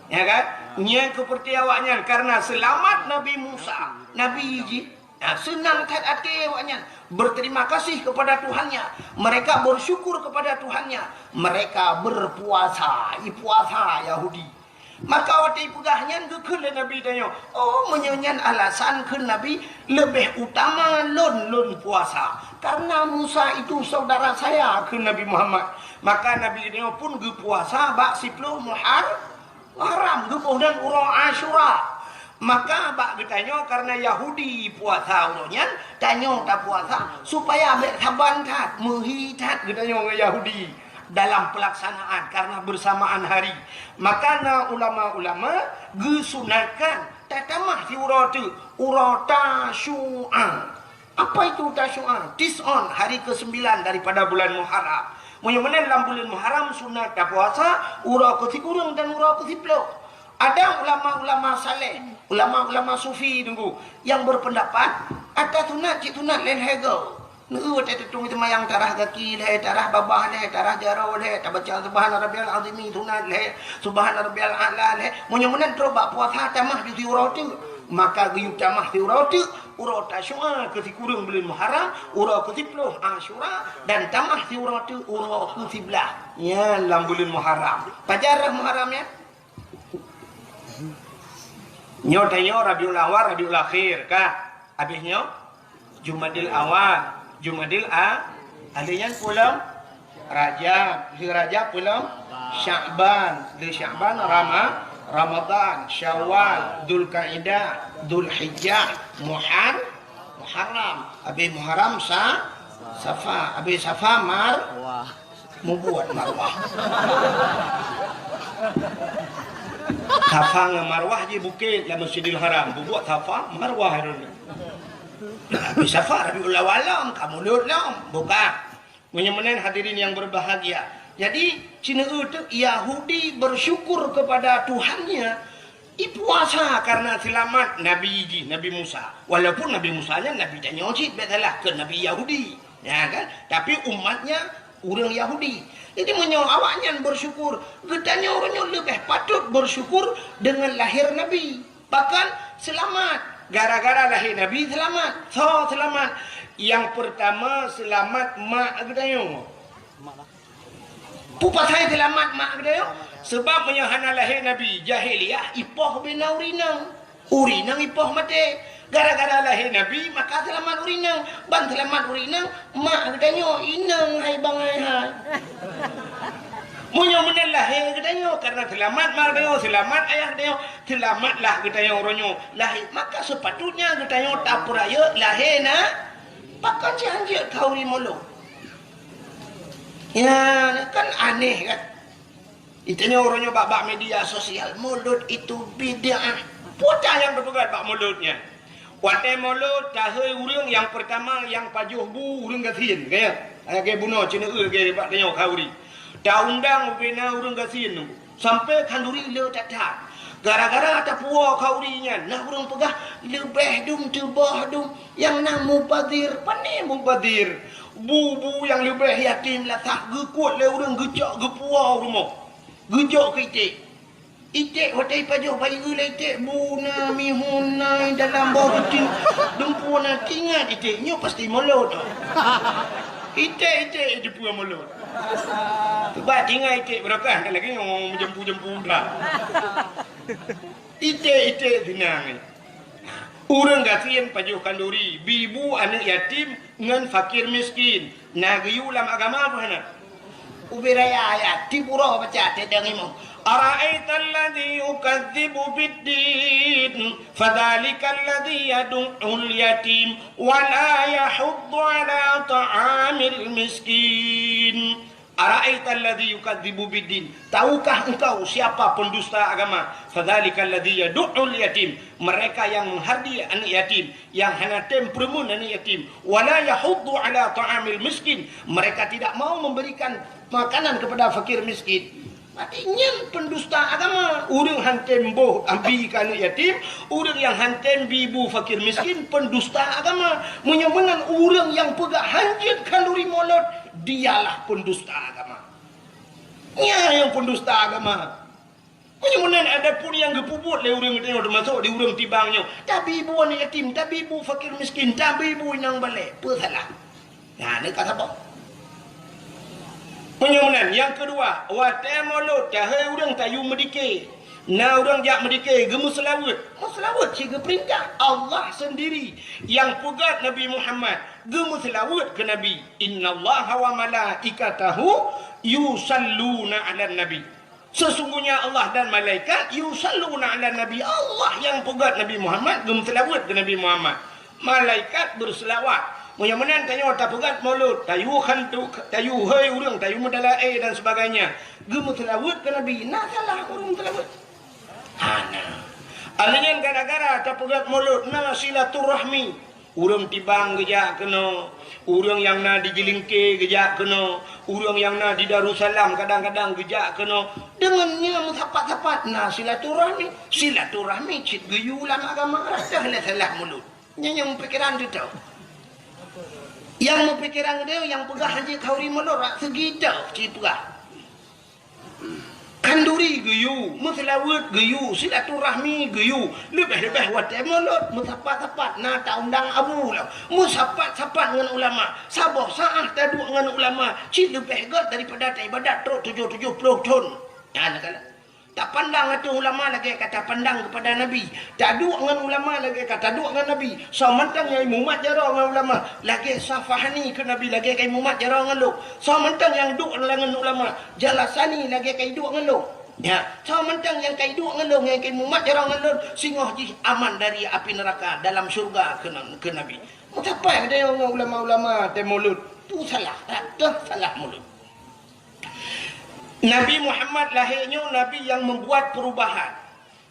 Speaker 1: Ya kan? Yang kepercayaannya karena selamat Nabi Musa, Nabi Iji. Nah, senang kat hati awaknya. Berterima kasih kepada Tuhannya. Mereka bersyukur kepada Tuhannya. Mereka berpuasa. Puasa Yahudi. Maka waktu pegahnya ke Nabi tanya. Oh, menyanyian alasan ke Nabi lebih utama lon puasa. Karena Musa itu saudara saya ke Nabi Muhammad. Maka Nabi tanya pun ke puasa bak 10 Muharram gebuh dan urang Asyura. Maka bak bertanya karena Yahudi puasa urangnya, tanya tak puasa supaya bersaban tat, menghitat bertanya orang Yahudi dalam pelaksanaan karena bersamaan hari. Maka ulama-ulama gesunatkan tatamah si urang tu, urang Tasyu'a. Apa itu Tasyu'a? Tis'on, hari ke-9 daripada bulan Muharram. Mudah-mudahan dalam bulan Muharram sunat tak puasa, urau ke kurang dan urau ke 10. Ada ulama-ulama saleh, ulama-ulama sufi tunggu yang berpendapat ada sunat cik sunat lain hego. Nu tak tutung semayang tarah kaki leh, tarah babah leh, tarah jarau leh, tak baca subhana rabbiyal azim sunat leh, subhana rabbiyal a'la leh. Mudah-mudahan terobak puasa tamah di urau tu. Maka gayung tamah di urau tu, urau Tasyu'a ke kurang bulan Muharram, urau ke 10 Asyura dan tamah di urau tu urau ke 11 ya dalam bulan Muharram. Pajar Muharram ya. Nyo tayo Rabiul Awal, Rabiul Akhir kah? Habisnya Jumadil Awal, Jumadil adanya pulang Rajab, di Rajab pulang Sya'ban, di Sya'ban Ramadan, Syawal, Dzulqa'dah, Dzulhijjah, Muharram, habis Muharram Safa, habis Safa membuat Marwah. Safa dengan Marwah je bukit dalam Masjidil Haram, buat Safa Marwah. Nabi Safar Rabiul Awal kamu lam bukan. Menyemenen hadirin yang berbahagia. Jadi Cina itu Yahudi bersyukur kepada Tuhannya puasa karena selamat Nabi Musa. Walaupun Nabi Musanya Nabi tak nyocit betalah ke Nabi Yahudi, ya kan? Tapi umatnya orang Yahudi. Jadi menyo awaknya bersyukur, getanya orangnya lebih patut bersyukur dengan lahir Nabi. Bahkan selamat gara-gara lahir Nabi selamat. So selamat. Yang pertama selamat mak getanya. Pupa saya selamat mak getanya. Sebab menyahana lahir Nabi jahiliyah ipoh bina urinang ipoh mati. Gara-gara lahir Nabi maka selamat urinang. Ban selamat urinang mak katanya inang hai bangai hai. Munyo menel lahir katanya karena selamat mak katanya selamat ayah katanya selamatlah katanya orangnya lahir maka sepatutnya katanya tak peraya lahir na pakai janji kau ni mulu. Ya kan aneh kan. Itunya orangnya bak media sosial mulut itu bid'ah. Putar yang berpegat bak mulutnya. Watai mulut tahai urang yang pertama yang pajuh bu urang gasin kaya. Kayak bunuh Cina kayak bak tanya kauri. Dah undang bina urang gasin sampai kanduri le tatak. Gara-gara ada puak kaurinya, nah urang pegah lebih dum tebah dum yang nak mubadir, pandai mubadir. Bu yang lebih yatim lah tak gekut le urang gejak gepuah rumah. Gejok ke itik. Itik hotai pajuh bayi gula itik. Buna mihuna dalam bawah kucing. Dumpuan ingat itiknya pasti mulut. Itik dia punya mulut. Sebab tinggal itik berapa kan lagi ngomong jempu-jempu dah. Itik senang. Urang gasian pajuh kanduri. Bibu anak yatim dengan fakir miskin. Nagyu lam agama apa nak? Ubiraya ayat di pura baca tedang imam. Ara'aita alladhi yukadzibu biddin fadhalika alladhi yad'ul yatim wa la yahuddu ala ta'amil miskin. Ara'aita alladhi yukadzibu biddin. Tahukah engkau siapa pendusta agama? Fadhalika alladhi yad'ul yatim. Mereka yang menghardi anak yatim, yang hanya tempermun anak yatim. Wa la yahuddu ala ta'amil miskin. Mereka tidak mau memberikan makanan kepada fakir miskin. Artinya pendusta agama. Urang hanten boh ambi ke anak yatim, urang yang hanten bibu fakir miskin pendusta agama. Menyemenan urang yang pegah hanjit kalori molot, dialah pendusta agama. Nya yang pendusta agama. Menyemenan ada pun yang gepuput le urang tengok termasuk di urang tibangnya. Tapi ibu anak yatim, tapi ibu fakir miskin, tapi ibu inang balik. Apa salah? Nah, ni kata apa? Penyemenan yang kedua, watai mulut cahaya urang tayu medike. Nah urang jak medike gemu selawat. Selawat ciga perintah Allah sendiri yang pegat Nabi Muhammad gemu selawat ke Nabi. Innallaha wa malaikatahu yusalluna 'alan nabi. Sesungguhnya Allah dan malaikat yusalluna 'alan nabi. Allah yang pegat Nabi Muhammad gemu selawat ke Nabi Muhammad. Malaikat berselawat. Menyemenan tanya tak pegat mulut, tayu hantu, tayu hai urang, tayu medalai dan sebagainya. Gemu selawat ke Nabi. Nah salah urang selawat. Hana. Alingan gara-gara tak pegat mulut, nah silaturahmi. Urang tibang gejak kena, urang yang na di Gilingke gejak kena, urang yang na di Darussalam kadang-kadang gejak kena. Dengannya mutapat-tapat, nah silaturahmi. Silaturahmi cit geyulan agama rasa salah mulut. Yang pikiran tu tahu. Yang mempikiran dia yang pegah haji kauri melorak segidak cipah. Kanduri geyu, muslawat geyu, silaturahmi geyu, lebih-lebih watai melot, musapat-sapat, na tak undang abu lah, musapat-sapat dengan ulama, sabah sa'ah taduk dengan ulama, cik lebih gat daripada ibadat truk 70 ton. Ya, nak kata. Tak pandang itu ulama lagi kata pandang kepada Nabi. Tak duk dengan ulama lagi kata duk dengan Nabi. So mentang yang mumat jarang dengan ulama. Lagi safahani ke Nabi lagi kai mumat jarang dengan lu. So mentang yang duk dengan ulama. Jalasani lagi kai duk dengan lu. Ya. So mentang yang kai duk dengan lu. Yang kai mumat jarang dengan lu. Singoh ji aman dari api neraka dalam syurga ke Nabi. Mengapa ada yang ulama-ulama temulut? Tu salah. Tak salah mulut. Nabi Muhammad lahirnya Nabi yang membuat perubahan.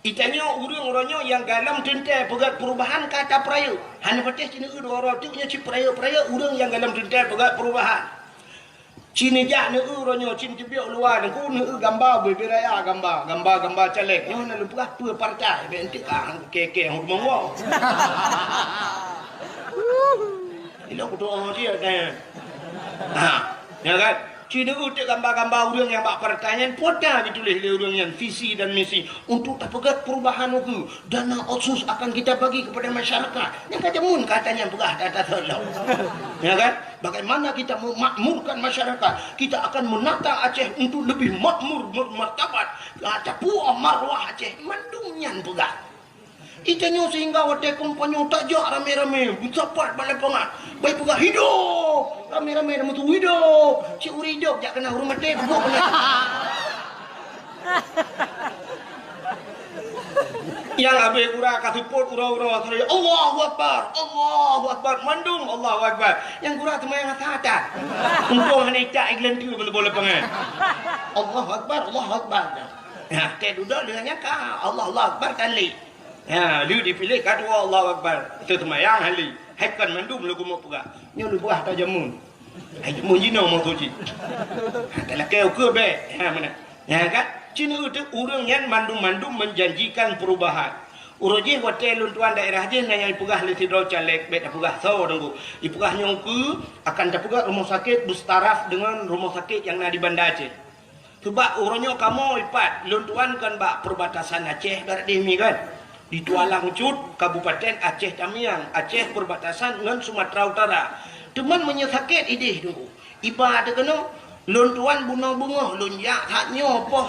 Speaker 1: Itanya urang-orangnya yang galam tentai pegat perubahan kata peraya. Hanya patih Cina dua orang tu nya cip peraya-peraya urang yang galam tentai pegat perubahan. Cina jak ne orangnya Cina tibiak luar ku ne gambar beraya gambar calek. Nyo na lupa apa partai bentik ah keke hang monggo. Ilo ku doa dia kan. Ha, ya kan? Cina utik gambar-gambar orang yang bak pertanyaan poda ditulis oleh orang yang visi dan misi untuk terpegat perubahan itu dana otsus akan kita bagi kepada masyarakat yang kata mun katanya pegah data tolong ya kan bagaimana kita memakmurkan masyarakat kita akan menata Aceh untuk lebih makmur bermartabat kata puah marwah Aceh mandungnya pegah itanya sehingga wadah kompanyo tak jak rame-rame bersapat balapangan baik pegah hidup rame-rame nama tu hidup cik uri hidup jak kena huruf mati pegah kena yang habis kurang kasuput ura-ura Allahu Akbar mandung Allahu Akbar yang kurang teman yang hati-hati untung hanya cak iklan tu boleh pengen Allahu Akbar ya tak duduk dengannya kah Allah Akbar kali ya lu dipilih kedua Allahu Akbar itu temayang hali haikan mandum lu mau pegak nyo lu buah ta jamun ai jamun jino mau tuji kalau kau ke be ha mana ya kan Cina itu urang yang mandum-mandum menjanjikan perubahan uroje hotel luntuan daerah je nanya ipugah le tidro calek bet apugah so dengku ipugah nyongku akan tapugah rumah sakit bertaraf dengan rumah sakit yang ada di Banda Aceh sebab uronyo kamu ipat luntuan kan bak perbatasan Aceh barat demi kan di Tualang Cut, Kabupaten Aceh Tamiang, Aceh perbatasan dengan Sumatera Utara. Teman menyesakit idih dulu. Iba ada kena lontuan bunga-bunga, lonjak haknya apa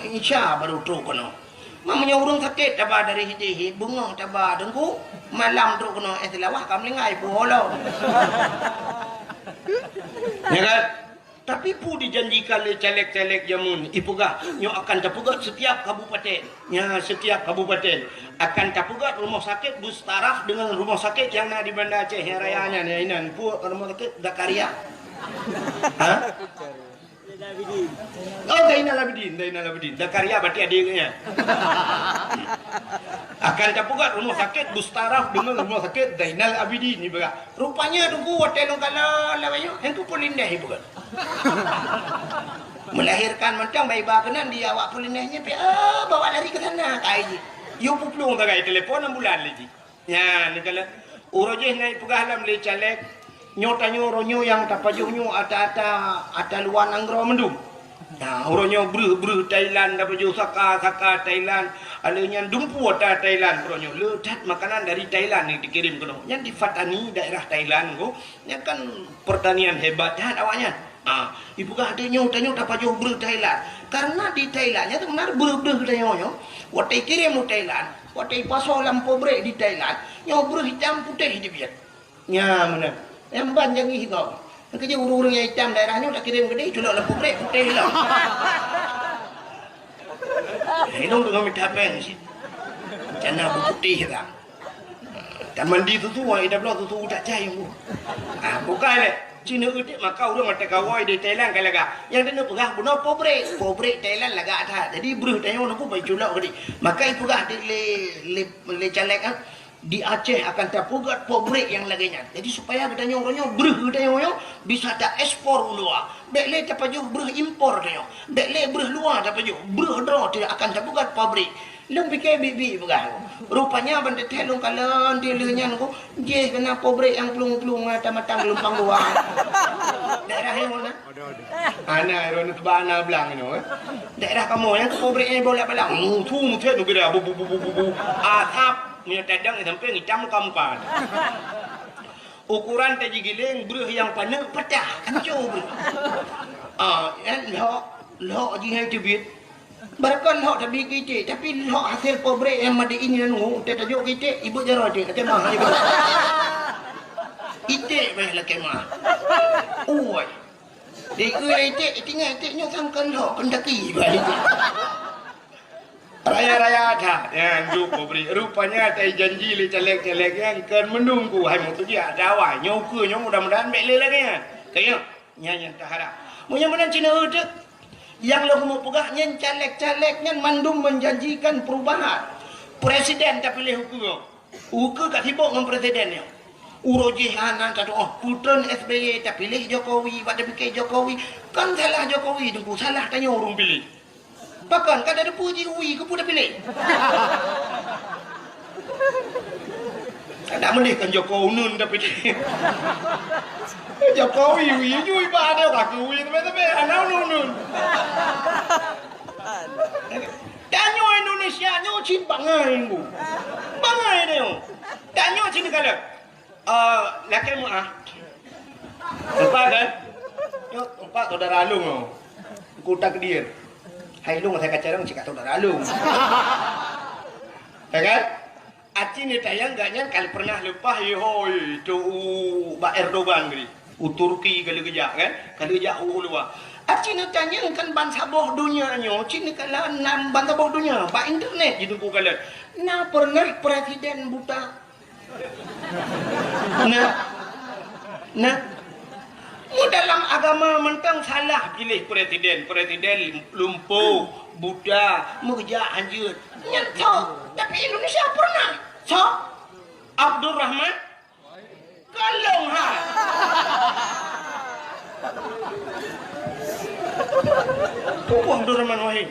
Speaker 1: insya baru tu kena. Mamanya urung sakit tabah dari idih, bunga tabah dengku, malam tu kena selawah kami ngai bola. Ya kan? Tapi pu dijanjikan oleh caleg-caleg jamun ipugah nyo akan tapugat setiap kabupaten setiap kabupaten akan tapugat rumah sakit bertaraf dengan rumah sakit yang ada di Banda Aceh yang rayanya ni inan pu rumah sakit Dakarya ha Dainal Abidin Dakarya berarti adiknya akan tapugat rumah sakit bertaraf dengan rumah sakit Dainal Abidin ni baga rupanya tunggu hotel kalau lawanyo hangku polindeh bukan melahirkan macam bayi bakanan dia awak pulinehnya bawa lari ke sana kai ji yo puplung ta kai telefon ambulan lagi ya ni kala uroje nai pugalam le calek nyotanyo ronyo yang tapajuhnyo ata luan anggro mendum nah uronyo bru Thailand tapajuh saka Thailand alanya dumpu ata Thailand uronyo ledat makanan dari Thailand ni dikirim ke yang di Fatani daerah Thailand go yang kan pertanian hebat dah awaknya ibu kah ada nyo dapat jauh ber Thailand karena di Thailandnya tu benar ber Thailandnya watai kirim mu Thailand watai pasal lampu brek di Thailand nyo ber hitam putih di biar nya mana yang banjang hitam kerja urung-urung yang hitam daerahnya tak kirim gede culak lampu brek putih lah hidung dengan minta pen sih cana putih lah dan mandi tu ida blok tu tak cai bukan le Cina utik maka urang mata kawai di Thailand kalaga yang dia pegah buno pobrek Thailand laga ada jadi bruh tanya nak bai culak gedi maka ipu gah di le calek di Aceh akan terpugat pobrek yang laganya jadi supaya katanya orangnya bruh katanya bisa tak ekspor luar dek le tapajuh bruh impor tanya dek le bruh luar tapajuh bruh dro tidak akan terpugat pabrik lung fikir bibi pegah rupanya benda telung kalan dia leunya ko je kena pobrek yang pelung-pelung matang-matang lumpang luar daerah yang mana ana ron tebana belang ini daerah kamu yang pobreknya boleh belang tu muthe tu kira bu atap punya tadang sampai hitam kampan ukuran taji giling bruh yang panas pecah hancur lo ji tibit Barkan hok tapi kita tapi hok hasil pobrek yang madi ini dan kita tajuk kita ibu jaro dia kata mah ibu ite bae la kemah oi dek ite tinggal ite nyo sangkan hok pendaki bae raya-raya ada yang du pobrek rupanya tai janji le celek-celek yang kan menunggu hai mu tu dia dawai nyo mudah-mudahan mek le lagi kaya nya tak harap mudah-mudahan Cina udah Yang lo mau pegah nyen caleg-caleg nyen mandum menjanjikan perubahan. Presiden tak pilih hukum. Hukum kat sibuk dengan presidennya. Uroji hanan kata putran SBY tak pilih Jokowi, pada fikir Jokowi. Kan salah Jokowi tu, salah tanya orang pilih. Bahkan kan ada puji Ui ke pun dah pilih. Tak boleh kan Jokowi nun dah pilih. Jokowi Ui Ui ba ada kaki Ui tapi anak nun. Tanya Indonesia nyo cin bangai bu. Bangai dia. Tanya cin kalau laki mu empat kan? Yo empat saudara alung ku tak dia. Hai lung saya kacarang cik saudara alung. Ya kan? Aci ni tayang gaknya kali pernah lepas hoi tu Pak Erdogan gini. Turki kali kejak kan? Kali kejak luar. Aci ni tanya kan bangsa bawah dunia nyo, cini kala nam bangsa bawah dunia, pak internet gitu ku kala. Nah pernah presiden buta. Nah, mu dalam agama mentang salah pilih presiden lumpuh, buta, mengejar anjir. Nyentuh, tapi Indonesia pernah. So, Abdul Rahman Kalong ha. Kau Abdul Rahman Wahid.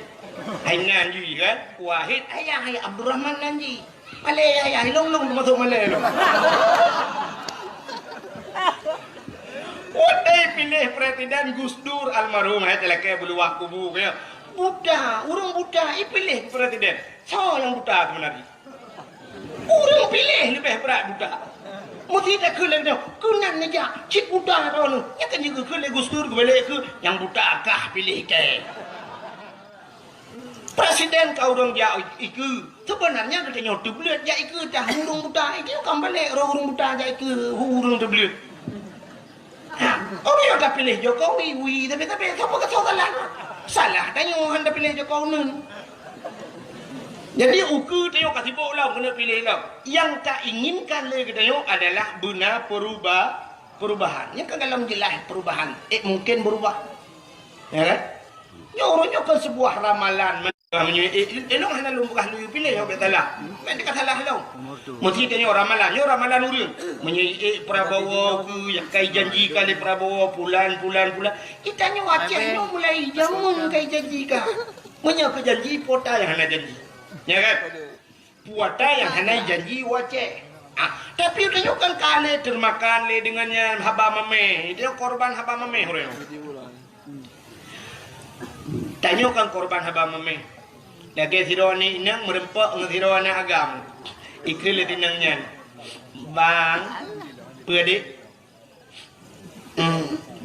Speaker 1: Hai nanji kan? Wahid ayah hai Abdul Rahman nanji. Malay ayah long masuk Malay lo. Utai pilih presiden Gus Dur almarhum hai telake beluah kubu ya. Buta, orang buta pilih presiden. So yang buta sebenarnya. Orang pilih lebih berat buta. Mesti tak keleng dia. Kenan aja cik buta tau nu. Ya kan juga keleng Gus Dur balik ke yang buta kah pilih ke. Presiden kau orang dia iku sebenarnya kita nyotu belut ya iku dah urung buta itu kan balik urung buta ja iku urung tu belut. Oh dia dah pilih Jokowi tapi siapa kata salah tanya anda pilih Jokowi nun. Jadi uku tengok kat sibuk lah kena pilih lah. Yang tak inginkan lagi tengok adalah guna perubahan. Yang kan dalam jelas perubahan. Mungkin berubah. Ya kan? Ya orangnya kan sebuah ramalan. Elok hana lumpukah lu pilih yang bersalah. Mereka salah lah. Mesti tengok ramalan. Ya ramalan urang. Menyai Prabowo ke yang kai janji kali Prabowo bulan. Kita ni Aceh ni mulai jamun kai janji kah. Menyai ke janji pota yang hana janji. Ya kan? Puata yang hana janji Aceh. Tapi tunjukkan kali termakan le dengannya haba mameh. Dia korban haba mameh orang. Tanyakan korban haba mameh. Lagi sironi inang merempak dengan sirona agam. Ikil le tinangnya. Bang, pedik.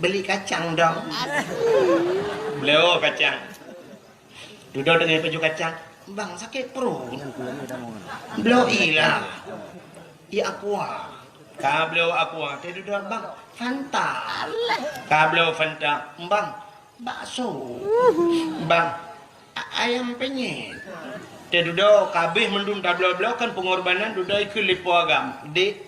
Speaker 1: Beli kacang dong. Beliau kacang. Duduk dengan baju kacang. Bang sakit perut. Beliau hilang. Ya aqua. Ka beliau aqua. Dia duduk bang Fanta. Ka beliau Fanta. Bang bakso. Bang ayam penyet. Dia duduk kabeh mendung beliau kan pengorbanan duduk ke lipo agam. Dek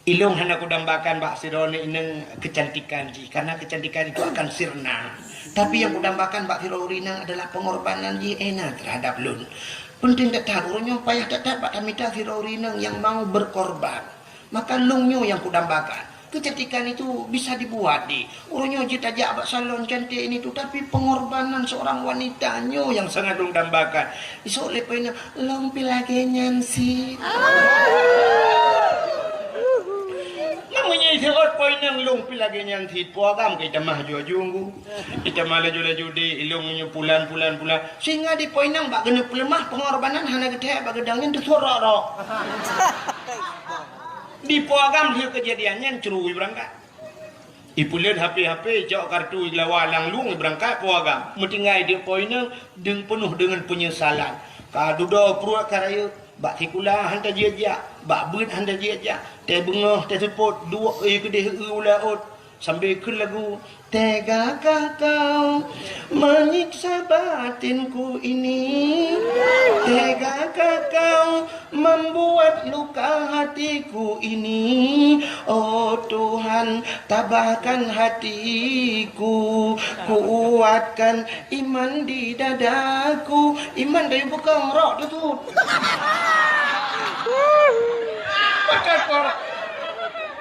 Speaker 1: ilung hendak kudambakan bak sirone ineng kecantikan ji karena kecantikan itu akan sirna. Tapi yang kudambakan bak sirorina adalah pengorbanan ji enak terhadap lun. Penting tak tahu orangnya payah tak dapat minta sirorina yang mau berkorban. Maka lungnya yang kudambakan. Kecantikan itu bisa dibuat di orangnya jita jak bak salon cantik ini tu tapi pengorbanan seorang wanitanya yang sangat didambakan. Isok lepenya lompi lagi nyansi. Namanya isot poin yang lompi lagi nyansi puagam kita mah jujunggu. Kita malah laju di ilungnya pulan. Sehingga di poin yang bak kena pelemah pengorbanan hana gede bak gedangnya tu sorok. Di program dia kejadiannya cerui berangkat. Ipulian HP jauh kartu lawalang lung berangkat program. Mentinggai dia poinnya dengan penuh dengan penyesalan. Kadudo pruak karaya bak tikula hantar dia bak beut hantar dia teh bengah teh sepot dua kedeh ulaut sambil ke lagu. Tegakah kau menyiksa batinku ini? Tegakah kau membuat luka hatiku ini? Oh Tuhan, tabahkan hatiku, kuatkan iman di dadaku. Iman dari bukan rok tu.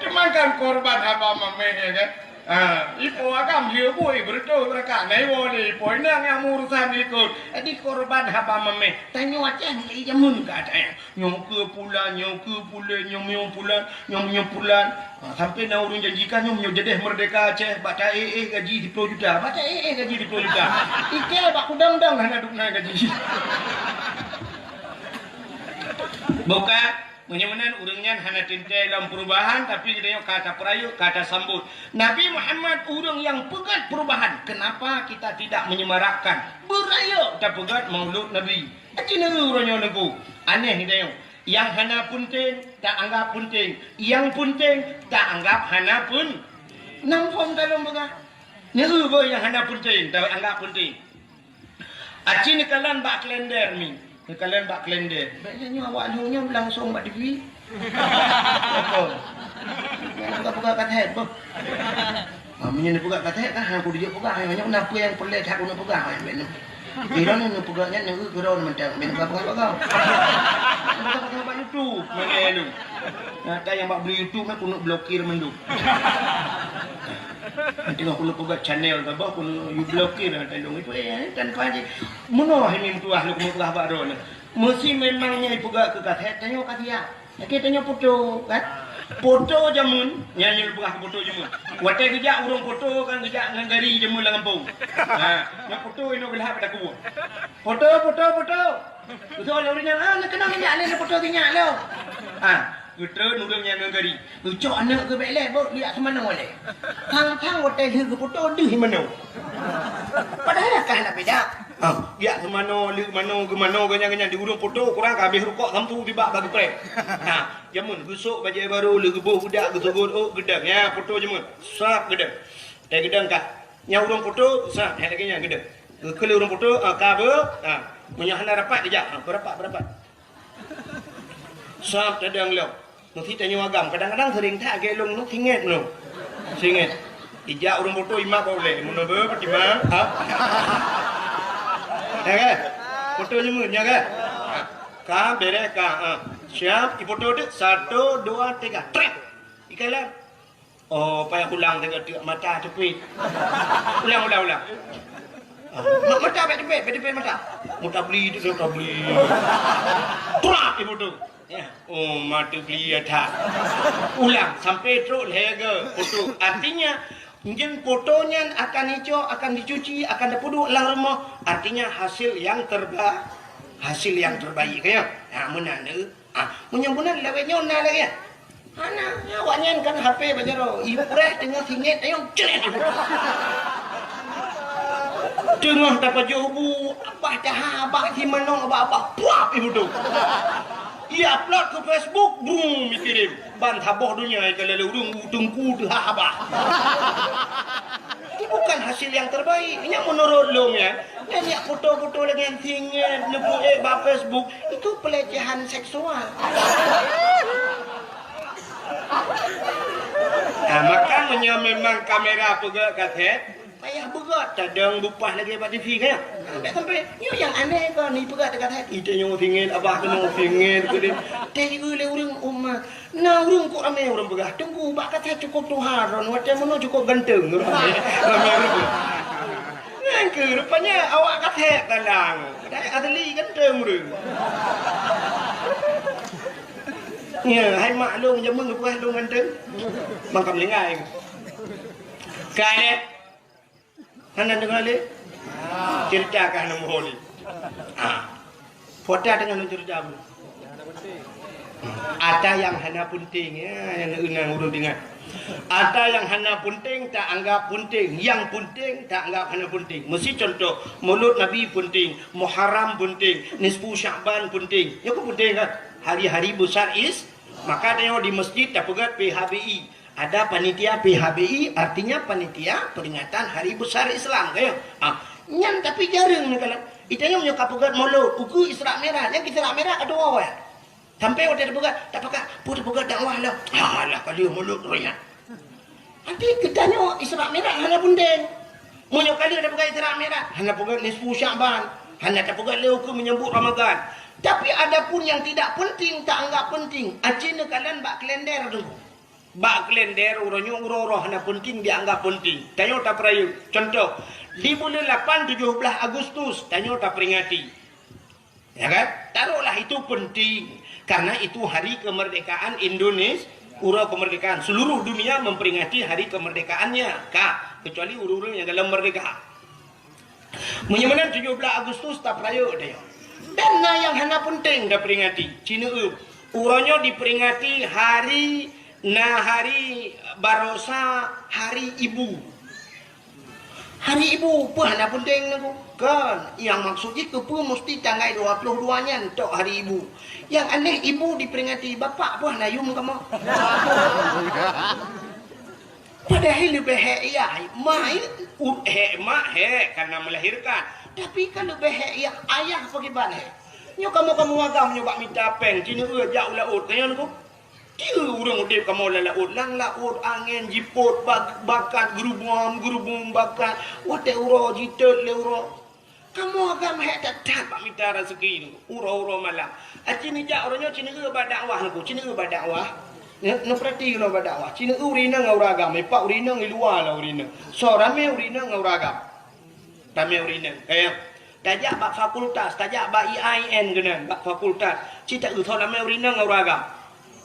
Speaker 1: Makan korban apa mamanya kan? Ipo agam dia boy berdoa mereka naik wali ipo nang yang urusan ikut. Di korban apa mamanya? Tanya macam ni jamun katanya. Nyom ke pulan, nyom pulan. Sampai nak urung janjikan nyom jadi merdeka Aceh. Baca gaji di 10 juta. Baca gaji di 10 juta. Ike bak udang-udang nak duk naik gaji. Bukan. Menyemenan urangnya hanya tintai dalam perubahan tapi dia kata perayu, kata sambut. Nabi Muhammad urang yang pegat perubahan. Kenapa kita tidak menyemarakkan? Berayu tak pegat maulud Nabi. Acina urangnya lagu. Aneh dia. Yang hana punting tak anggap punting. Yang punting tak anggap hana pun. Nampak dalam pegat. Neu yang hana punting tak anggap punting. Acina kalan bak kalender ni. Kalian bak kalender. Biasanya awak lunya langsung bak TV. Apa? Nak buka kat head apa? Mamanya nak buka kat head kan aku dia buka. Banyak kenapa yang pelik aku nak buka. Kira ni nak bukanya nak kira nak mentang. Ben buka kau. Buka bak YouTube mana lu. Ada yang bak beli YouTube aku nak blokir mendu. Nanti aku nak buka channel ke apa aku you blokir tandung itu kan kaji. Mana ini tuah lu kamu tuah baru ni. Mesti memangnya buka ke kat head tanya kat dia. Kita tanya foto kan. Foto jamun nyanyi buka foto jamun. Watai kerja urang foto kan kerja ngari jamun lah kampung. Nak foto ini belah pada ku. Foto. Betul orangnya nak kenal minyak ni foto minyak lo. Kita nurungnya ngari. Ucok anak ke belek bok lihat semana boleh. Thang watai ke foto di mana. Padahal kan nak beda. Lihat semana lihat mana ke mana ganya di urang foto kurang habis rukuk sampu tiba bagi prek. Jamun besok baju baru le gebuh budak gesogot gedang ya foto jamun. Sap gedang. Dah gedang kah? Nya urang foto sap lagi nya gedang. Kele urang foto ka be punya hana rapat dia. Berapat. Sap dadang lo. Nanti tanya agam kadang-kadang sering tak gelong nu singet nu. Singet. Ijak urang foto imak boleh. Mun be pertima. Ya kan? Foto jamun ya kan? Ka bere ka. Siap, foto tu 1 2 3 trek. Ikalah. Oh, payah ulang tengok mata cepit. Ulang. Mata cepit mata. Mata beli tu tak beli. Trak foto. Ya. Oh, mata beli ada. Ulang sampai terus lega foto. Artinya mungkin fotonya akan hijau, akan dicuci, akan dipuduk lang rumah. Artinya hasil yang terbaik ya. Menanda. Menyambunan lewatnya ona lagi ya. Anak awaknya kan HP bajaro. Ibu reh tengah singit tayong ceret. Tengah dapat jobu, abah dah abah di mana abah puap ibu tu. Ia upload ke Facebook, boom mikirin. Ban taboh dunia kalau urung tungku tu abah. Itu bukan hasil yang terbaik. Yang menurut lo ya. Dan yang foto-foto lagi yang tinggal nebuk ba Facebook itu pelecehan seksual. Maka memang kamera pegang kaset. Payah berat cadang bupah lagi buat TV kan. Sampai yang aneh kan ni pegat dekat hati. Kita yang tinggal abah kena tinggal ke dia. Teh le urang umat. Nah urang kok ramai urang begah. Tunggu bak kata cukup tuharon macam mana cukup ganteng ramai. Ke rupanya awak kata tandang. Dah adli ganteng urang. Ya, hai maklum jamun begah lu ganteng. Mangkam lengai. Kae Hana dengar le? Cerita kan nama holi. Foto dengan cerita bu. Ada yang hana punting ya, yang enang urut dengar. Ada yang hana punting tak anggap punting, yang punting tak anggap hana punting. Mesti contoh Maulud Nabi punting, Muharram punting, Nisfu Sya'ban punting. Ya kok punting kan? Hari-hari besar maka tengok di masjid tak pegat PHBI. Ada panitia PHBI, artinya panitia peringatan Hari Besar Islam kayo. Nyan tapi jarang ni kalau itanya punya kapugat mulut, uku Isra Merah, yang Isra Merah ada awal. Sampai waktu ada bugat, tak pakai, pun bugat dakwah lah. Alah kali mulut royak. Nanti ketanya Isra Merah hanya bundeng. Munyo kali ada bugat Isra Merah, hanya bugat nisfu Syaban, hanya tak bugat leuku menyambut Ramadan. Tapi ada pun yang tidak penting, tak anggap penting. Acina kalian bak kalender tu. Bak kalender uronyo uroroh na penting dianggap penting. Tanyo tak perayu. Contoh, di bulan 8 17 Agustus tanyo tak peringati. Ya kan? Taruhlah itu penting karena itu hari kemerdekaan Indonesia. Ura kemerdekaan seluruh dunia memperingati hari kemerdekaannya. Kecuali urang yang dalam merdeka. Menyamanan 17 Agustus tak perayu tayo. Dan yang hana penting dah peringati. Cina uronyo diperingati hari Barosa, hari Ibu. Hari Ibu pun hana penting naku. Kan yang maksudnya ke pun mesti tanggal 22-nya untuk hari Ibu. Yang aneh ibu diperingati, bapak pun hana yum kamu. Padahal lebih ya, mak karena melahirkan. Tapi kalau lebih ya ayah bagaimana? Nyo kamu agam nyo bak minta peng, cina jauh laut kaya naku. Dia orang udip kamu laut, lang laut angin jiput bakat gerubung bakat. Wate uro jitet le uro. Kamu agam tak bak minta rezeki ni. Uro malam. Cina jak orangnya cina berdakwah naku, cina berdakwah. No perhati kalau berdakwah. Cina urina ngau ragam, pak urina ngi luar lah urina. So rame urina ngau ragam. Rame urina. Kayak tajak bak fakultas, tajak bak IAIN genan, bak fakultas. Cita so rame urina ngau ragam.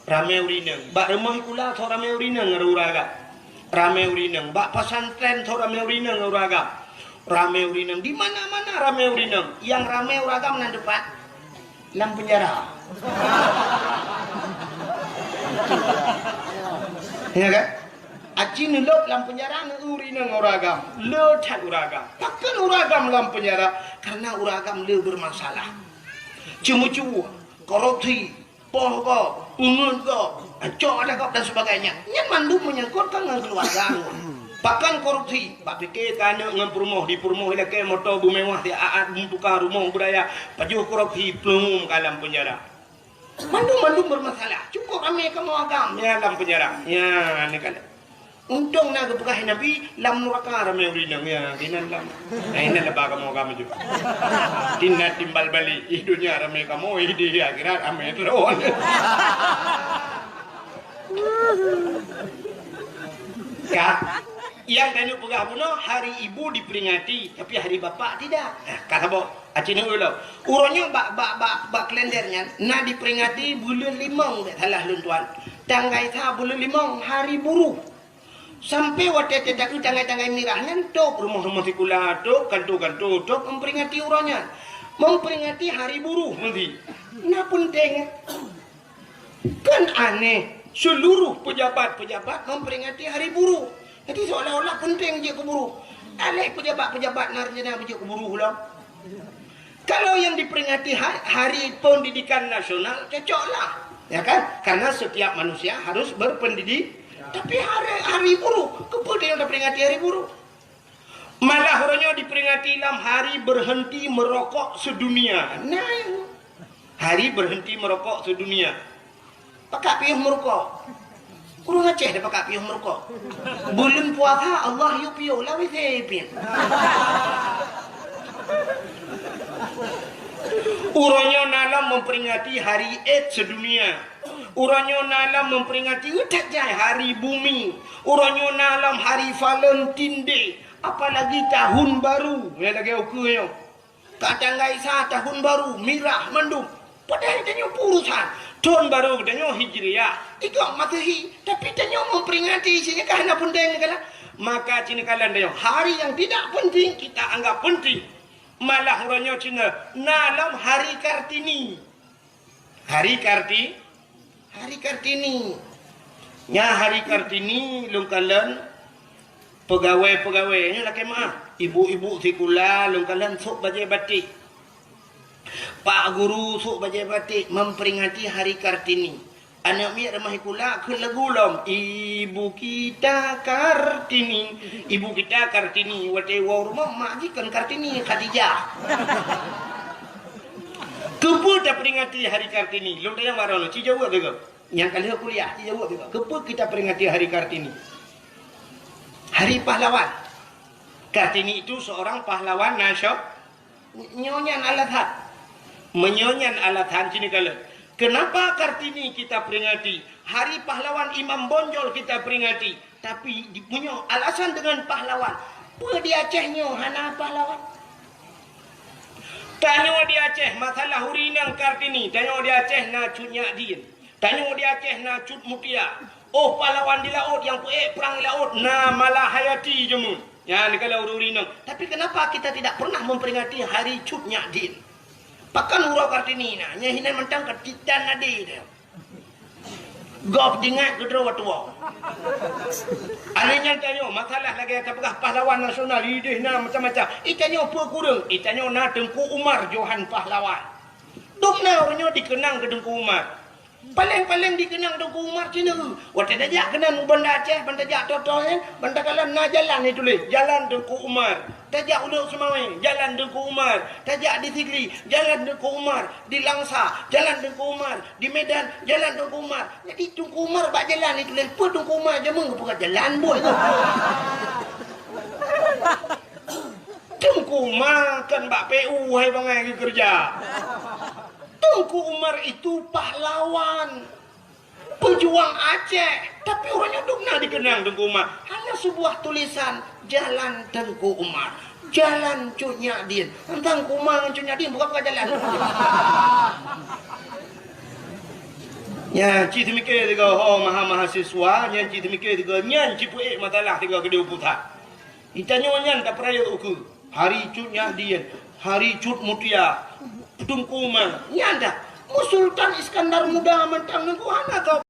Speaker 1: Rame urina. Bak rumah kula so rame urina ngau ragam. Rame urina. Bak pesantren so rame urina ngau ragam. Rame urina. Di mana-mana rame urina. Yang rame uragam nan depan lam penjara. Ya kan? Aci nulok lam penjara urina nguragam. Le tak uragam. Takkan uragam lam penjara karena uragam le bermasalah. Cuma-cuma korupsi, pohon, ungun ko, acok ada kau dan sebagainya. Yang mandu menyangkut dengan keluarga. Bahkan korupsi, bak fikir kana dengan perumah di perumah ilake motor mewah dia aat tukar rumah budaya, pajuh korupsi pelum kalam penjara. Mandu bermasalah. Cukup ramai kamu agam ya dalam penjara. Ya ni kan. Untung nak kepekah Nabi lam neraka ramai urinang ya kinan lam. Ini lebah kamu agam juga. Tinat timbal balik hidupnya ramai kamu di akhirat ramai terus. Ya. Yang tanya pegah puno hari ibu diperingati tapi hari bapak tidak. Kata bo, acina ulo. Uronyo bak kalendernya na diperingati bulan 5 salah luntuan. Tanggai tha bulan 5 hari buruh. Sampai waktu tidak tanggai mirahnya tok rumah-rumah sekolah tok kantor-kantor tok memperingati uronyo. Memperingati hari buruh nanti. Na penting. Kan aneh seluruh pejabat-pejabat memperingati hari buruh. Jadi seolah-olah penting je keburu. Alih pejabat-pejabat narjana je keburu pula. Kalau yang diperingati Hari Pendidikan Nasional, cocoklah. Ya kan? Karena setiap manusia harus berpendidik. Tapi hari buruh, kepada yang diperingati hari buruh. Malah orangnya diperingati dalam hari berhenti merokok sedunia. Nah, hari berhenti merokok sedunia. Pakai piuh merokok. Kurang Aceh dah pakai piuh merokok. Bulan puasa Allah yu piuh lah weh piuh. Uranyo nalam memperingati hari AIDS sedunia. Uranyo nalam memperingati hari bumi. Uranyo nalam hari Valentine Day. Apalagi tahun baru. Ya lagi ukuyo. Kadang gaisa tahun baru mirah mendung. Padahal tanya urusan tahun baru tanya hijriah. Ikut Masehi tapi tanya memperingati isinya karena penting kala. Maka cina kalian tanya hari yang tidak penting kita anggap penting. Malah orangnya cina nalam hari Kartini. Hari Kartini. Ya hari Kartini lungkalan pegawai-pegawainya laki maaf. Ibu-ibu sekolah lungkalan sok baju batik. Pak guru sok baju batik memperingati hari Kartini. Anak mi ramai kula ke legulom ibu kita Kartini. Ibu kita Kartini wate wa rumah majikan Kartini Khadijah. Kepa dah peringati hari Kartini. Lu tanya marono ci jawab juga. Yang kali kuliah ci jawab juga. Kepa kita peringati hari Kartini. Hari pahlawan. Kartini itu seorang pahlawan nasional. Nyonyan alathan. Menyonyan alathan sini kala. Kenapa Kartini kita peringati? Hari pahlawan Imam Bonjol kita peringati. Tapi punya alasan dengan pahlawan. Apa di Acehnya hana pahlawan? Tanya di Aceh masalah hurinang Kartini. Tanya di Aceh na cut Nyadin. Tanya di Aceh na cut Mutia. Oh pahlawan di laut yang perang di laut. Na malah hayati jemun. Ya ni kalau hurinang. Tapi kenapa kita tidak pernah memperingati hari cut Nyadin? Pakan urau Kartini na, nya hinan mentang ketitan nadi dia. Gop dingat ke draw tua. Alenya tanyo masalah lagi tapakah pahlawan nasional ideh na macam-macam. Itanyo apa kurang? Itanyo na Tengku Umar Johan pahlawan. Dumna orangnya dikenang ke Tengku Umar. Paling-paling dikenang Tengku Umar cina. Waktu dajak kenang banda Aceh, banda jak totoh banda kalam na jalan itu leh, jalan Tengku Umar. Tajak Uduk Semawai, jalan Tengku Umar. Tajak di Sigli, jalan Tengku Umar. Di Langsa, jalan Tengku Umar. Di Medan, jalan Tengku Umar. Jadi Tengku Umar bak jalan itu leh. Apa Tengku Umar je mengapa jalan boy tu. Tengku Umar kan bak PU hai bangai kerja. Tengku Umar itu pahlawan. Pejuang Aceh. Tapi orangnya dukna dikenang Tengku Umar. Hanya sebuah tulisan Jalan Tengku Umar. Jalan Cut Nyadin. Tengku Umar Cut Nyadin bukan jalan. Ya, ci temikir tiga mahasiswa, nyan ci temikir tiga nyan ci puik matalah tiga kedua putar. Itanya nyan tak peraya uku. Hari Cut Nyadin, hari Cut Mutia, Tengku Umar. Nyan dah. Sultan Iskandar Muda mentang nengku anak kau.